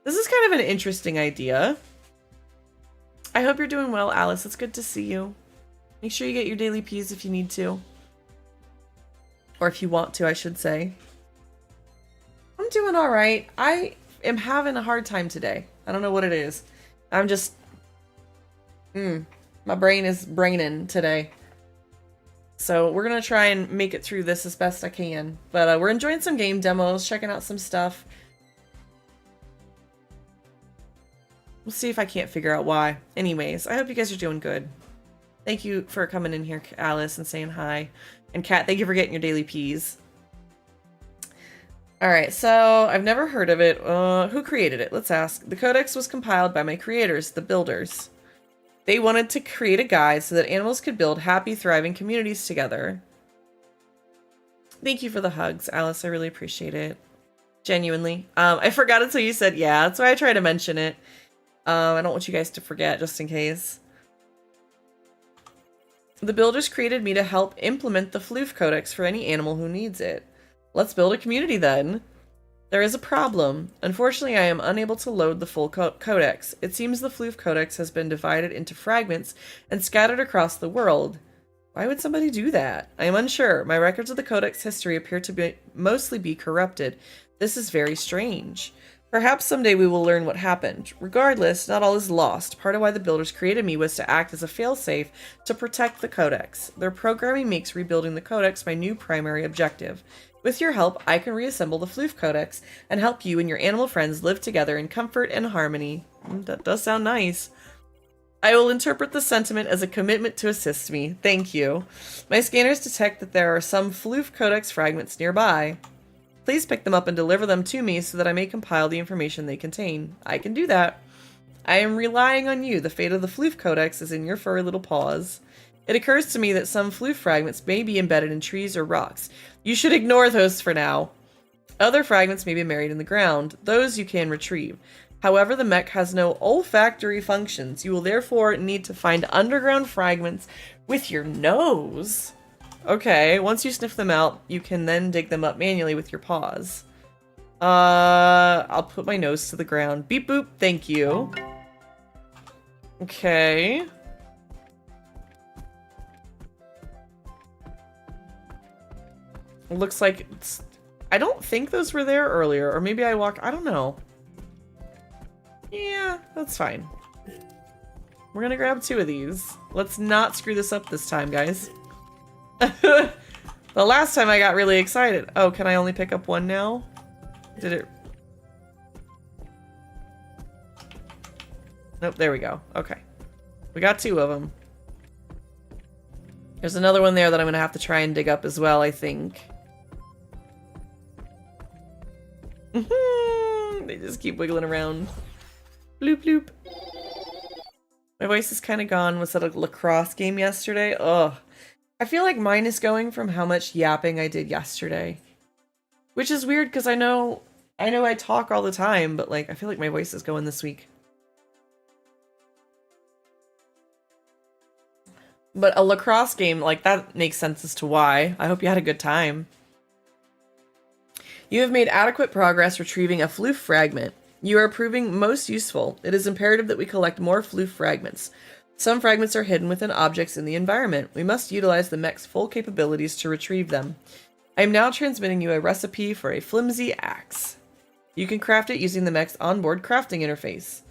This is kind of an interesting idea. I hope you're doing well, Alice. It's good to see you. Make sure you get your daily P's if you need to. Or if you want to, I should say. I'm doing alright. I am having a hard time today. I don't know what it is. I'm just... my brain is braining today. So we're going to try and make it through this as best I can. But we're enjoying some game demos, checking out some stuff. We'll see if I can't figure out why. Anyways, I hope you guys are doing good. Thank you for coming in here, Alice, and saying hi. And Kat, thank you for getting your daily P's. Alright, so I've never heard of it. Who created it? Let's ask. The codex was compiled by my creators, the builders. They wanted to create a guide so that animals could build happy, thriving communities together. Thank you for the hugs, Alice. I really appreciate it. Genuinely. I forgot until you said yeah. That's why I try to mention it. I don't want you guys to forget, just in case. The builders created me to help implement the Floof Codex for any animal who needs it. Let's build a community then. There is a problem. Unfortunately, I am unable to load the full codex. It seems the Floof Codex has been divided into fragments and scattered across the world. Why would somebody do that? I am unsure. My records of the codex history appear to mostly be corrupted. This is very strange. Perhaps someday we will learn what happened. Regardless, not all is lost. Part of why the builders created me was to act as a failsafe to protect the codex. Their programming makes rebuilding the codex my new primary objective. With your help, I can reassemble the Floof Codex and help you and your animal friends live together in comfort and harmony. That does sound nice. I will interpret the sentiment as a commitment to assist me. Thank you. My scanners detect that there are some Floof Codex fragments nearby. Please pick them up and deliver them to me so that I may compile the information they contain. I can do that. I am relying on you. The fate of the Floof Codex is in your furry little paws. It occurs to me that some Floof fragments may be embedded in trees or rocks. You should ignore those for now. Other fragments may be buried in the ground. Those you can retrieve. However, the mech has no olfactory functions. You will therefore need to find underground fragments with your nose. Okay, once you sniff them out, you can then dig them up manually with your paws. I'll put my nose to the ground. Beep boop, thank you. Okay. It looks like it's... I don't think those were there earlier, or maybe I walked... I don't know. Yeah, that's fine. We're gonna grab 2 of these. Let's not screw this up this time, guys. The last time I got really excited. Oh, can I only pick up 1 now? Did it... Nope, there we go. Okay. We got 2 of them. There's another one there that I'm gonna have to try and dig up as well, I think. They just keep wiggling around. Bloop bloop. My voice is kind of gone. Was at a lacrosse game yesterday. Ugh. I feel like mine is going from how much yapping I did yesterday. Which is weird because I know I talk all the time, but like I feel like my voice is going this week. But a lacrosse game, like that makes sense as to why. I hope you had a good time. You have made adequate progress retrieving a Floof fragment. You are proving most useful. It is imperative that we collect more Floof fragments. Some fragments are hidden within objects in the environment. We must utilize the mech's full capabilities to retrieve them. I am now transmitting you a recipe for a flimsy axe. You can craft it using the mech's onboard crafting interface.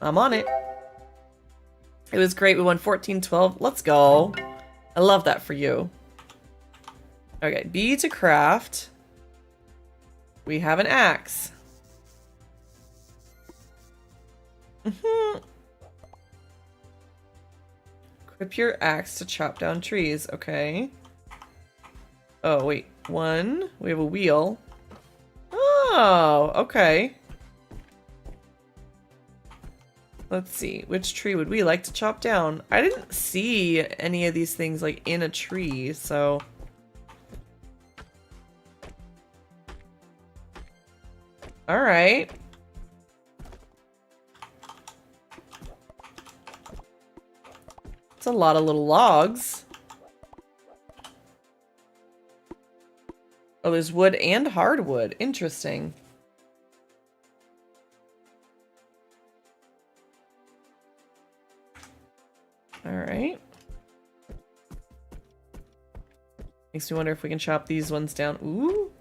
I'm on it. It was great. We won 14-12. Let's go. I love that for you. Okay, B to craft. We have an axe. Equip your axe to chop down trees. Okay. Oh, wait. 1. We have a wheel. Oh, okay. Let's see. Which tree would we like to chop down? I didn't see any of these things like in a tree, so... Alright. It's a lot of little logs. Oh, there's wood and hardwood. Interesting. Alright. Makes me wonder if we can chop these ones down. Ooh.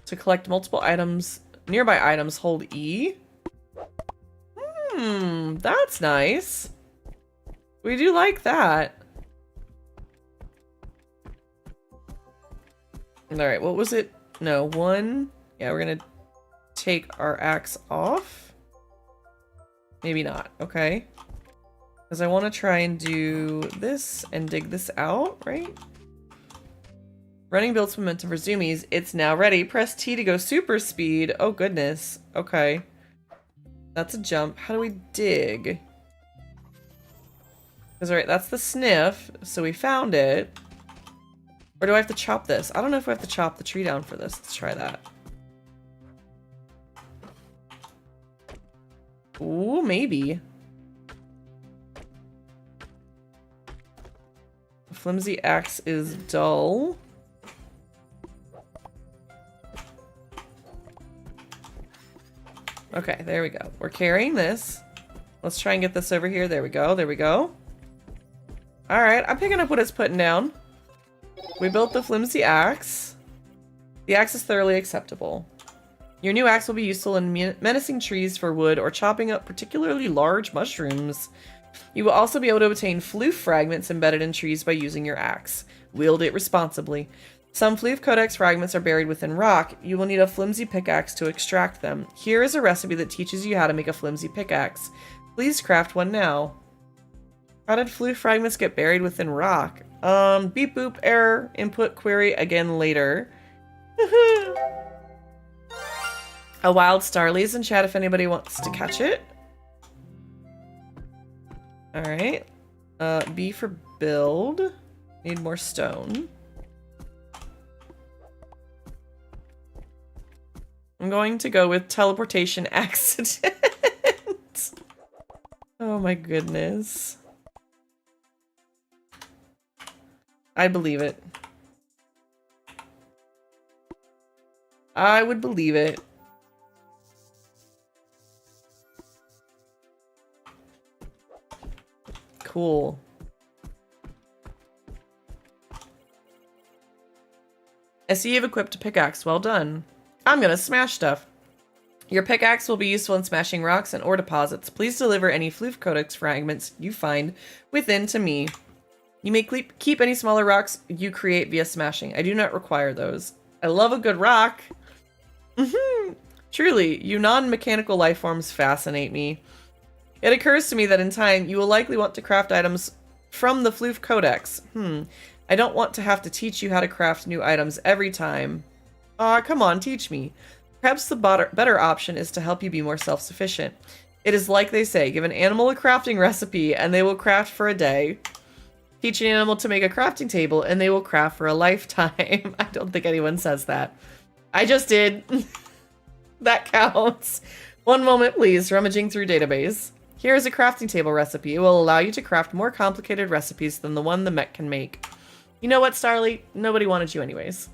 To collect multiple items, nearby items, hold E. That's nice. We do like that. Alright, what was it? No, 1. Yeah, we're gonna take our axe off. Maybe not. Okay. Because I want to try and do this and dig this out, right? Running builds momentum for zoomies. It's now ready. Press T to go super speed. Oh, goodness. Okay. That's a jump. How do we dig? Because, alright, that's the sniff. So we found it. Or do I have to chop this? I don't know if we have to chop the tree down for this. Let's try that. Ooh, maybe. A flimsy axe is dull. Okay, there we go. We're carrying this. Let's try and get this over here. There we go. There we go. Alright, I'm picking up what it's putting down. We built the flimsy axe. The axe is thoroughly acceptable. Your new axe will be useful in menacing trees for wood or chopping up particularly large mushrooms. You will also be able to obtain floof fragments embedded in trees by using your axe. Wield it responsibly. Some floof codex fragments are buried within rock. You will need a flimsy pickaxe to extract them. Here is a recipe that teaches you how to make a flimsy pickaxe. Please craft one now. How did floof fragments get buried within rock? Beep boop error. Input query again later. A wild star. Leaves in chat if anybody wants to catch it. Alright. B for build. Need more stone. I'm going to go with teleportation accident. Oh my goodness. I believe it. I would believe it. Cool. I see you've equipped a pickaxe. Well done. I'm gonna smash stuff. Your pickaxe will be useful in smashing rocks and ore deposits. Please deliver any floof codex fragments you find within to me. You may keep any smaller rocks you create via smashing. I do not require those. I love a good rock. Truly, you non-mechanical life forms fascinate me. It occurs to me that in time, you will likely want to craft items from the floof codex. I don't want to have to teach you how to craft new items every time. Aw, come on, teach me. Perhaps the better option is to help you be more self-sufficient. It is like they say, give an animal a crafting recipe and they will craft for a day. Teach an animal to make a crafting table and they will craft for a lifetime. I don't think anyone says that. I just did. That counts. One moment, please. Rummaging through database. Here is a crafting table recipe. It will allow you to craft more complicated recipes than the one the mech can make. You know what, Starly? Nobody wanted you anyways.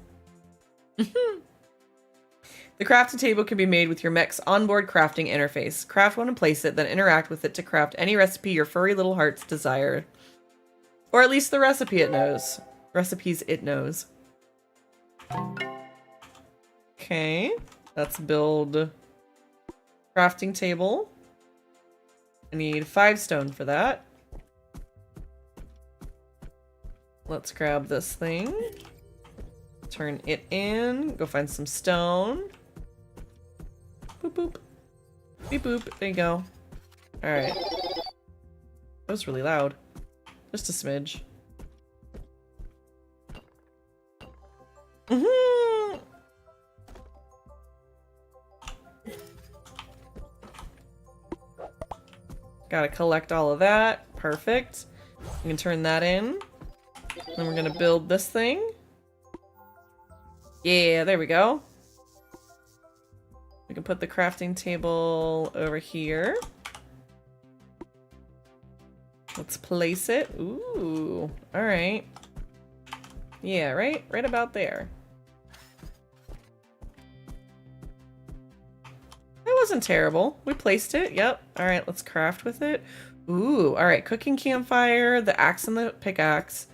The crafting table can be made with your mech's onboard crafting interface. Craft one and place it, then interact with it to craft any recipe your furry little hearts desire. Or at least the recipe it knows. Recipes it knows. Okay. Let's build crafting table. I need 5 stone for that. Let's grab this thing. Turn it in. Go find some stone. Boop boop. Beep boop. There you go. Alright. That was really loud. Just a smidge. Gotta collect all of that. Perfect. We can turn that in. Then we're gonna build this thing. Yeah, there we go. We can put the crafting table over here. Let's place it. Ooh, all right. Yeah, right about there. That wasn't terrible. We placed it. Yep. All right, let's craft with it. Ooh, all right. Cooking campfire, the axe and the pickaxe,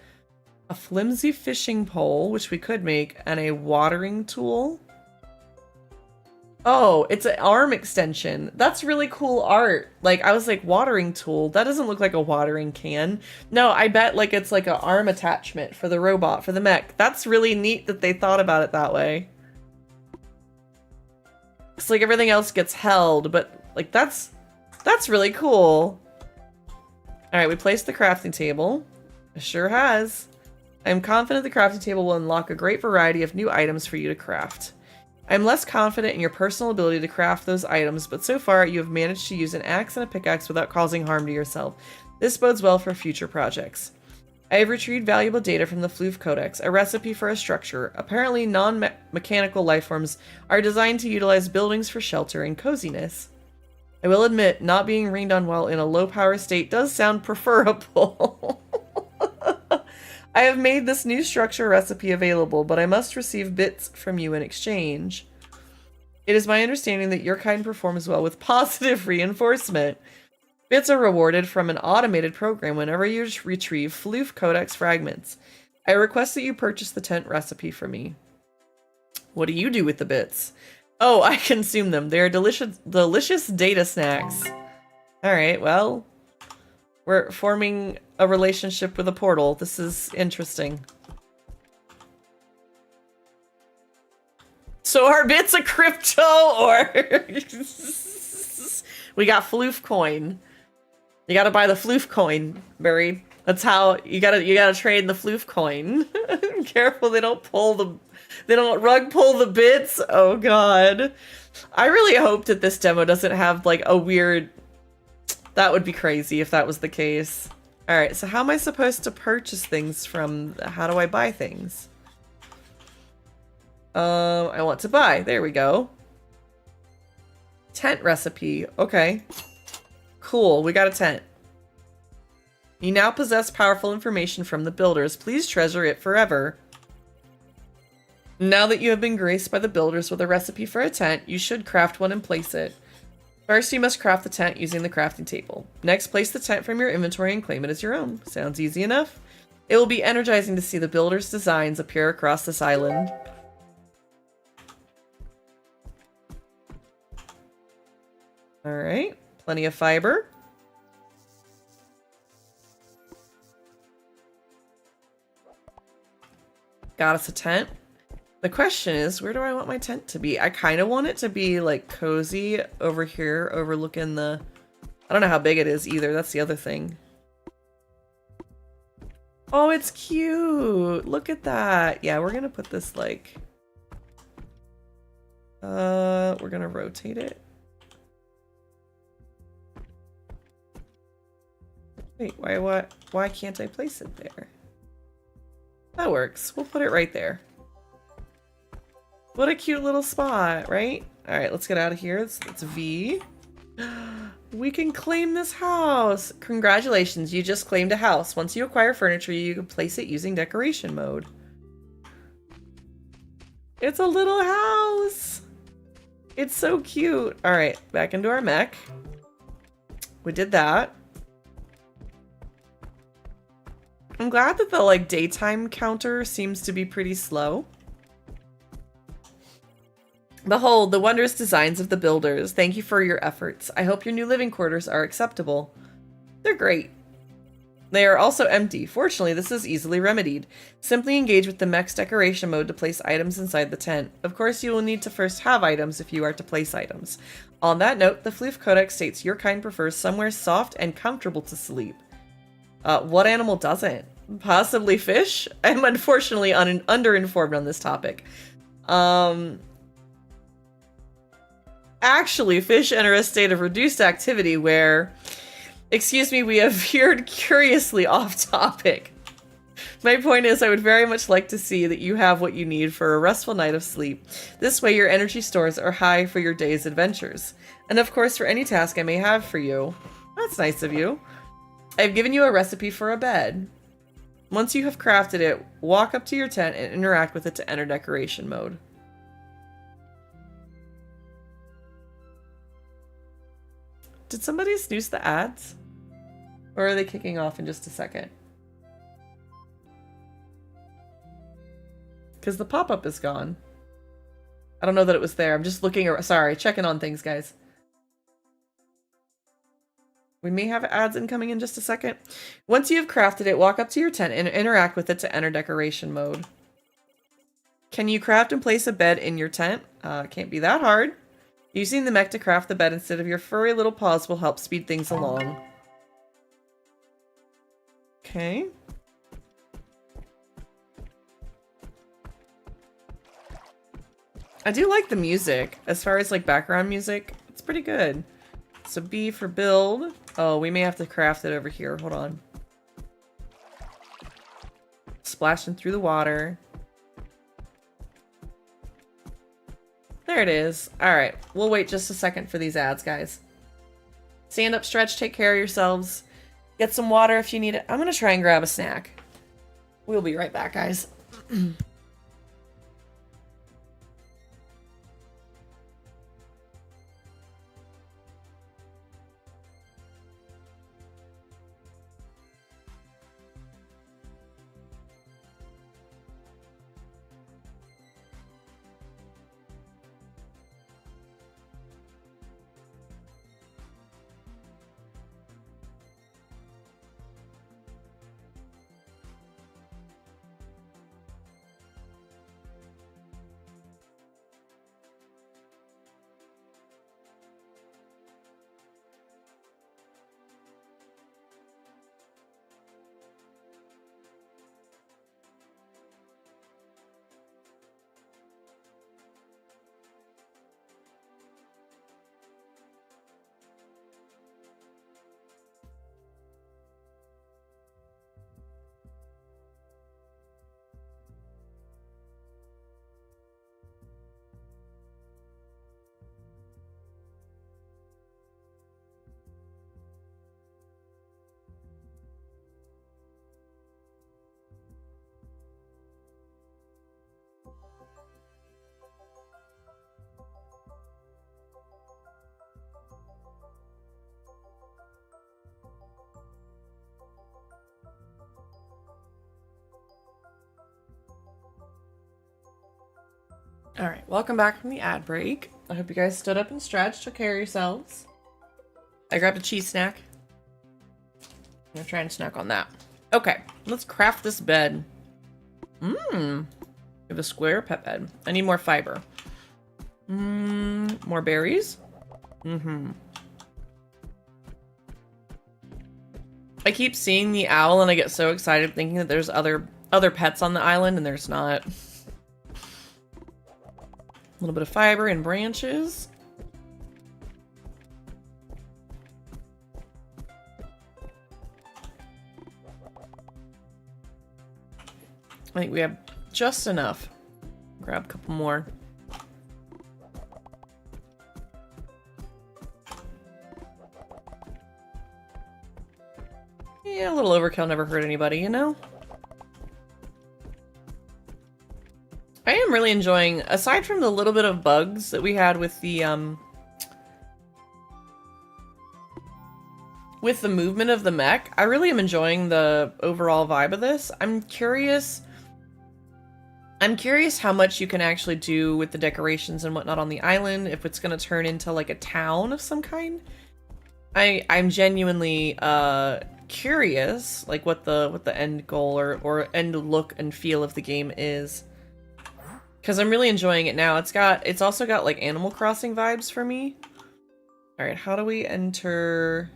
a flimsy fishing pole, which we could make, and a watering tool. Oh, it's an arm extension. That's really cool art. Like, I was like, watering tool? That doesn't look like a watering can. No, I bet like it's like an arm attachment for the robot, for the mech. That's really neat that they thought about it that way. It's like everything else gets held, but like that's really cool. Alright, we placed the crafting table. It sure has. I am confident the crafting table will unlock a great variety of new items for you to craft. I am less confident in your personal ability to craft those items, but so far you have managed to use an axe and a pickaxe without causing harm to yourself. This bodes well for future projects. I have retrieved valuable data from the Floof Codex, a recipe for a structure. Apparently non-mechanical lifeforms are designed to utilize buildings for shelter and coziness. I will admit, not being rained on while in a low power state does sound preferable. I have made this new structure recipe available, but I must receive bits from you in exchange. It is my understanding that your kind performs well with positive reinforcement. Bits are rewarded from an automated program whenever you retrieve Floof Codex fragments. I request that you purchase the tent recipe for me. What do you do with the bits? Oh, I consume them. They are delicious data snacks. Alright, well, we're forming a relationship with a portal. This is interesting. So are bits a crypto, or... We got Floof coin. You gotta buy the Floof coin, Buried. That's how you gotta trade in the Floof coin. Careful, they don't rug pull the bits. Oh god. I really hope that this demo doesn't have like a weird... That would be crazy if that was the case. Alright, so how am I supposed to purchase things from... How do I buy things? I want to buy. There we go. Tent recipe. Okay. Cool, we got a tent. You now possess powerful information from the builders. Please treasure it forever. Now that you have been graced by the builders with a recipe for a tent, you should craft one and place it. First, you must craft the tent using the crafting table. Next, place the tent from your inventory and claim it as your own. Sounds easy enough? It will be energizing to see the builders' designs appear across this island. Alright, plenty of fiber. Got us a tent. The question is, where do I want my tent to be? I kind of want it to be like cozy over here, overlooking the... I don't know how big it is either, that's the other thing. Oh, it's cute! Look at that! Yeah, we're gonna put this like... we're gonna rotate it. Wait, why can't I place it there? That works. We'll put it right there. What a cute little spot, right? Alright, let's get out of here. It's V. We can claim this house! Congratulations, you just claimed a house. Once you acquire furniture, you can place it using decoration mode. It's a little house! It's so cute! Alright, back into our mech. We did that. I'm glad that the like daytime counter seems to be pretty slow. Behold, the wondrous designs of the builders. Thank you for your efforts. I hope your new living quarters are acceptable. They're great. They are also empty. Fortunately, this is easily remedied. Simply engage with the mech's decoration mode to place items inside the tent. Of course, you will need to first have items if you are to place items. On that note, the Floof Codex states your kind prefers somewhere soft and comfortable to sleep. What animal doesn't? Possibly fish? I'm unfortunately underinformed on this topic. Actually, fish enter a state of reduced activity where... Excuse me, we have veered curiously off topic. My point is, I would very much like to see that you have what you need for a restful night of sleep. This way your energy stores are high for your day's adventures. And of course for any task I may have for you. That's nice of you. I've given you a recipe for a bed. Once you have crafted it, walk up to your tent and interact with it to enter decoration mode. Did somebody snooze the ads? Or are they kicking off in just a second? Because the pop-up is gone. I don't know that it was there. I'm just looking... Sorry, checking on things, guys. We may have ads incoming in just a second. Once you have crafted it, walk up to your tent and interact with it to enter decoration mode. Can you craft and place a bed in your tent? Can't be that hard. Using the mech to craft the bed instead of your furry little paws will help speed things along. Okay. I do like the music. As far as like background music, it's pretty good. So B for build. Oh, we may have to craft it over here. Hold on. Splashing through the water. There it is. Alright, we'll wait just a second for these ads, guys. Stand up, stretch, take care of yourselves. Get some water if you need it. I'm gonna try and grab a snack. We'll be right back, guys. All right, welcome back from the ad break. I hope you guys stood up and stretched, took care of yourselves. I grabbed a cheese snack. I'm gonna try and snack on that. Okay, let's craft this bed. We have a square pet bed. I need more fiber. More berries. I keep seeing the owl and I get so excited thinking that there's other pets on the island, and there's not. A little bit of fiber and branches. I think we have just enough. Grab a couple more. Yeah, a little overkill never hurt anybody, you know? I am really enjoying, aside from the little bit of bugs that we had with the movement of the mech, I really am enjoying the overall vibe of this. I'm curious how much you can actually do with the decorations and whatnot on the island, if it's going to turn into like a town of some kind. I'm genuinely curious, like what the end goal or end look and feel of the game is. Because I'm really enjoying it now. It's also got like Animal Crossing vibes for me. Alright, how do we enter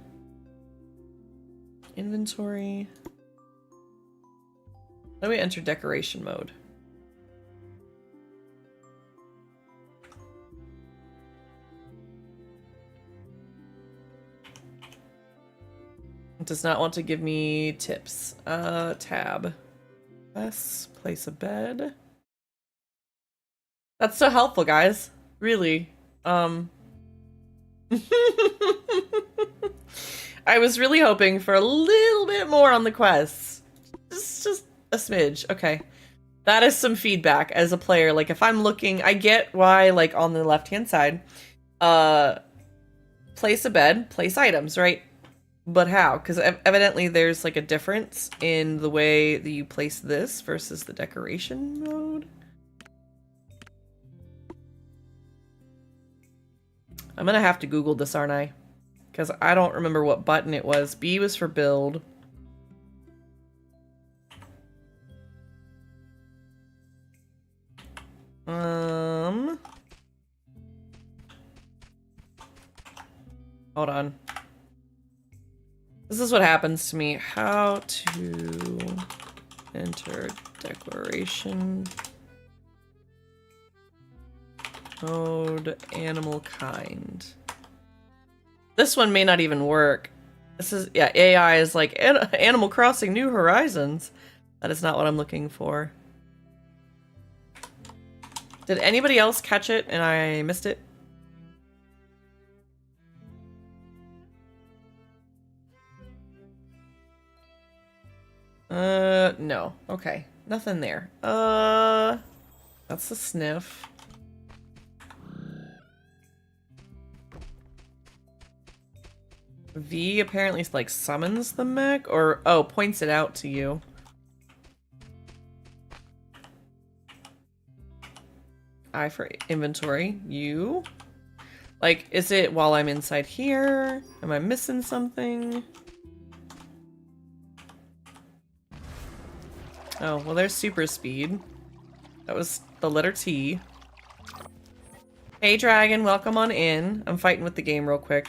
inventory? How do we enter decoration mode? It does not want to give me tips. Tab. Let's place a bed. That's so helpful, guys. Really. I was really hoping for a little bit more on the quests. Just a smidge. Okay. That is some feedback as a player. Like, if I'm looking, I get why, like, on the left-hand side, place a bed, place items, right? But how? Because evidently there's, like, a difference in the way that you place this versus the decoration mode. I'm gonna have to Google this, aren't I? Because I don't remember what button it was. B was for build. Hold on. This is what happens to me. How to enter declaration mode animal kind. This one may not even work. This is, yeah, AI is like Animal Crossing New Horizons. That is not what I'm looking for. Did anybody else catch it and I missed it? No. Okay. Nothing there. That's the sniff. V apparently like summons the mech or oh, points it out to you. I for inventory. You. Like, is it while I'm inside here? Am I missing something? Oh, well there's super speed. That was the letter T. Hey dragon, welcome on in. I'm fighting with the game real quick.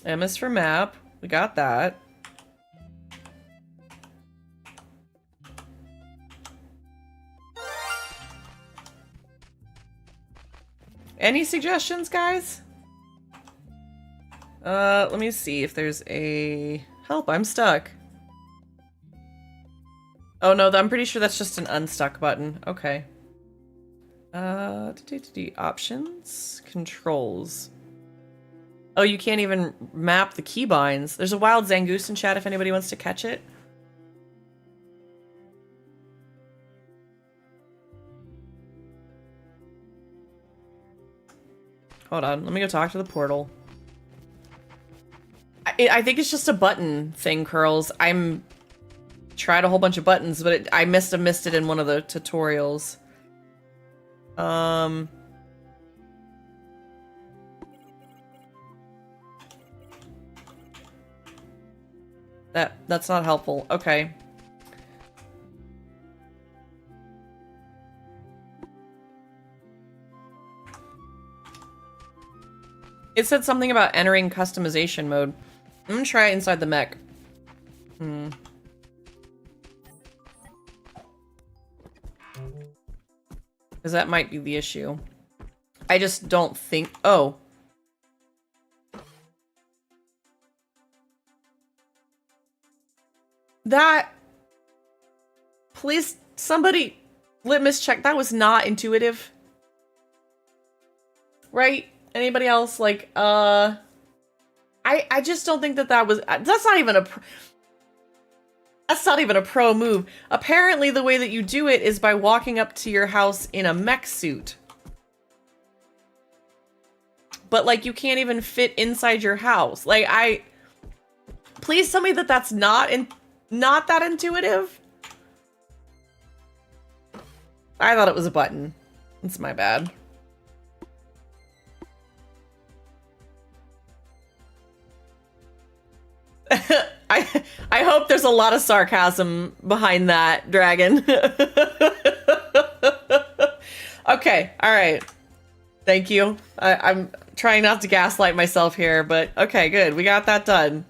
M is for map. We got that. Any suggestions, guys? Let me see if there's a... Help, I'm stuck. Oh no, I'm pretty sure that's just an unstuck button. Okay. Options? Controls. Oh, you can't even map the keybinds. There's a wild Zangoose in chat if anybody wants to catch it. Hold on, let me go talk to the portal. I think it's just a button thing, Curls. I'm tried a whole bunch of buttons, but I missed it in one of the tutorials. That's not helpful. Okay. It said something about entering customization mode. I'm gonna try it inside the mech. Because that might be the issue. I just don't think... Oh. That... Please, somebody litmus check. That was not intuitive. Right? Anybody else? Like, I just don't think that was... That's not even a... That's not even a pro move. Apparently, the way that you do it is by walking up to your house in a mech suit. But, like, you can't even fit inside your house. Like, Please tell me that that's not that intuitive. I thought it was a button. It's my bad. I hope there's a lot of sarcasm behind that, Dragon. Okay, alright. Thank you. I'm trying not to gaslight myself here, but okay, good. We got that done.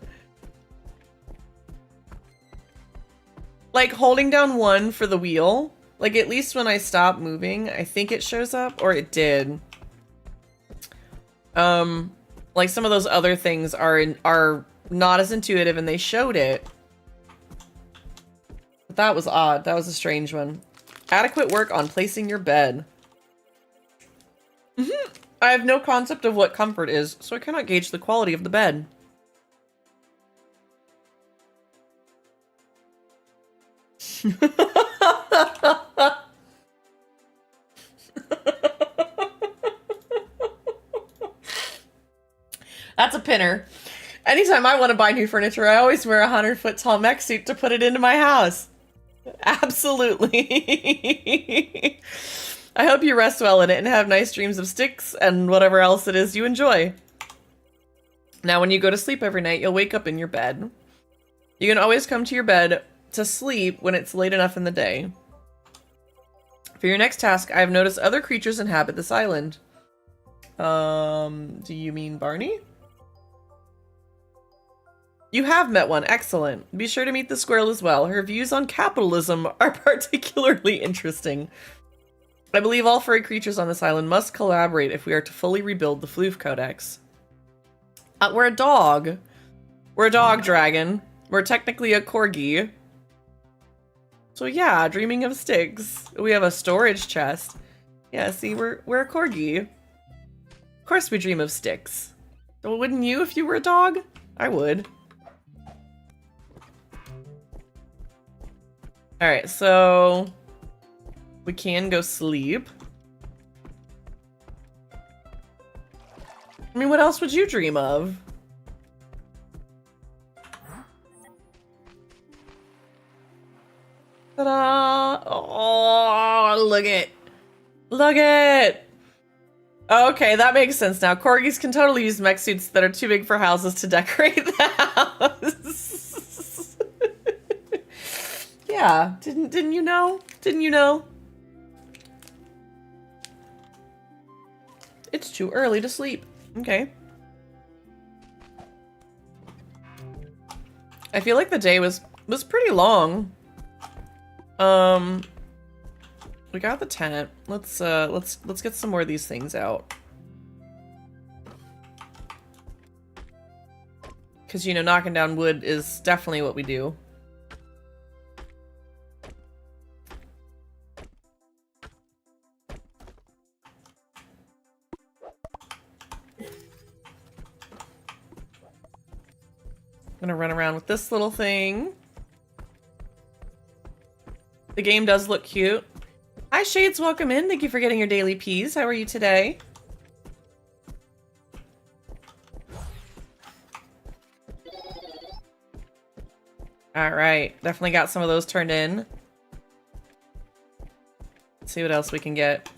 Like, holding down 1 for the wheel. Like, at least when I stop moving, I think it shows up, or it did. Like, some of those other things are not as intuitive, and they showed it. But that was odd. That was a strange one. Adequate work on placing your bed. I have no concept of what comfort is, so I cannot gauge the quality of the bed. That's a pinner. Anytime I want to buy new furniture, I always wear a 100-foot tall mech suit to put it into my house. Absolutely. I hope you rest well in it and have nice dreams of sticks and whatever else it is you enjoy. Now, when you go to sleep every night, you'll wake up in your bed. You can always come to your bed to sleep when it's late enough in the day. For your next task, I have noticed other creatures inhabit this island. Do you mean Barney? You have met one. Excellent. Be sure to meet the squirrel as well. Her views on capitalism are particularly interesting. I believe all furry creatures on this island must collaborate if we are to fully rebuild the Floof Codex. We're a dog. We're a dog dragon. We're technically a corgi. So yeah, dreaming of sticks. We have a storage chest. Yeah, see, we're a corgi. Of course we dream of sticks. Well, wouldn't you if you were a dog? I would. Alright, so we can go sleep. I mean, what else would you dream of? Ta-da! Oh, look it. Look it! Okay, that makes sense now. Corgis can totally use mech suits that are too big for houses to decorate the house. Yeah, didn't you know? Didn't you know? It's too early to sleep. Okay. I feel like the day was pretty long. We got the tent. Let's get some more of these things out. Cause you know, knocking down wood is definitely what we do. I'm gonna run around with this little thing. The game does look cute. Hi Shades, welcome in. Thank you for getting your daily peas. How are you today? Alright, definitely got some of those turned in. Let's see what else we can get.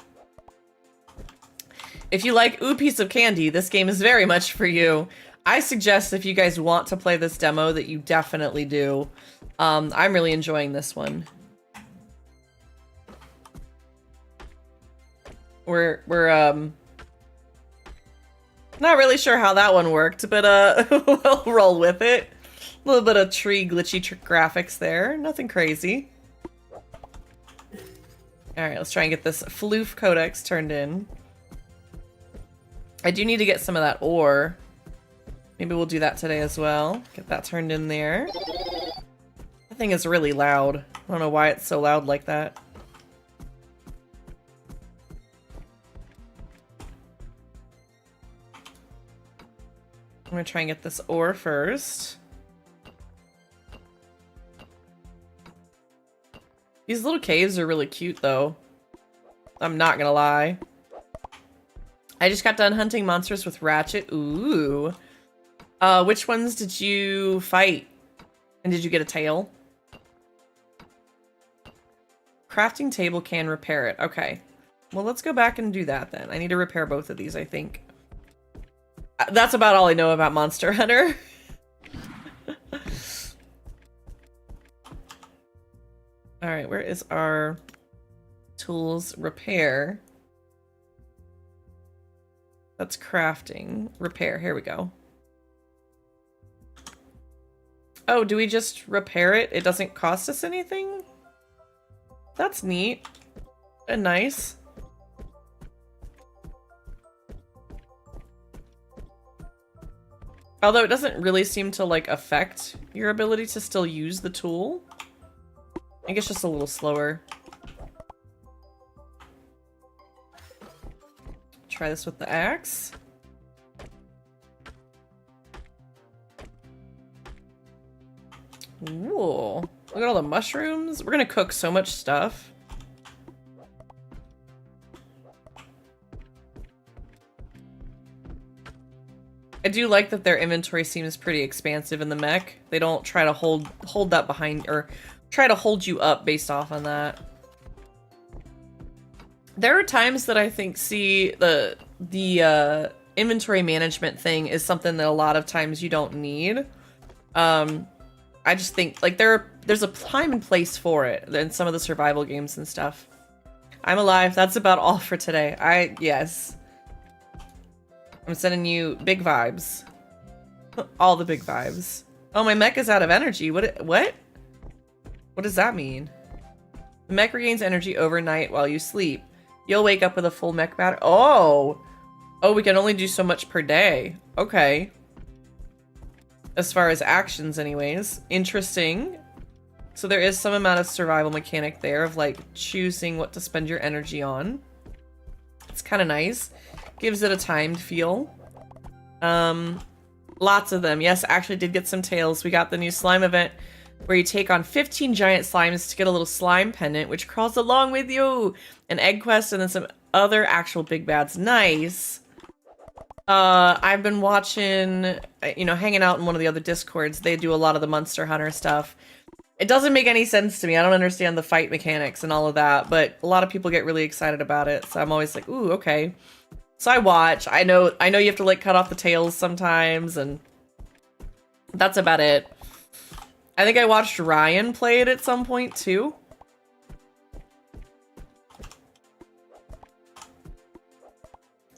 If you like ooh piece of candy, this game is very much for you. I suggest if you guys want to play this demo that you definitely do. I'm really enjoying this one. We're not really sure how that one worked, but we'll roll with it. A little bit of tree glitchy graphics there. Nothing crazy. Alright, let's try and get this Floof Codex turned in. I do need to get some of that ore. Maybe we'll do that today as well. Get that turned in there. That thing is really loud. I don't know why it's so loud like that. I'm gonna try and get this ore first. These little caves are really cute though. I'm not gonna lie. I just got done hunting monsters with Ratchet. Ooh. Which ones did you fight? And did you get a tail? Crafting table can repair it. Okay. Well, let's go back and do that then. I need to repair both of these, I think. That's about all I know about Monster Hunter. Alright, where is our tools? Repair. That's crafting. Repair. Here we go. Oh, do we just repair it? It doesn't cost us anything? That's neat. And nice. Although it doesn't really seem to, like, affect your ability to still use the tool. I guess just a little slower. Try this with the axe. Ooh, look at all the mushrooms. We're gonna cook so much stuff. I do like that their inventory seems pretty expansive in the mech. They don't try to hold that behind or try to hold you up based off on that. There are times that I think the inventory management thing is something that a lot of times you don't need. I just think like there's a time and place for it in some of the survival games and stuff. I'm alive. That's about all for today. Yes. I'm sending you big vibes. All the big vibes. Oh, my mech is out of energy. What? What does that mean? The mech regains energy overnight while you sleep. You'll wake up with a full mech battery. Oh, we can only do so much per day. Okay. As far as actions anyways. Interesting. So there is some amount of survival mechanic there of like choosing what to spend your energy on. It's kind of nice. Gives it a timed feel. Lots of them. Yes, actually did get some tails. We got the new slime event where you take on 15 giant slimes to get a little slime pendant, which crawls along with you. An egg quest and then some other actual big bads. Nice. I've been watching, you know, hanging out in one of the other Discords. They do a lot of the Monster Hunter stuff. It doesn't make any sense to me. I don't understand the fight mechanics and all of that, but a lot of people get really excited about it. So I'm always like, ooh, okay. So I watch. I know you have to like cut off the tails sometimes, and that's about it. I think I watched Ryan play it at some point too.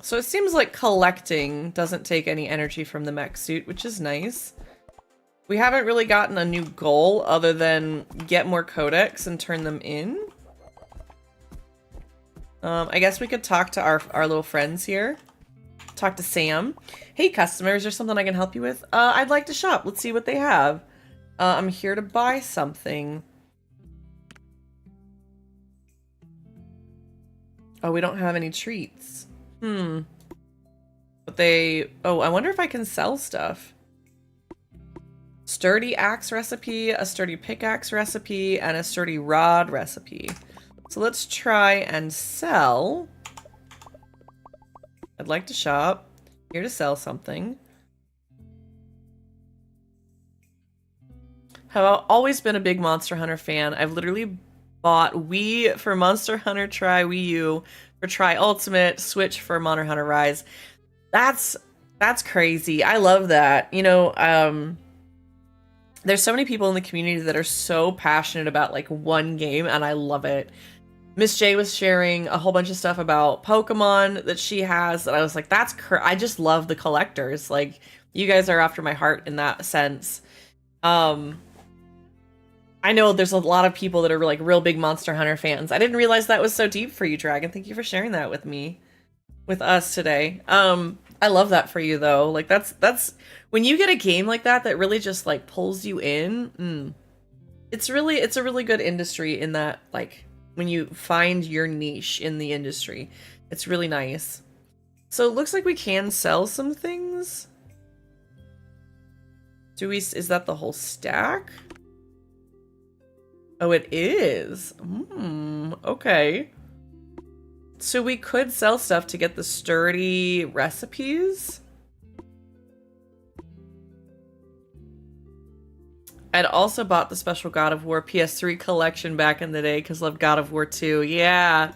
So it seems like collecting doesn't take any energy from the mech suit, which is nice. We haven't really gotten a new goal other than get more codex and turn them in. I guess we could talk to our little friends here. Talk to Sam. Hey, customer, is there something I can help you with? I'd like to shop. Let's see what they have. I'm here to buy something. Oh, we don't have any treats. But they... Oh, I wonder if I can sell stuff. Sturdy axe recipe, a sturdy pickaxe recipe, and a sturdy rod recipe. So let's try and sell. I'd like to shop. Here to sell something. Have always been a big Monster Hunter fan. I've literally bought Wii for Monster Hunter Tri Wii U, for Tri Ultimate, Switch for Monster Hunter Rise. That's crazy. I love that. You know, there's so many people in the community that are so passionate about like one game, and I love it. Miss J was sharing a whole bunch of stuff about Pokemon that she has, and I was like, I just love the collectors. Like, you guys are after my heart in that sense. I know there's a lot of people that are like real big Monster Hunter fans. I didn't realize that was so deep for you, Dragon. Thank you for sharing that with me, with us today. I love that for you though. Like that's when you get a game like that that really just like pulls you in. It's a really good industry in that, like, when you find your niche in the industry. It's really nice. So it looks like we can sell some things. Is that the whole stack? Oh, it is. Okay. So we could sell stuff to get the sturdy recipes. I'd also bought the special God of War PS3 collection back in the day because I love God of War 2. Yeah.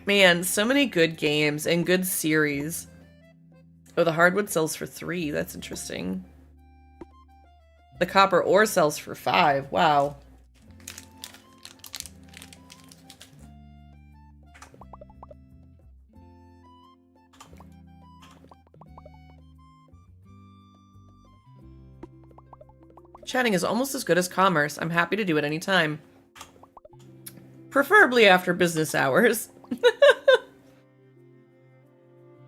Man, so many good games and good series. Oh, the hardwood sells for 3. That's interesting. The copper ore sells for 5. Wow. Chatting is almost as good as commerce. I'm happy to do it anytime. Preferably after business hours.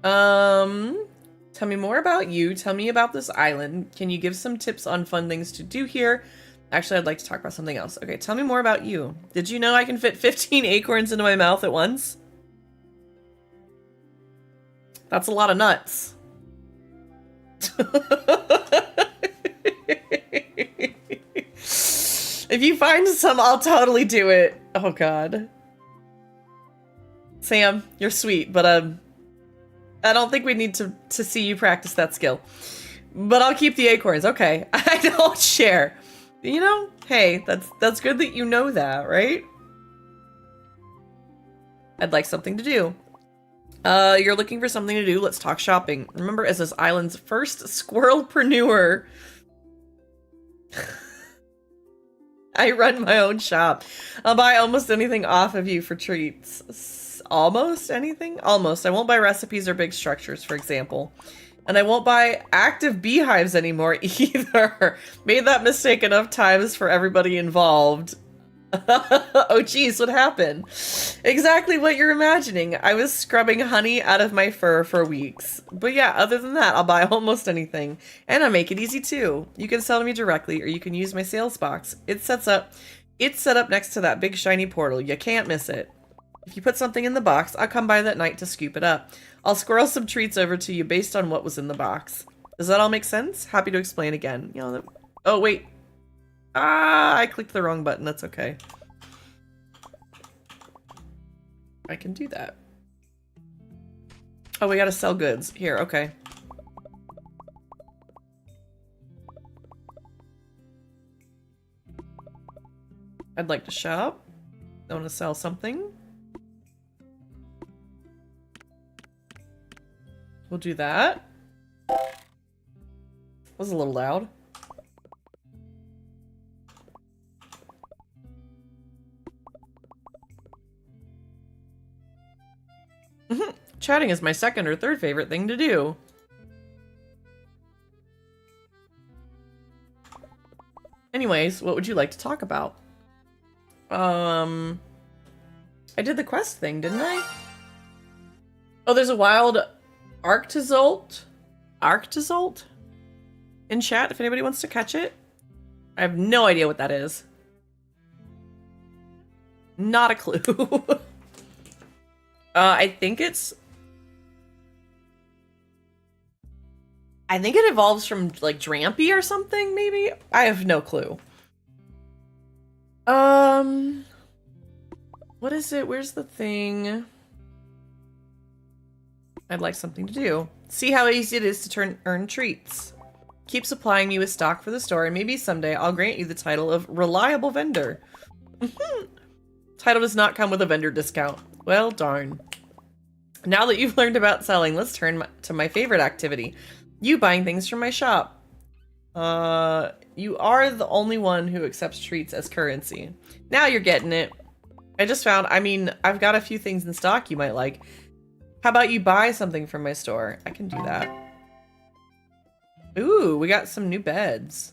Tell me more about you. Tell me about this island. Can you give some tips on fun things to do here? Actually, I'd like to talk about something else. Okay, tell me more about you. Did you know I can fit 15 acorns into my mouth at once? That's a lot of nuts. If you find some, I'll totally do it. Oh god. Sam, you're sweet, but I don't think we need to see you practice that skill. But I'll keep the acorns. Okay. I don't share. You know, hey, that's good that you know that, right? I'd like something to do. You're looking for something to do. Let's talk shopping. Remember, as this island's first squirrelpreneur, I run my own shop. I'll buy almost anything off of you for treats. Almost anything? Almost. I won't buy recipes or big structures, for example. And I won't buy active beehives anymore either. Made that mistake enough times for everybody involved. Oh geez, what happened? Exactly what you're imagining. I was scrubbing honey out of my fur for weeks. But yeah, other than that, I'll buy almost anything. And I make it easy too. You can sell to me directly, or you can use my sales box. It's set up next to that big shiny portal. You can't miss it. If you put something in the box, I'll come by that night to scoop it up. I'll squirrel some treats over to you based on what was in the box. Does that all make sense? Happy to explain again. You know, oh, wait. Ah, I clicked the wrong button. That's okay. I can do that. Oh, we gotta sell goods. Here, okay. I'd like to shop. I want to sell something. We'll do that. Was a little loud. Chatting is my second or third favorite thing to do. Anyways, what would you like to talk about? I did the quest thing, didn't I? Oh, there's a wild Arctozolt in chat if anybody wants to catch it. I have no idea what that is. Not a clue. I think it evolves from like Drampy or something, maybe? I have no clue. What is it? Where's the thing? I'd like something to do. See how easy it is to earn treats. Keep supplying me with stock for the store, and maybe someday I'll grant you the title of Reliable Vendor. Title does not come with a vendor discount. Well, darn. Now that you've learned about selling, let's turn to my favorite activity. You buying things from my shop. You are the only one who accepts treats as currency. Now you're getting it. I just found, I've got a few things in stock you might like. How about you buy something from my store? I can do that. Ooh, we got some new beds.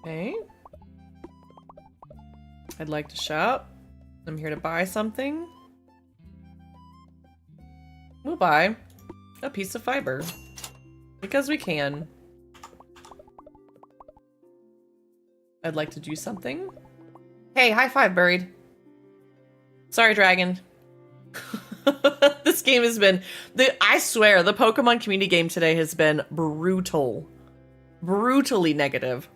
Okay. I'd like to shop. I'm here to buy something. We'll buy a piece of fiber. Because we can. I'd like to do something. Hey, high five, buried. Sorry, dragon. This game has been... I swear, the Pokemon community game today has been brutal. Brutally negative.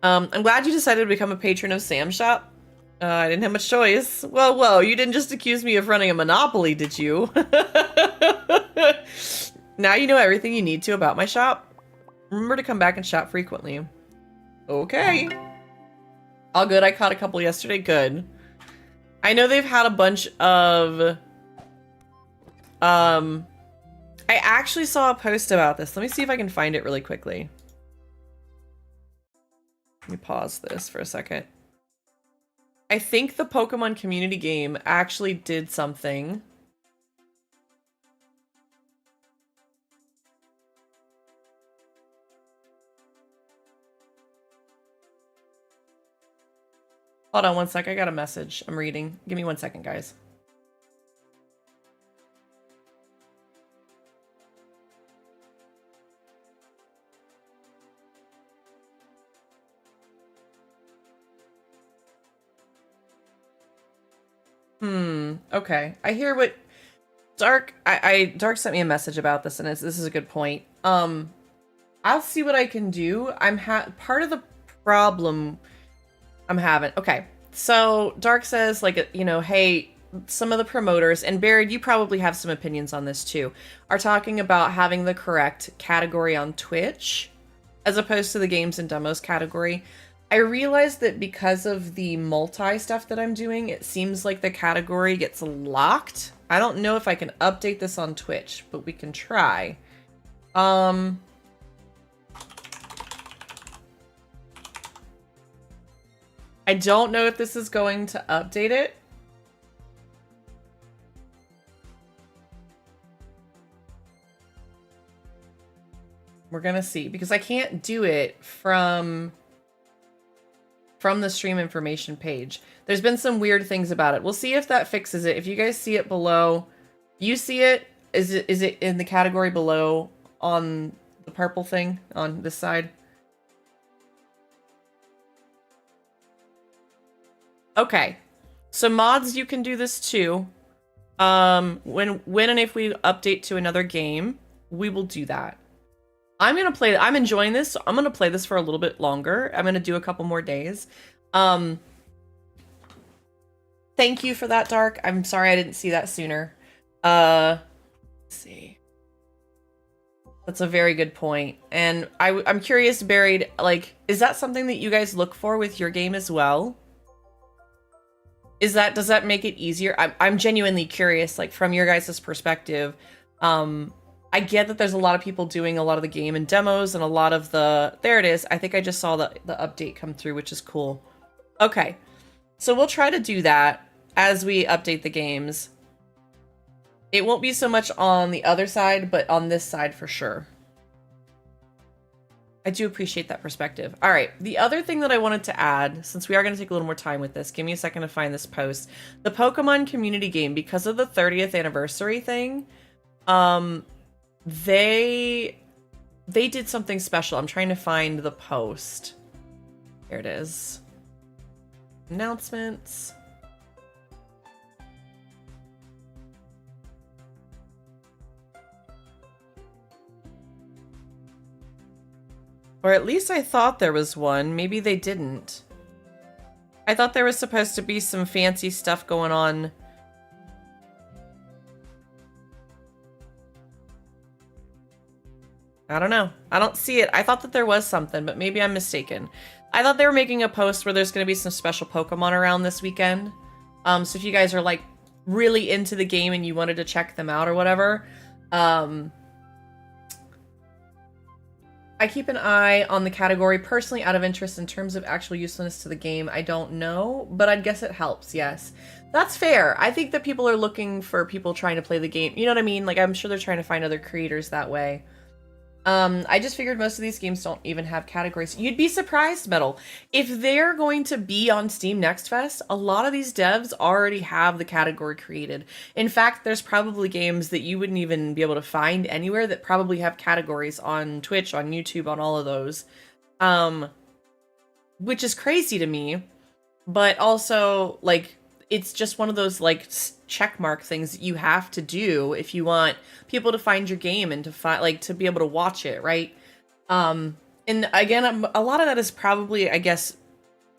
I'm glad you decided to become a patron of Sam's shop. I didn't have much choice. Whoa, you didn't just accuse me of running a monopoly, did you? Now you know everything you need to about my shop. Remember to come back and shop frequently. Okay. All good. I caught a couple yesterday. Good. I know they've had a bunch of... I actually saw a post about this. Let me see if I can find it really quickly. Let me pause this for a second. I think the Pokemon community game actually did something. Hold on one sec. I got a message. I'm reading. Give me 1 second, guys. Okay. I hear what Dark Dark sent me a message about this, and this is a good point. I'll see what I can do. Part of the problem I'm having. Okay. So Dark says, like, you know, hey, some of the promoters, and Baird, you probably have some opinions on this too, are talking about having the correct category on Twitch as opposed to the games and demos category. I realized that because of the multi stuff that I'm doing, it seems like the category gets locked. I don't know if I can update this on Twitch, but we can try. I don't know if this is going to update it. We're gonna see, because I can't do it from the stream information page. There's been some weird things about it. We'll see if that fixes it. If you guys see it below, you see it? Is it in the category below on the purple thing on this side? Okay. So mods, you can do this too. When and if we update to another game, we will do that. I'm enjoying this, so I'm gonna play this for a little bit longer. I'm gonna do a couple more days. Thank you for that, Dark. I'm sorry I didn't see that sooner. Let's see. That's a very good point. And I'm curious, Buried, like, is that something that you guys look for with your game as well? Does that make it easier? I'm genuinely curious, like, from your guys' perspective. I get that there's a lot of people doing a lot of the game and demos and a lot of the... There it is. I think I just saw the update come through, which is cool. Okay. So we'll try to do that as we update the games. It won't be so much on the other side, but on this side for sure. I do appreciate that perspective. All right, the other thing that I wanted to add, since we are going to take a little more time with this, give me a second to find this post. The Pokemon community game, because of the 30th anniversary thing, they did something special. I'm trying to find the post. Here it is. Announcements. Or at least I thought there was one. Maybe they didn't. I thought there was supposed to be some fancy stuff going on. I don't know. I don't see it. I thought that there was something, but maybe I'm mistaken. I thought they were making a post where there's going to be some special Pokemon around this weekend. So if you guys are like really into the game and you wanted to check them out or whatever, I keep an eye on the category. Personally, out of interest in terms of actual usefulness to the game, I don't know, but I'd guess it helps, yes. That's fair. I think that people are looking for people trying to play the game. You know what I mean? Like, I'm sure they're trying to find other creators that way. I just figured most of these games don't even have categories. You'd be surprised, Metal. If they're going to be on Steam NextFest, a lot of these devs already have the category created. In fact, there's probably games that you wouldn't even be able to find anywhere that probably have categories on Twitch, on YouTube, on all of those. Which is crazy to me. But also, like, it's just one of those, like, checkmark things that you have to do if you want people to find your game and to find, like, to be able to watch it, right? And again, a lot of that is probably, I guess,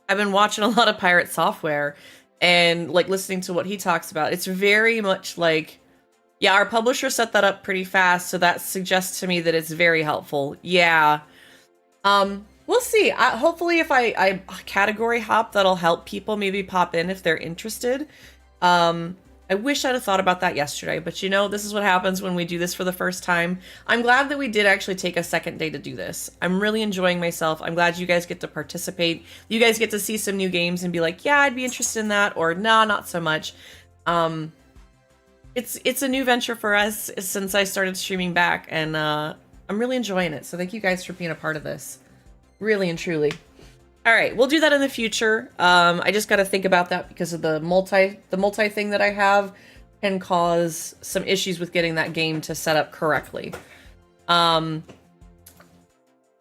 I've been watching a lot of Pirate Software and, like, listening to what he talks about. It's very much like, yeah, our publisher set that up pretty fast, so that suggests to me that it's very helpful. Yeah. We'll see. Hopefully if I category hop, that'll help people maybe pop in if they're interested. I wish I'd have thought about that yesterday, but you know, this is what happens when we do this for the first time. I'm glad that we did actually take a second day to do this. I'm really enjoying myself. I'm glad you guys get to participate. You guys get to see some new games and be like, yeah, I'd be interested in that, or nah, not so much. It's a new venture for us since I started streaming back, and I'm really enjoying it. So thank you guys for being a part of this. Really and truly. All right, we'll do that in the future. I just got to think about that because of the multi thing that I have can cause some issues with getting that game to set up correctly. I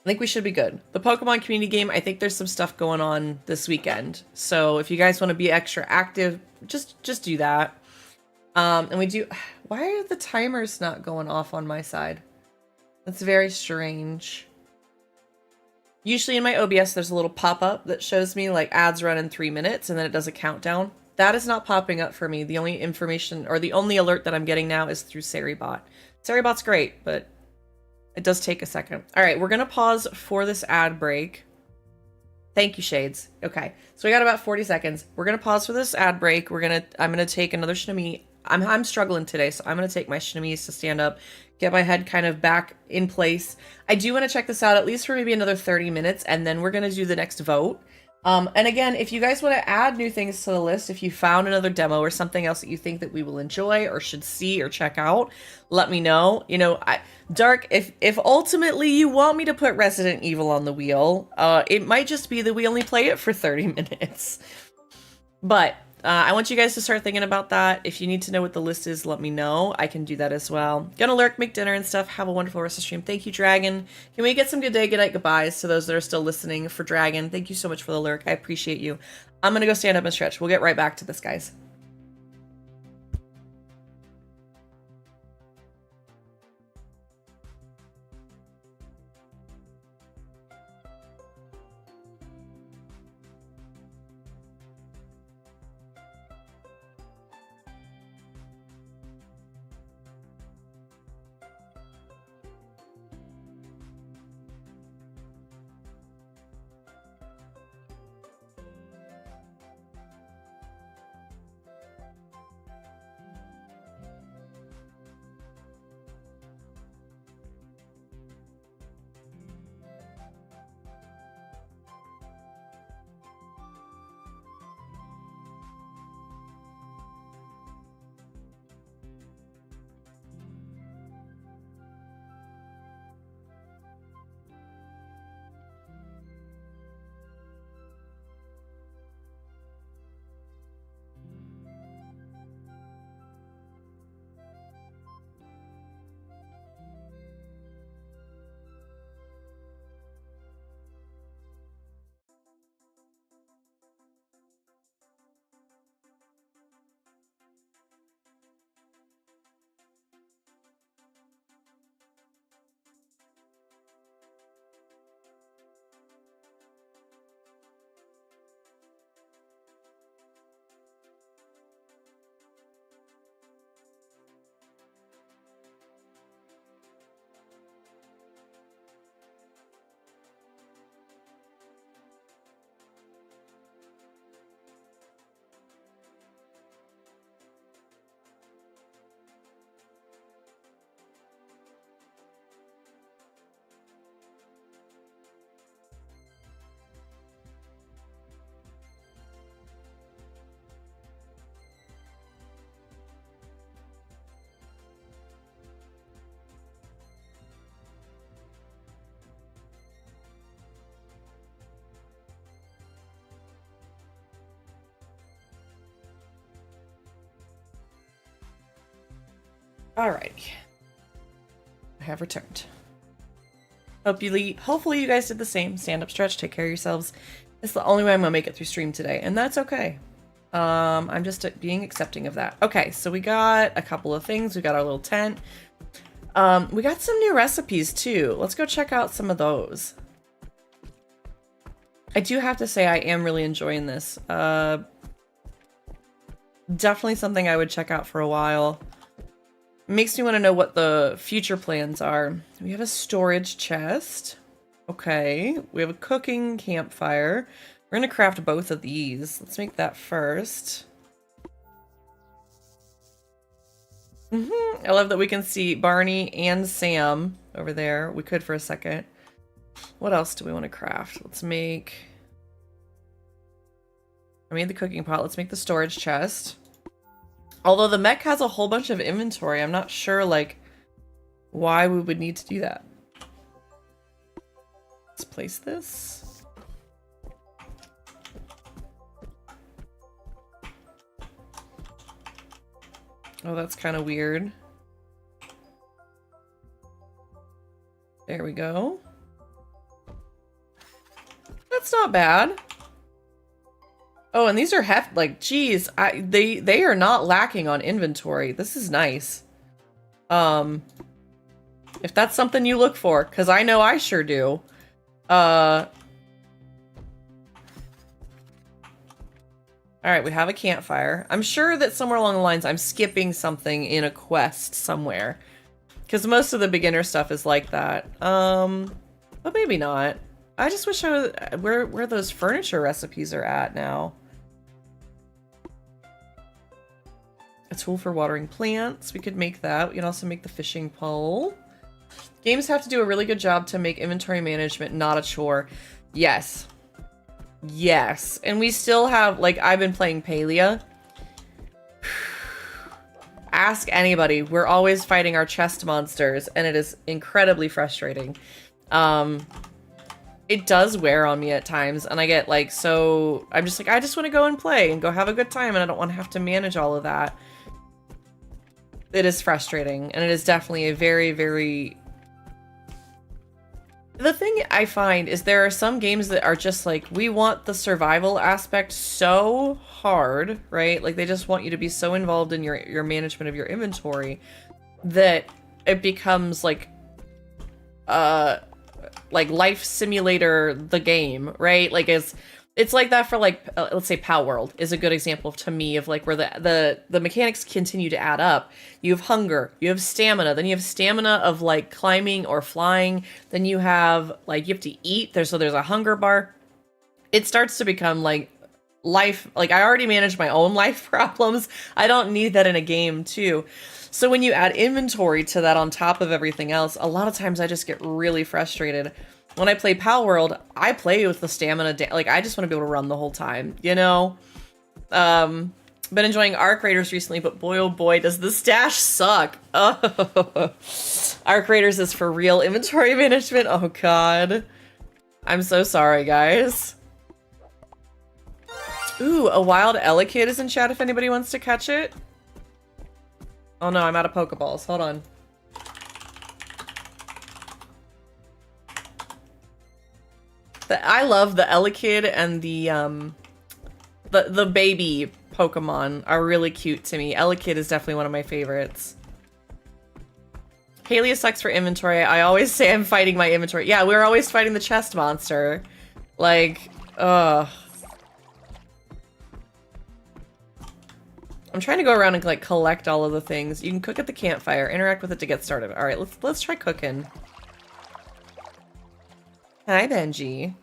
think we should be good. The Pokemon community game, I think there's some stuff going on this weekend. So if you guys want to be extra active, just do that. And we do... Why are the timers not going off on my side? That's very strange. Usually in my OBS, there's a little pop-up that shows me, like, ads run in 3 minutes, and then it does a countdown. That is not popping up for me. The only information, or the only alert that I'm getting now is through Seribot. Seribot's great, but it does take a second. All right, we're going to pause for this ad break. Thank you, Shades. Okay, so we got about 40 seconds. We're going to pause for this ad break. I'm going to take another Shinami. I'm struggling today, so I'm going to take my Shinamis to stand up, get my head kind of back in place. I do want to check this out at least for maybe another 30 minutes, and then we're going to do the next vote. And again, if you guys want to add new things to the list, if you found another demo or something else that you think that we will enjoy or should see or check out, let me know. You know, Dark, if ultimately you want me to put Resident Evil on the wheel, it might just be that we only play it for 30 minutes. But I want you guys to start thinking about that. If you need to know what the list is, let me know. I can do that as well. Gonna lurk, make dinner and stuff. Have a wonderful rest of the stream. Thank you, Dragon. Can we get some good day, good night, goodbyes to those that are still listening for Dragon? Thank you so much for the lurk. I appreciate you. I'm gonna go stand up and stretch. We'll get right back to this, guys. Alrighty. I have returned. Hopefully you guys did the same. Stand up, stretch, take care of yourselves. It's the only way I'm gonna make it through stream today, and that's okay. I'm just being accepting of that. Okay, so we got a couple of things. We got our little tent. We got some new recipes too. Let's go check out some of those. I do have to say I am really enjoying this. Definitely something I would check out for a while. Makes me want to know what the future plans are. We have a storage chest. Okay. We have a cooking campfire. We're going to craft both of these. Let's make that first. I love that we can see Barney and Sam over there. We could for a second. What else do we want to craft? Let's make... I made the cooking pot. Let's make the storage chest. Although the mech has a whole bunch of inventory, I'm not sure, like, why we would need to do that. Let's place this. Oh, that's kind of weird. There we go. That's not bad. Oh, and these are like, geez, they are not lacking on inventory. This is nice. If that's something you look for, because I know I sure do. All right, we have a campfire. I'm sure that somewhere along the lines I'm skipping something in a quest somewhere, because most of the beginner stuff is like that. But maybe not. I just wish I was where those furniture recipes are at now. A tool for watering plants. We could make that. We can also make the fishing pole. Games have to do a really good job to make inventory management not a chore. Yes. Yes. And we still have, like, I've been playing Palia. Ask anybody. We're always fighting our chest monsters, and it is incredibly frustrating. it does wear on me at times, and I get like, so I'm just like, I just want to go and play and go have a good time, and I don't want to have to manage all of that. It is frustrating, and it is definitely a very, very... The thing I find is there are some games that are just like, we want the survival aspect so hard, right? Like, they just want you to be so involved in your management of your inventory that it becomes like life simulator the game, right? Like, it's like that for like, let's say Pow World is a good example to me of like where the mechanics continue to add up. You have hunger, you have stamina, then you have stamina of like climbing or flying, then you have like, you have to eat, there's a hunger bar. It starts to become like life, like I already manage my own life problems. I don't need that in a game too. So when you add inventory to that on top of everything else, a lot of times I just get really frustrated. When I play Pal World, I play with the stamina, like I just want to be able to run the whole time, you know? Been enjoying Arc Raiders recently, but boy oh boy, does the stash suck. Oh. Arc Raiders is for real inventory management, oh god. I'm so sorry, guys. Ooh, a wild Elekid is in chat if anybody wants to catch it. Oh no, I'm out of Pokeballs, hold on. I love the Elekid, and the baby Pokemon are really cute to me. Elekid is definitely one of my favorites. Haley sucks for inventory. I always say I'm fighting my inventory. Yeah, we're always fighting the chest monster. Like, ugh. I'm trying to go around and like collect all of the things. You can cook at the campfire, interact with it to get started. All right, let's try cooking. Hi, Benji.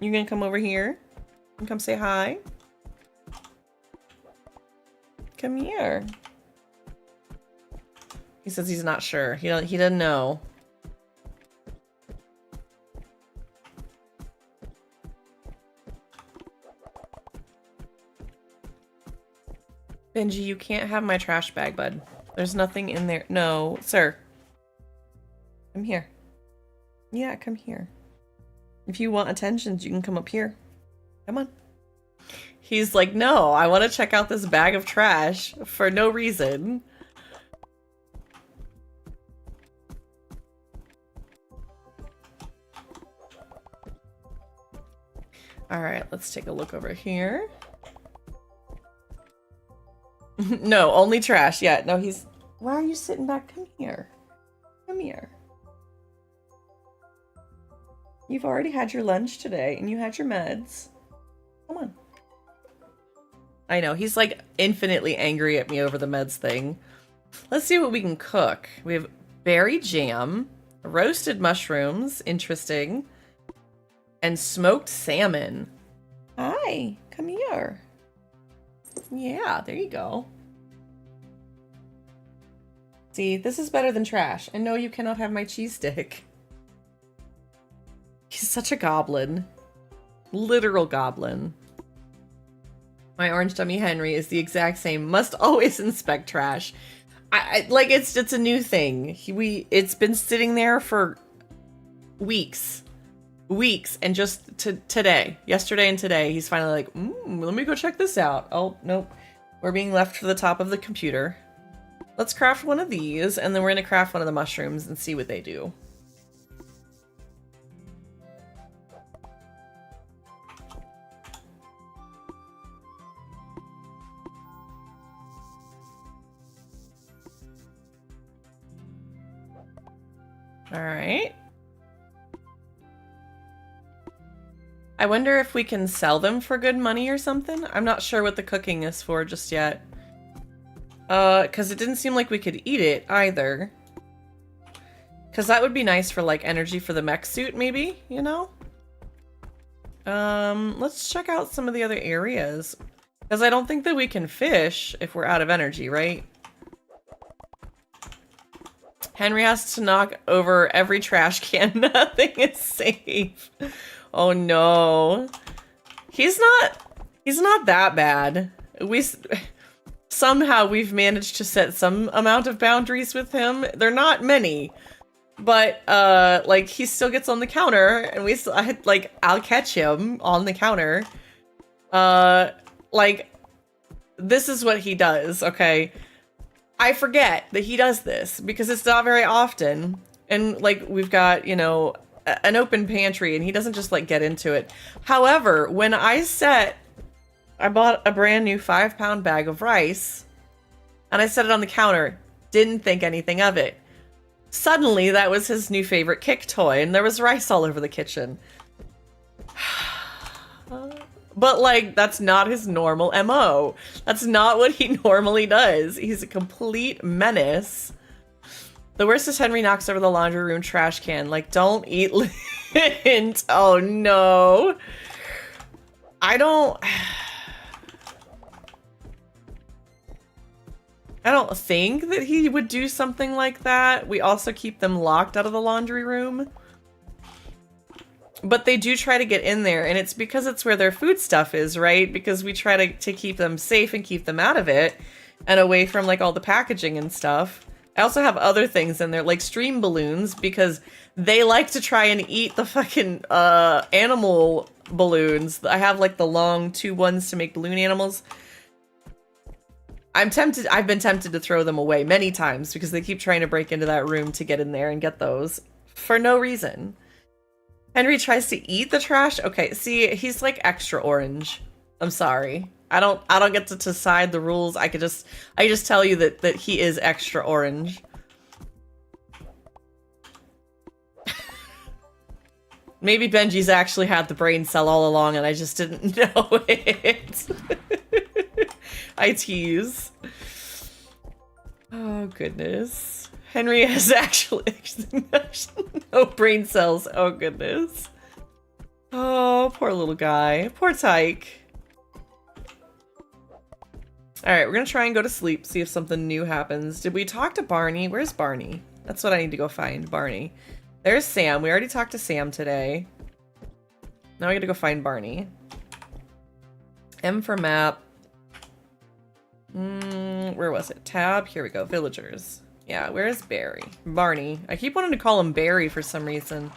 You gonna come over here and come say hi? Come here. He says he's not sure. He doesn't know. Benji, you can't have my trash bag, bud. There's nothing in there. No, sir. Come here. Yeah, come here. If you want attention, you can come up here. Come on. He's like, no, I want to check out this bag of trash for no reason. All right, let's take a look over here. No, only trash. Yeah, no, he's... Why are you sitting back? Come here. Come here. You've already had your lunch today, and you had your meds. Come on. I know, he's like infinitely angry at me over the meds thing. Let's see what we can cook. We have berry jam, roasted mushrooms, interesting, and smoked salmon. Hi, come here. Yeah, there you go. See, this is better than trash. And no, you cannot have my cheese stick. He's such a goblin. Literal goblin. My orange dummy Henry is the exact same. Must always inspect trash. I like it's a new thing. It's been sitting there for weeks. And just today, yesterday and today, he's finally like, let me go check this out. Oh, nope. We're being left for the top of the computer. Let's craft one of these, and then we're gonna craft one of the mushrooms and see what they do. All right. I wonder if we can sell them for good money or something. I'm not sure what the cooking is for just yet. Because it didn't seem like we could eat it either. Because that would be nice for like energy for the mech suit maybe, you know? Let's check out some of the other areas. Because I don't think that we can fish if we're out of energy, right? Henry has to knock over every trash can. Nothing is safe. Oh no. He's not that bad. Somehow we've managed to set some amount of boundaries with him. They're not many, But like he still gets on the counter, and I'll catch him on the counter. Like this is what he does, okay? I forget that he does this because it's not very often. And like we've got, you know, an open pantry and he doesn't just like get into it. However, when I bought a brand new 5-pound bag of rice and I set it on the counter, didn't think anything of it. Suddenly that was his new favorite kick toy and there was rice all over the kitchen. But like, that's not his normal MO. That's not what he normally does. He's a complete menace. The worst is Henry knocks over the laundry room trash can. Like, don't eat lint. Oh no. I don't think that he would do something like that. We also keep them locked out of the laundry room. But they do try to get in there, and it's because it's where their food stuff is, right? Because we try to keep them safe and keep them out of it and away from like all the packaging and stuff. I also have other things in there, like stream balloons, because they like to try and eat the fucking animal balloons. I have like the long 2 ones to make balloon animals. I've been tempted to throw them away many times because they keep trying to break into that room to get in there and get those for no reason. Henry tries to eat the trash. Okay, see, he's like extra orange. I'm sorry. I don't get to decide the rules. I just tell you that he is extra orange. Maybe Benji's actually had the brain cell all along and I just didn't know it. I tease. Oh goodness. Henry has actually no brain cells. Oh goodness. Oh, poor little guy. Poor Tyke. Alright, we're gonna try and go to sleep, see if something new happens. Did we talk to Barney? Where's Barney? That's what I need to go find, Barney. There's Sam. We already talked to Sam today. Now I gotta go find Barney. M for map. Where was it? Tab. Here we go. Villagers. Yeah, where's Barney? I keep wanting to call him Barry for some reason.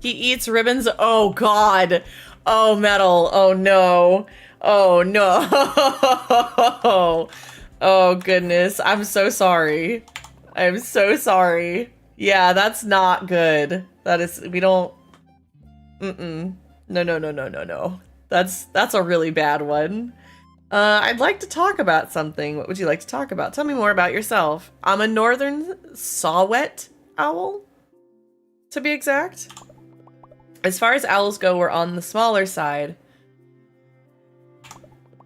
He eats ribbons. Oh god. Oh metal. Oh no. Oh no. Oh goodness. I'm so sorry. I'm so sorry. Yeah, that's not good. That is, we don't. No, no, no, no, no, no. That's a really bad one. I'd like to talk about something. What would you like to talk about? Tell me more about yourself. I'm a northern saw-whet owl, to be exact. As far as owls go, we're on the smaller side.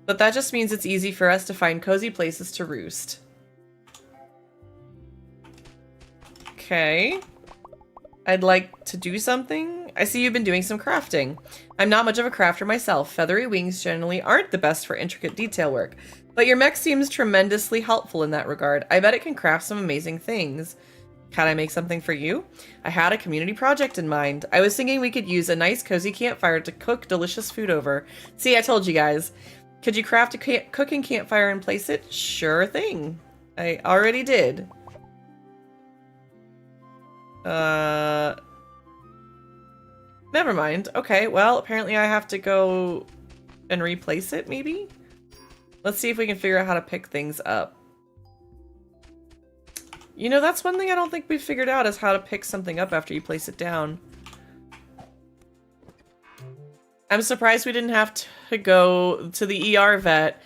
But that just means it's easy for us to find cozy places to roost. Okay. I'd like to do something. I see you've been doing some crafting. I'm not much of a crafter myself. Feathery wings generally aren't the best for intricate detail work, but your mech seems tremendously helpful in that regard. I bet it can craft some amazing things. Can I make something for you? I had a community project in mind. I was thinking we could use a nice cozy campfire to cook delicious food over. See, I told you guys. Could you craft a cooking campfire and place it? Sure thing. I already did. Never mind. Okay, well, apparently I have to go and replace it, maybe? Let's see if we can figure out how to pick things up. You know, that's one thing I don't think we've figured out is how to pick something up after you place it down. I'm surprised we didn't have to go to the ER vet.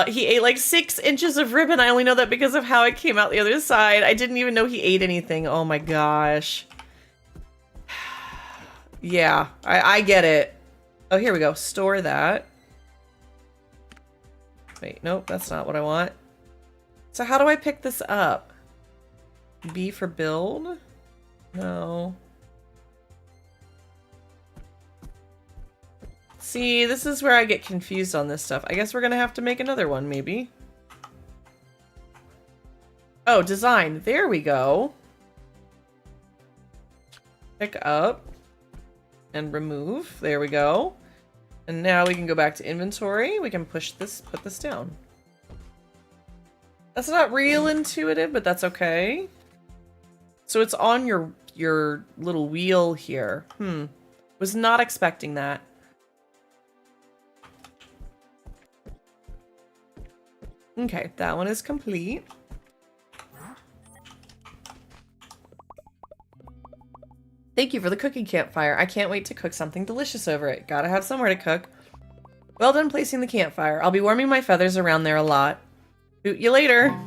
He ate like 6 inches of ribbon. I only know that because of how it came out the other side. I didn't even know he ate anything. Oh my gosh. Yeah, I get it. Oh, here we go. Store that. Wait, nope, that's not what I want. So how do I pick this up? B for build? No. See, this is where I get confused on this stuff. I guess we're gonna have to make another one, maybe. Oh, design. There we go. Pick up. And remove. There we go. And now we can go back to inventory. We can push this, put this down. That's not real intuitive, but that's okay. So it's on your little wheel here. Was not expecting that. Okay, that one is complete. Thank you for the cooking campfire. I can't wait to cook something delicious over it. Gotta have somewhere to cook. Well done placing the campfire. I'll be warming my feathers around there a lot. Hoot you later.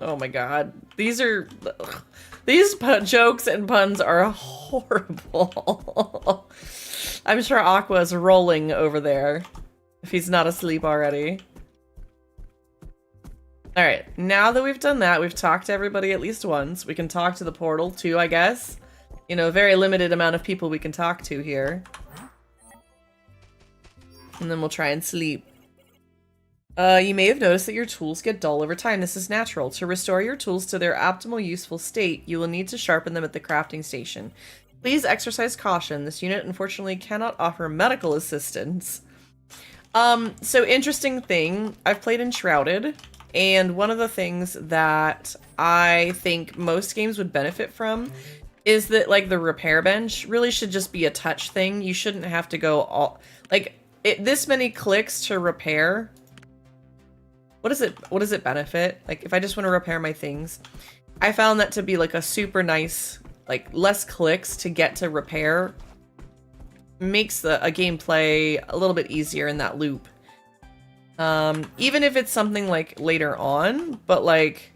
Oh my god. These are... Ugh. These jokes and puns are horrible. I'm sure Aqua's rolling over there. If he's not asleep already. Alright, now that we've done that, we've talked to everybody at least once. We can talk to the portal too, I guess. You know, very limited amount of people we can talk to here. And then we'll try and sleep. You may have noticed that your tools get dull over time. This is natural. To restore your tools to their optimal useful state, you will need to sharpen them at the crafting station. Please exercise caution. This unit unfortunately cannot offer medical assistance. So interesting thing. I've played Enshrouded, and one of the things that I think most games would benefit from is that, like, the repair bench really should just be a touch thing. You shouldn't have to go all... Like, this many clicks to repair... What does it benefit? Like, if I just want to repair my things, I found that to be like a super nice, like, less clicks to get to repair makes a gameplay a little bit easier in that loop. Even if it's something like later on, but like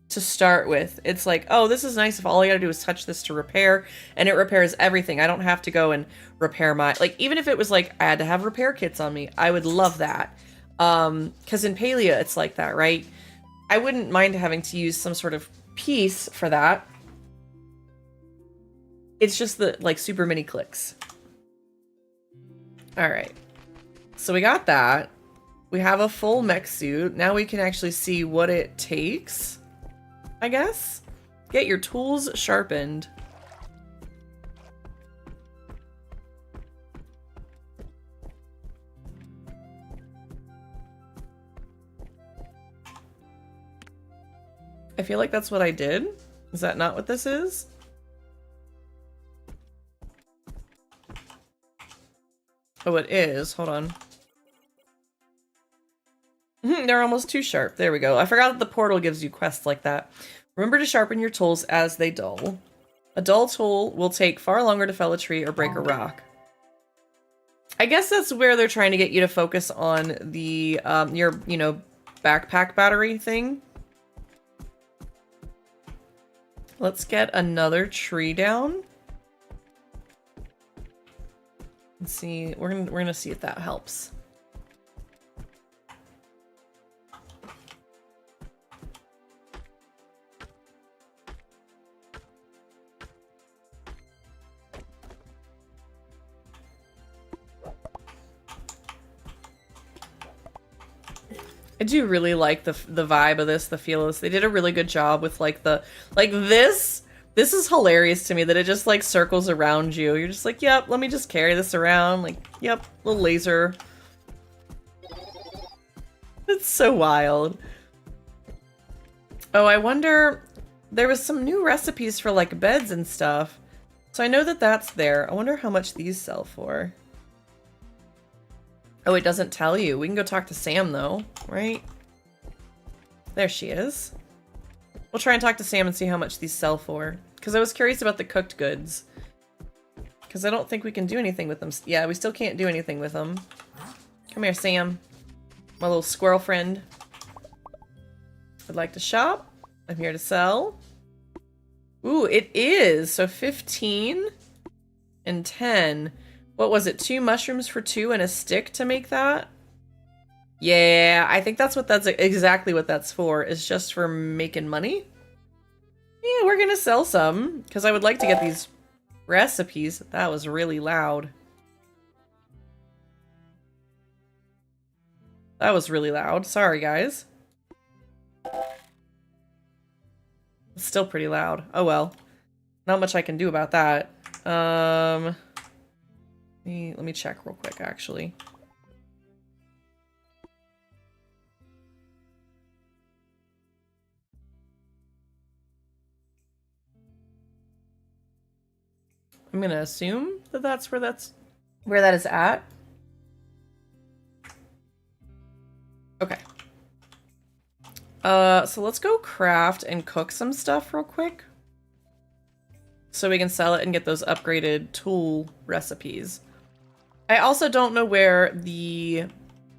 to start with, it's like, oh, this is nice if all I gotta do is touch this to repair and it repairs everything. I don't have to go and repair my, like, even if it was like I had to have repair kits on me, I would love that. Because in Palia, it's like that, right? I wouldn't mind having to use some sort of piece for that. It's just the, like, super mini clicks. Alright. So we got that. We have a full mech suit. Now we can actually see what it takes, I guess. Get your tools sharpened. I feel like that's what I did. Is that not what this is? Oh, it is. Hold on. They're almost too sharp. There we go. I forgot that the portal gives you quests like that. Remember to sharpen your tools as they dull. A dull tool will take far longer to fell a tree or break a rock. I guess that's where they're trying to get you to focus on the, your, you know, backpack battery thing. Let's get another tree down. Let's see. We're gonna see if that helps. I do really like the vibe of this, the feel of this. They did a really good job with like the, like this is hilarious to me that it just like circles around you. You're just like, yep, let me just carry this around. Like, yep, little laser. It's so wild. Oh, I wonder, there was some new recipes for like beds and stuff. So I know that that's there. I wonder how much these sell for. Oh, it doesn't tell you. We can go talk to Sam, though, right? There she is. We'll try and talk to Sam and see how much these sell for. Because I was curious about the cooked goods. Because I don't think we can do anything with them. Yeah, we still can't do anything with them. Come here, Sam. My little squirrel friend. I'd like to shop. I'm here to sell. Ooh, it is. So 15 and 10. What was it? 2 mushrooms for 2 and a stick to make that? Yeah, I think that's exactly what that's for. Is just for making money. Yeah, we're gonna sell some because I would like to get these recipes. That was really loud. That was really loud. Sorry, guys. It's still pretty loud. Oh well. Not much I can do about that. Let me check real quick, actually. gonna assume that that's where that is at. Okay. So let's go craft and cook some stuff real quick. So we can sell it and get those upgraded tool recipes. I also don't know where the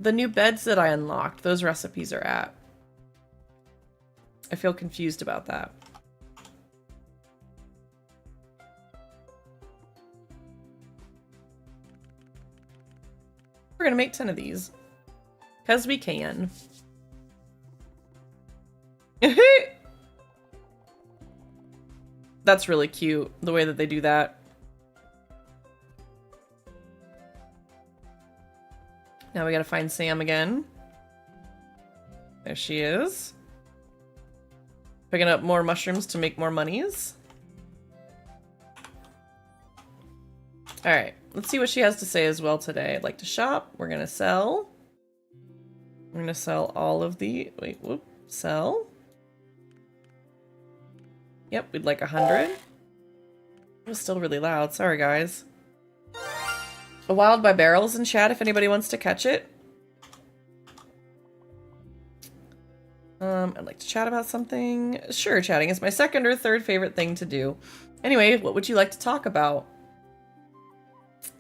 new beds that I unlocked, those recipes are at. I feel confused about that. We're gonna make 10 of these. Because we can. That's really cute, the way that they do that. Now we gotta find Sam again. There she is. Picking up more mushrooms to make more monies. Alright, let's see what she has to say as well today. I'd like to shop. We're gonna sell. We're gonna sell all of the... Wait, whoop. Sell. Yep, we'd like 100. It was still really loud. Sorry, guys. A Wild by Barrels in chat if anybody wants to catch it. I'd like to chat about something. Sure, chatting is my second or third favorite thing to do. Anyway, what would you like to talk about?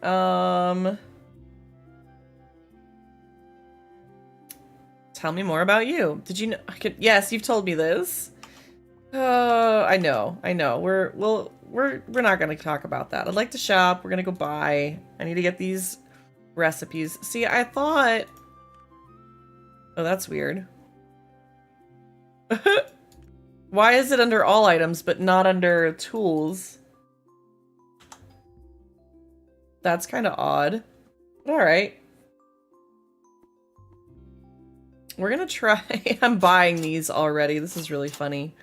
Tell me more about you. Did you know? Yes, you've told me this. I know. We're not gonna talk about that. I'd like to shop. We're gonna go buy. I need to get these recipes. See, I thought... Oh, that's weird. Why is it under all items, but not under tools? That's kind of odd. But alright. We're gonna try... I'm buying these already. This is really funny.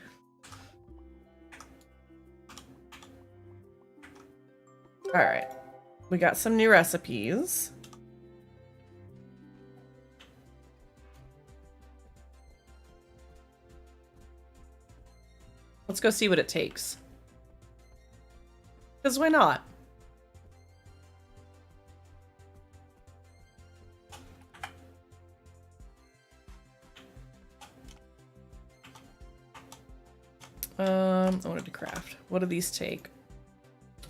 Alright. We got some new recipes. Let's go see what it takes. Because why not? I wanted to craft. What do these take?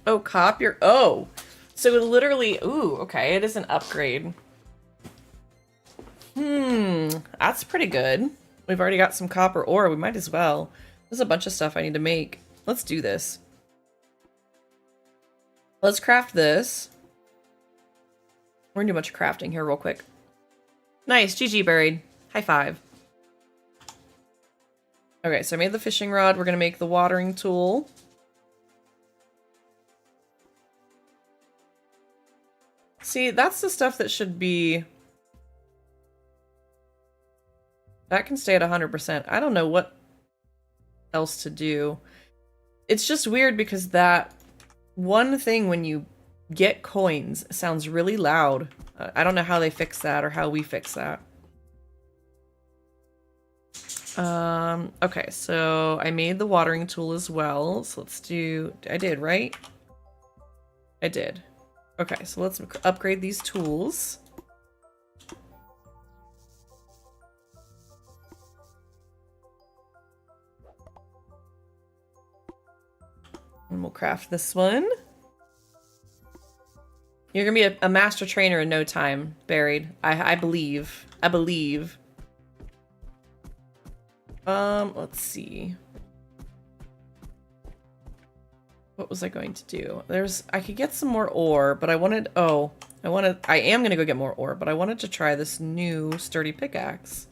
Oh, copy. Oh! So it literally... Ooh, okay. It is an upgrade. That's pretty good. We've already got some copper ore. We might as well. There's a bunch of stuff I need to make. Let's do this. Let's craft this. We're gonna do a bunch of crafting here real quick. Nice. GG, buried. High five. Okay, so I made the fishing rod. We're gonna make the watering tool. See, that's the stuff that should be... That can stay at 100%. I don't know what else to do. It's just weird because that one thing when you get coins sounds really loud. I don't know how they fix that or how we fix that. Okay, so I made the watering tool as well. So let's do... I did, right? I did. Okay, so let's upgrade these tools. And we'll craft this one. You're gonna be a master trainer in no time, Buried. I believe. I believe. Let's see. What was I going to do? I could get some more ore, but I am gonna go get more ore, but I wanted to try this new sturdy pickaxe.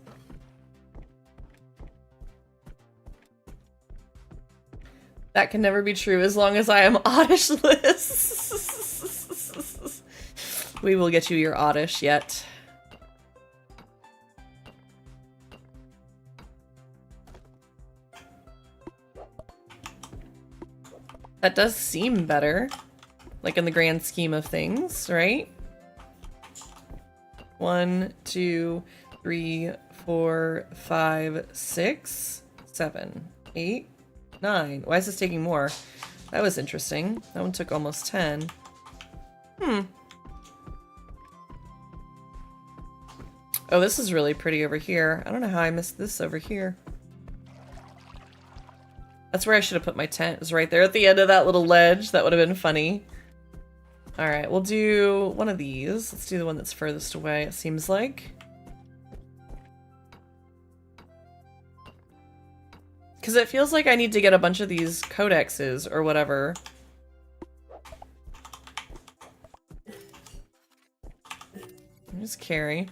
That can never be true as long as I am Oddish-less. We will get you your Oddish yet. That does seem better. Like in the grand scheme of things, right? 1, 2, 3, 4, 5, 6, 7, 8, 9. Why is this taking more? That was interesting. That one took almost 10. Hmm. Oh, this is really pretty over here. I don't know how I missed this over here. That's where I should have put my tent. It was right there at the end of that little ledge. That would have been funny. Alright, we'll do one of these. Let's do the one that's furthest away, it seems like. Because it feels like I need to get a bunch of these codexes or whatever. Just carry.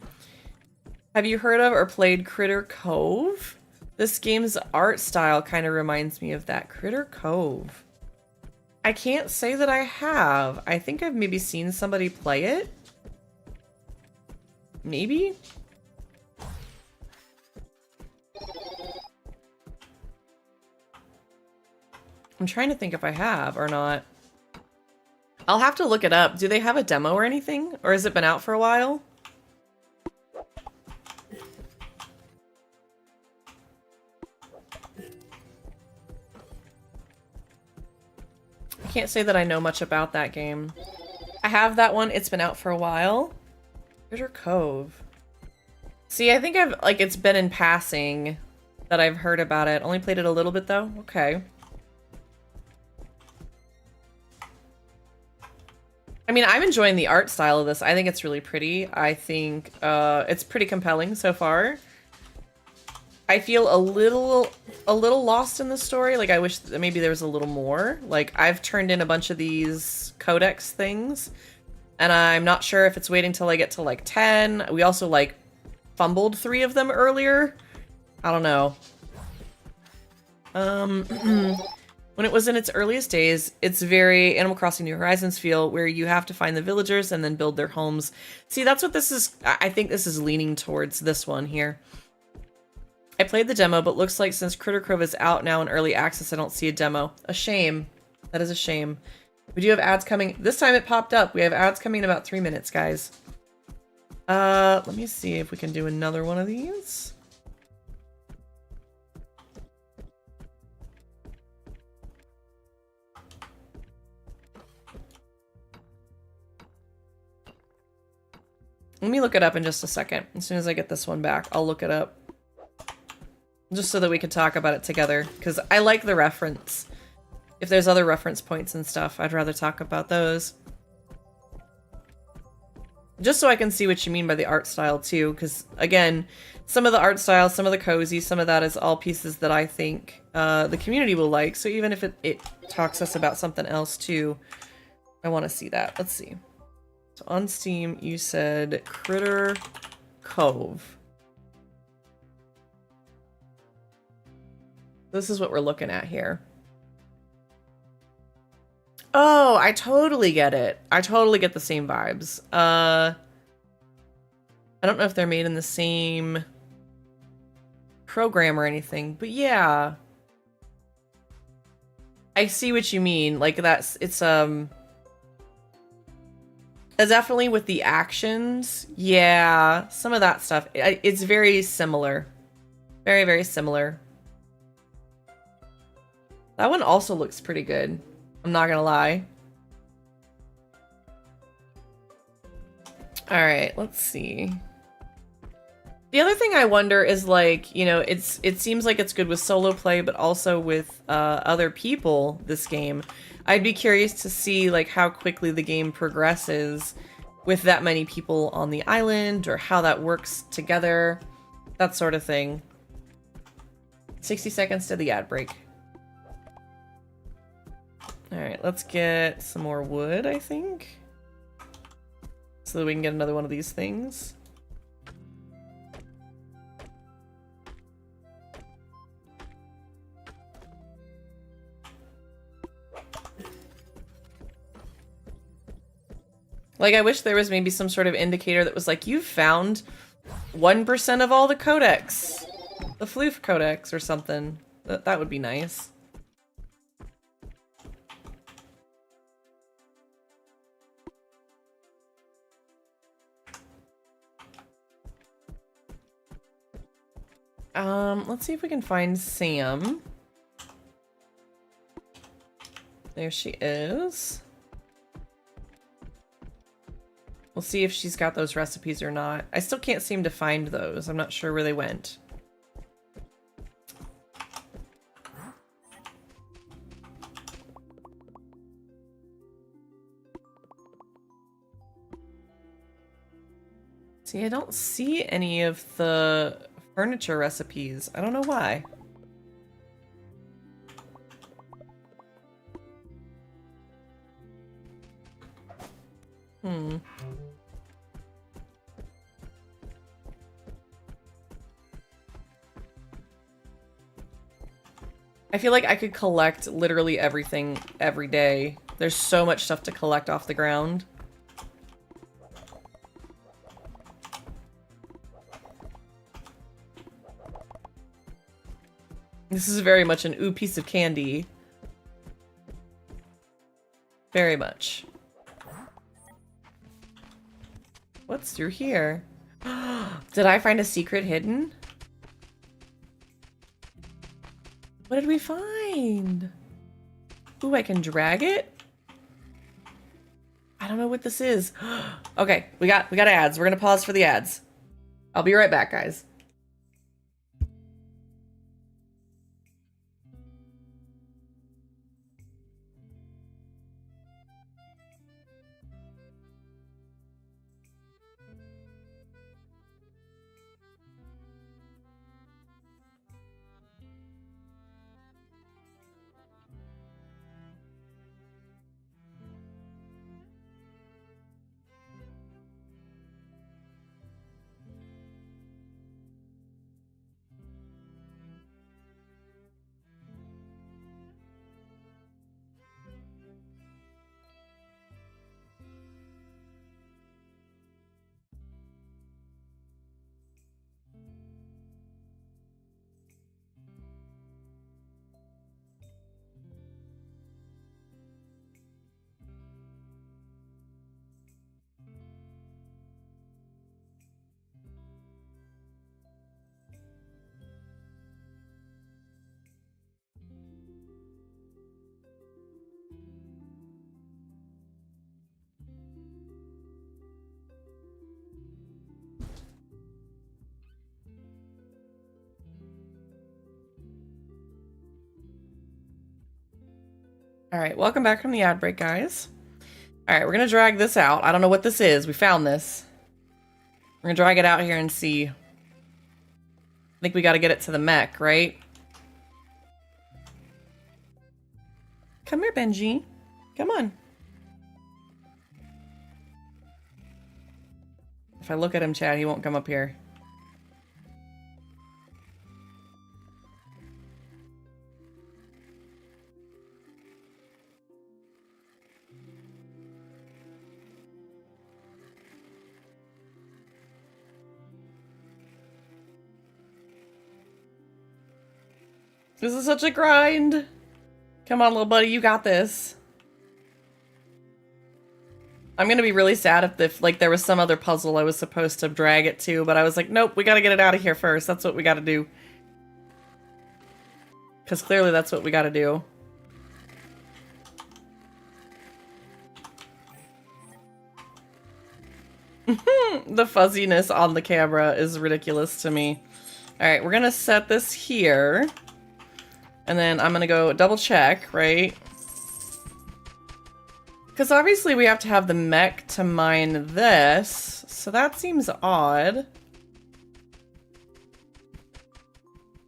Have you heard of or played Critter Cove? This game's art style kind of reminds me of that. Critter Cove. I can't say that I have. I think I've maybe seen somebody play it. Maybe? I'm trying to think if I have or not. I'll have to look it up. Do they have a demo or anything? Or has it been out for a while? I can't say that I know much about that game. I have that one. It's been out for a while. Critter Cove. See, I think I've, like, it's been in passing that I've heard about it. Only played it a little bit, though. Okay. I mean, I'm enjoying the art style of this. I think it's really pretty. I think it's pretty compelling so far. I feel a little lost in the story. Like, I wish that maybe there was a little more. Like, I've turned in a bunch of these codex things, and I'm not sure if it's waiting till I get to, like, 10. We also, like, fumbled 3 of them earlier. I don't know. When it was in its earliest days, it's very Animal Crossing New Horizons feel, where you have to find the villagers and then build their homes. See, that's what this is. I think this is leaning towards this one here. I played the demo, but looks like since Critter Cove is out now in early access, I don't see a demo. A shame. That is a shame. We do have ads coming. This time it popped up. We have ads coming in about 3 minutes, guys. Let me see if we can do another one of these. Let me look it up in just a second. As soon as I get this one back, I'll look it up. Just so that we can talk about it together, because I like the reference. If there's other reference points and stuff, I'd rather talk about those. Just so I can see what you mean by the art style too, because again, some of the art style, some of the cozy, some of that is all pieces that I think the community will like. So even if it talks us about something else too, I want to see that. Let's see. So on Steam, you said Critter Cove. This is what we're looking at here. Oh, I totally get it. I totally get the same vibes. I don't know if they're made in the same program or anything, but yeah. I see what you mean. Like it's definitely with the actions. Yeah, some of that stuff. It's very similar. Very, very similar. That one also looks pretty good. I'm not gonna lie. Alright, let's see. The other thing I wonder is, like, you know, it seems like it's good with solo play, but also with other people, this game. I'd be curious to see, like, how quickly the game progresses with that many people on the island, or how that works together. That sort of thing. 60 seconds to the ad break. Alright, let's get some more wood, I think. So that we can get another one of these things. Like, I wish there was maybe some sort of indicator that was like, you've found 1% of all the codex. The Floof codex or something. That would be nice. Let's see if we can find Sam. There she is. We'll see if she's got those recipes or not. I still can't seem to find those. I'm not sure where they went. See, I don't see any of the furniture recipes. I don't know why. I feel like I could collect literally everything every day. There's so much stuff to collect off the ground. This is very much an ooh piece of candy. Very much. What's through here? Did I find a secret hidden? What did we find? Ooh, I can drag it? I don't know what this is. Okay, we got ads. We're gonna pause for the ads. I'll be right back, guys. All right, welcome back from the ad break, guys. All right, we're gonna drag this out. I don't know what this is. We found this. We're gonna drag it out here and see. I think we gotta get it to the mech, right? Come here, Benji. Come on. If I look at him, Chad, he won't come up here. This is such a grind. Come on, little buddy, you got this. I'm gonna be really sad if like there was some other puzzle I was supposed to drag it to, but I was like, nope, we gotta get it out of here first. That's what we gotta do. Because clearly that's what we gotta do. The fuzziness on the camera is ridiculous to me. Alright, we're gonna set this here. And then I'm gonna go double check, right? Because obviously we have to have the mech to mine this. So that seems odd.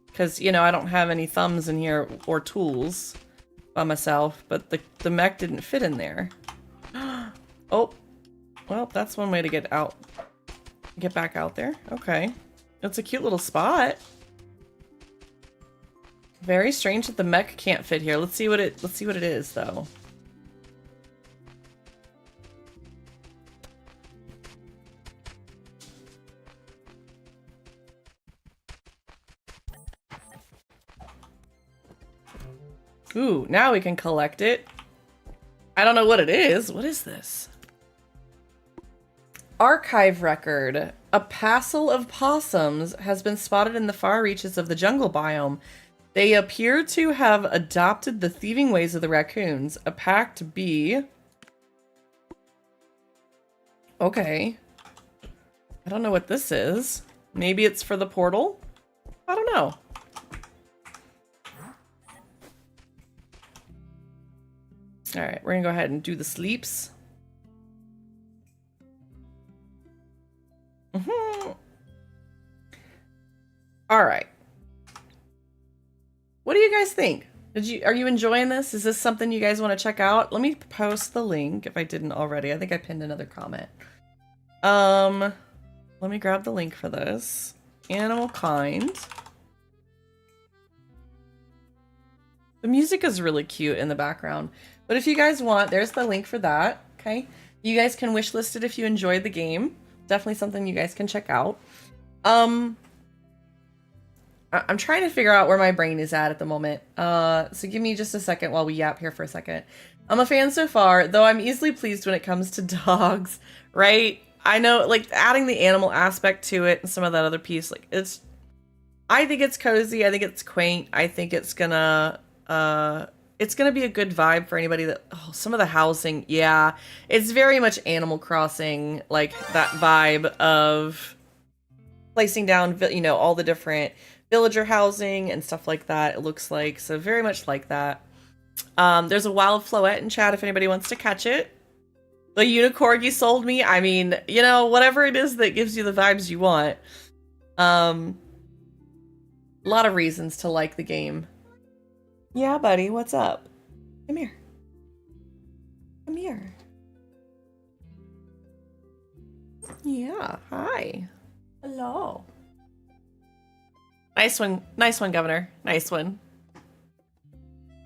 Because, you know, I don't have any thumbs in here or tools by myself. But the mech didn't fit in there. Oh. Well, that's one way to get out. Get back out there. Okay. It's a cute little spot. Very strange that the mech can't fit here. Let's see what it is though. Ooh, now we can collect it. I don't know what it is. What is this? Archive record. A passel of possums has been spotted in the far reaches of the jungle biome. They appear to have adopted the thieving ways of the raccoons. A pact B. Okay. I don't know what this is. Maybe it's for the portal? I don't know. Alright, we're gonna go ahead and do the sleeps. Alright. What do you guys think? Are you enjoying this? Is this something you guys want to check out? Let me post the link if I didn't already. I think I pinned another comment. Let me grab the link for this. Animal Kind. The music is really cute in the background. But if you guys want, there's the link for that. Okay. You guys can wishlist it if you enjoyed the game. Definitely something you guys can check out. I'm trying to figure out where my brain is at the moment. So give me just a second while we yap here for a second. I'm a fan so far, though I'm easily pleased when it comes to dogs, right? I know, like, adding the animal aspect to it and some of that other piece, like, I think it's cozy. I think it's quaint. I think it's gonna be a good vibe for anybody that, some of the housing, yeah. It's very much Animal Crossing, like, that vibe of placing down, you know, all the different villager housing and stuff like that, it looks like. So very much like that. There's a wild floette in chat if anybody wants to catch it. The unicorgi sold me. I mean, you know, whatever it is that gives you the vibes you want. A lot of reasons to like the game. Yeah, buddy, what's up? Come here. Come here. Yeah, hi. Hello. Nice one, Governor. Nice one.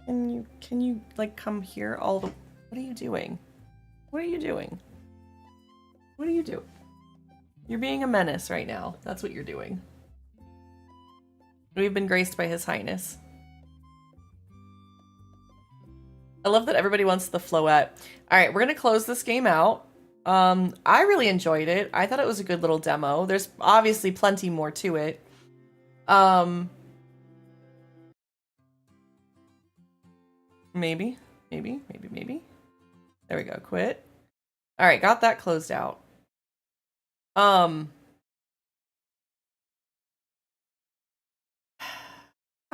Can you like come here all the, what are you doing? What are you doing? What are you doing? You're being a menace right now. That's what you're doing. We've been graced by His Highness. I love that everybody wants the floette. All right, we're gonna close this game out. I really enjoyed it. I thought it was a good little demo. There's obviously plenty more to it. Maybe. There we go, quit. All right, got that closed out. I'm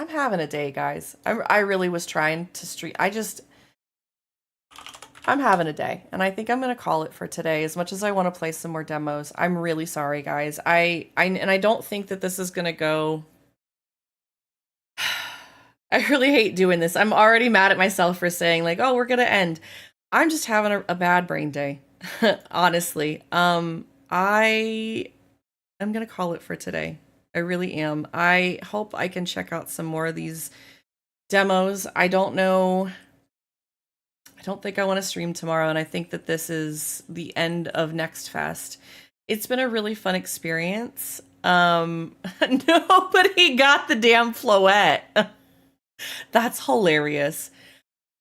having a day, guys. I really was trying to stream. I'm having a day, and I think I'm gonna call it for today. As much as I want to play some more demos, I'm really sorry, guys. I don't think that this is gonna go. I really hate doing this. I'm already mad at myself for saying like, oh, we're gonna end. I'm just having a bad brain day, honestly. I am gonna call it for today. I really am. I hope I can check out some more of these demos. I don't know. I don't think I want to stream tomorrow, and I think that this is the end of NextFest. It's been a really fun experience. Nobody got the damn floette. That's hilarious.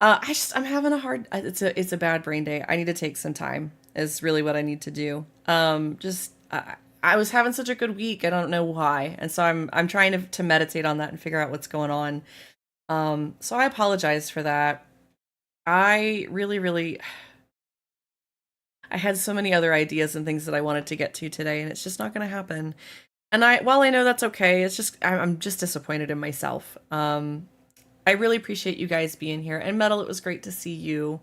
I'm having a hard, it's a bad brain day. I need to take some time is really what I need to do. I was having such a good week. I don't know why. And so I'm trying to meditate on that and figure out what's going on. So I apologize for that. I really, I had so many other ideas and things that I wanted to get to today, and it's just not going to happen. And while I know that's okay, it's just, I'm just disappointed in myself. I really appreciate you guys being here. And Metal, it was great to see you.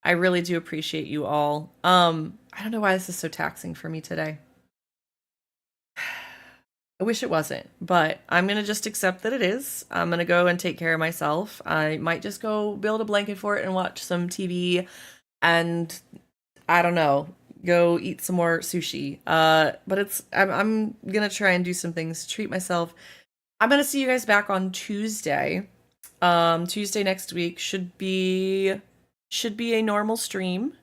I really do appreciate you all. I don't know why this is so taxing for me today. I wish it wasn't, but I'm going to just accept that it is. I'm going to go and take care of myself. I might just go build a blanket for it and watch some TV and, I don't know, go eat some more sushi. But I'm going to try and do some things to treat myself. I'm going to see you guys back on Tuesday. Tuesday next week should be a normal stream.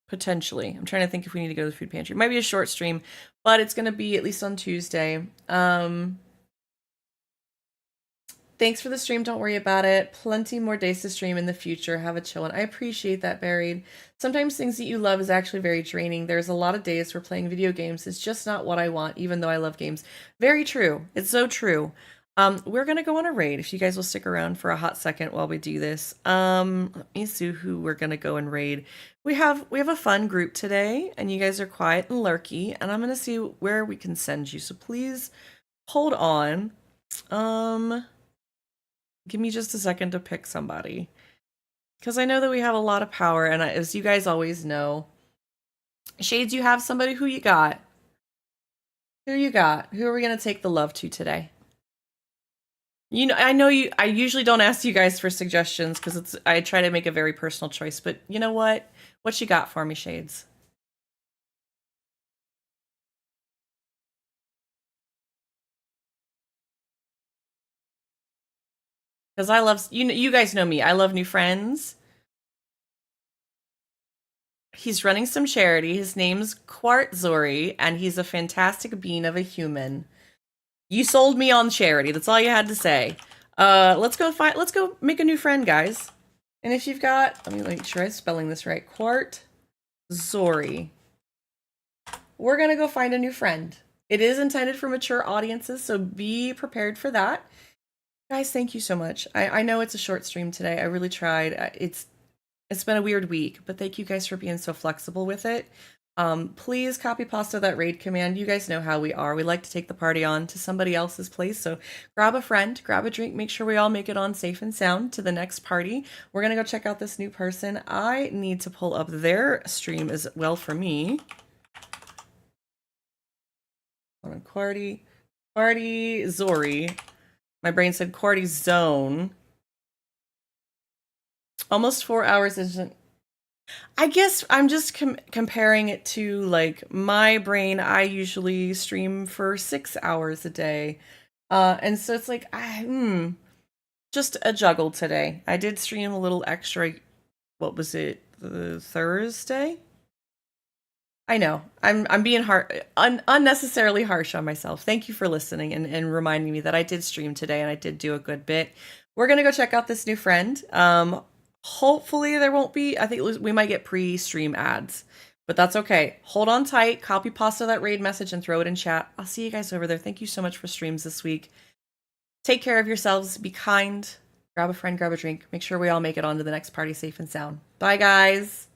Potentially. I'm trying to think if we need to go to the food pantry. It might be a short stream, but it's going to be at least on Tuesday. Thanks for the stream. Don't worry about it. Plenty more days to stream in the future. Have a chill one. I appreciate that, Buried. Sometimes things that you love is actually very draining. There's a lot of days where playing video games is just not what I want, even though I love games. Very true. It's so true. We're gonna go on a raid. If you guys will stick around for a hot second while we do this. Let me see who we're gonna go and raid. We have a fun group today, and you guys are quiet and lurky, and I'm gonna see where we can send you. So please hold on. Give me just a second to pick somebody. Because I know that we have a lot of power, and as you guys always know, Shades, you have somebody. Who you got? Who you got? Who are we gonna take the love to today? You know, I usually don't ask you guys for suggestions because I try to make a very personal choice, but you know what? What you got for me, Shades? Because I love, you guys know me. I love new friends. He's running some charity. His name's Quartzori, and he's a fantastic being of a human. You sold me on charity. That's all you had to say. Let's go make a new friend, guys. And if you've got, let me make sure I'm spelling this right. Quartzori. We're gonna go find a new friend. It is intended for mature audiences, so be prepared for that. Guys, thank you so much. I know it's a short stream today. I really tried. It's been a weird week, but thank you guys for being so flexible with it. Please copy pasta that raid command. You guys know how we are. We like to take the party on to somebody else's place. So grab a friend, grab a drink, make sure we all make it on safe and sound to the next party. We're going to go check out this new person. I need to pull up their stream as well for me. Hold on, Quarty Zori. My brain said Quarty Zone. Almost 4 hours isn't. I guess I'm just comparing it to like my brain. I usually stream for 6 hours a day, and so it's like just a juggle today. I did stream a little extra. What was it? Thursday. I know I'm being unnecessarily harsh on myself. Thank you for listening and reminding me that I did stream today and I did do a good bit. We're gonna go check out this new friend. Hopefully there won't be, I think we might get pre-stream ads, but that's okay. Hold on tight, copy pasta that raid message and throw it in chat. I'll see you guys over there. Thank you so much for streams this week. Take care of yourselves, be kind, grab a friend, grab a drink. Make sure we all make it onto the next party safe and sound. Bye guys.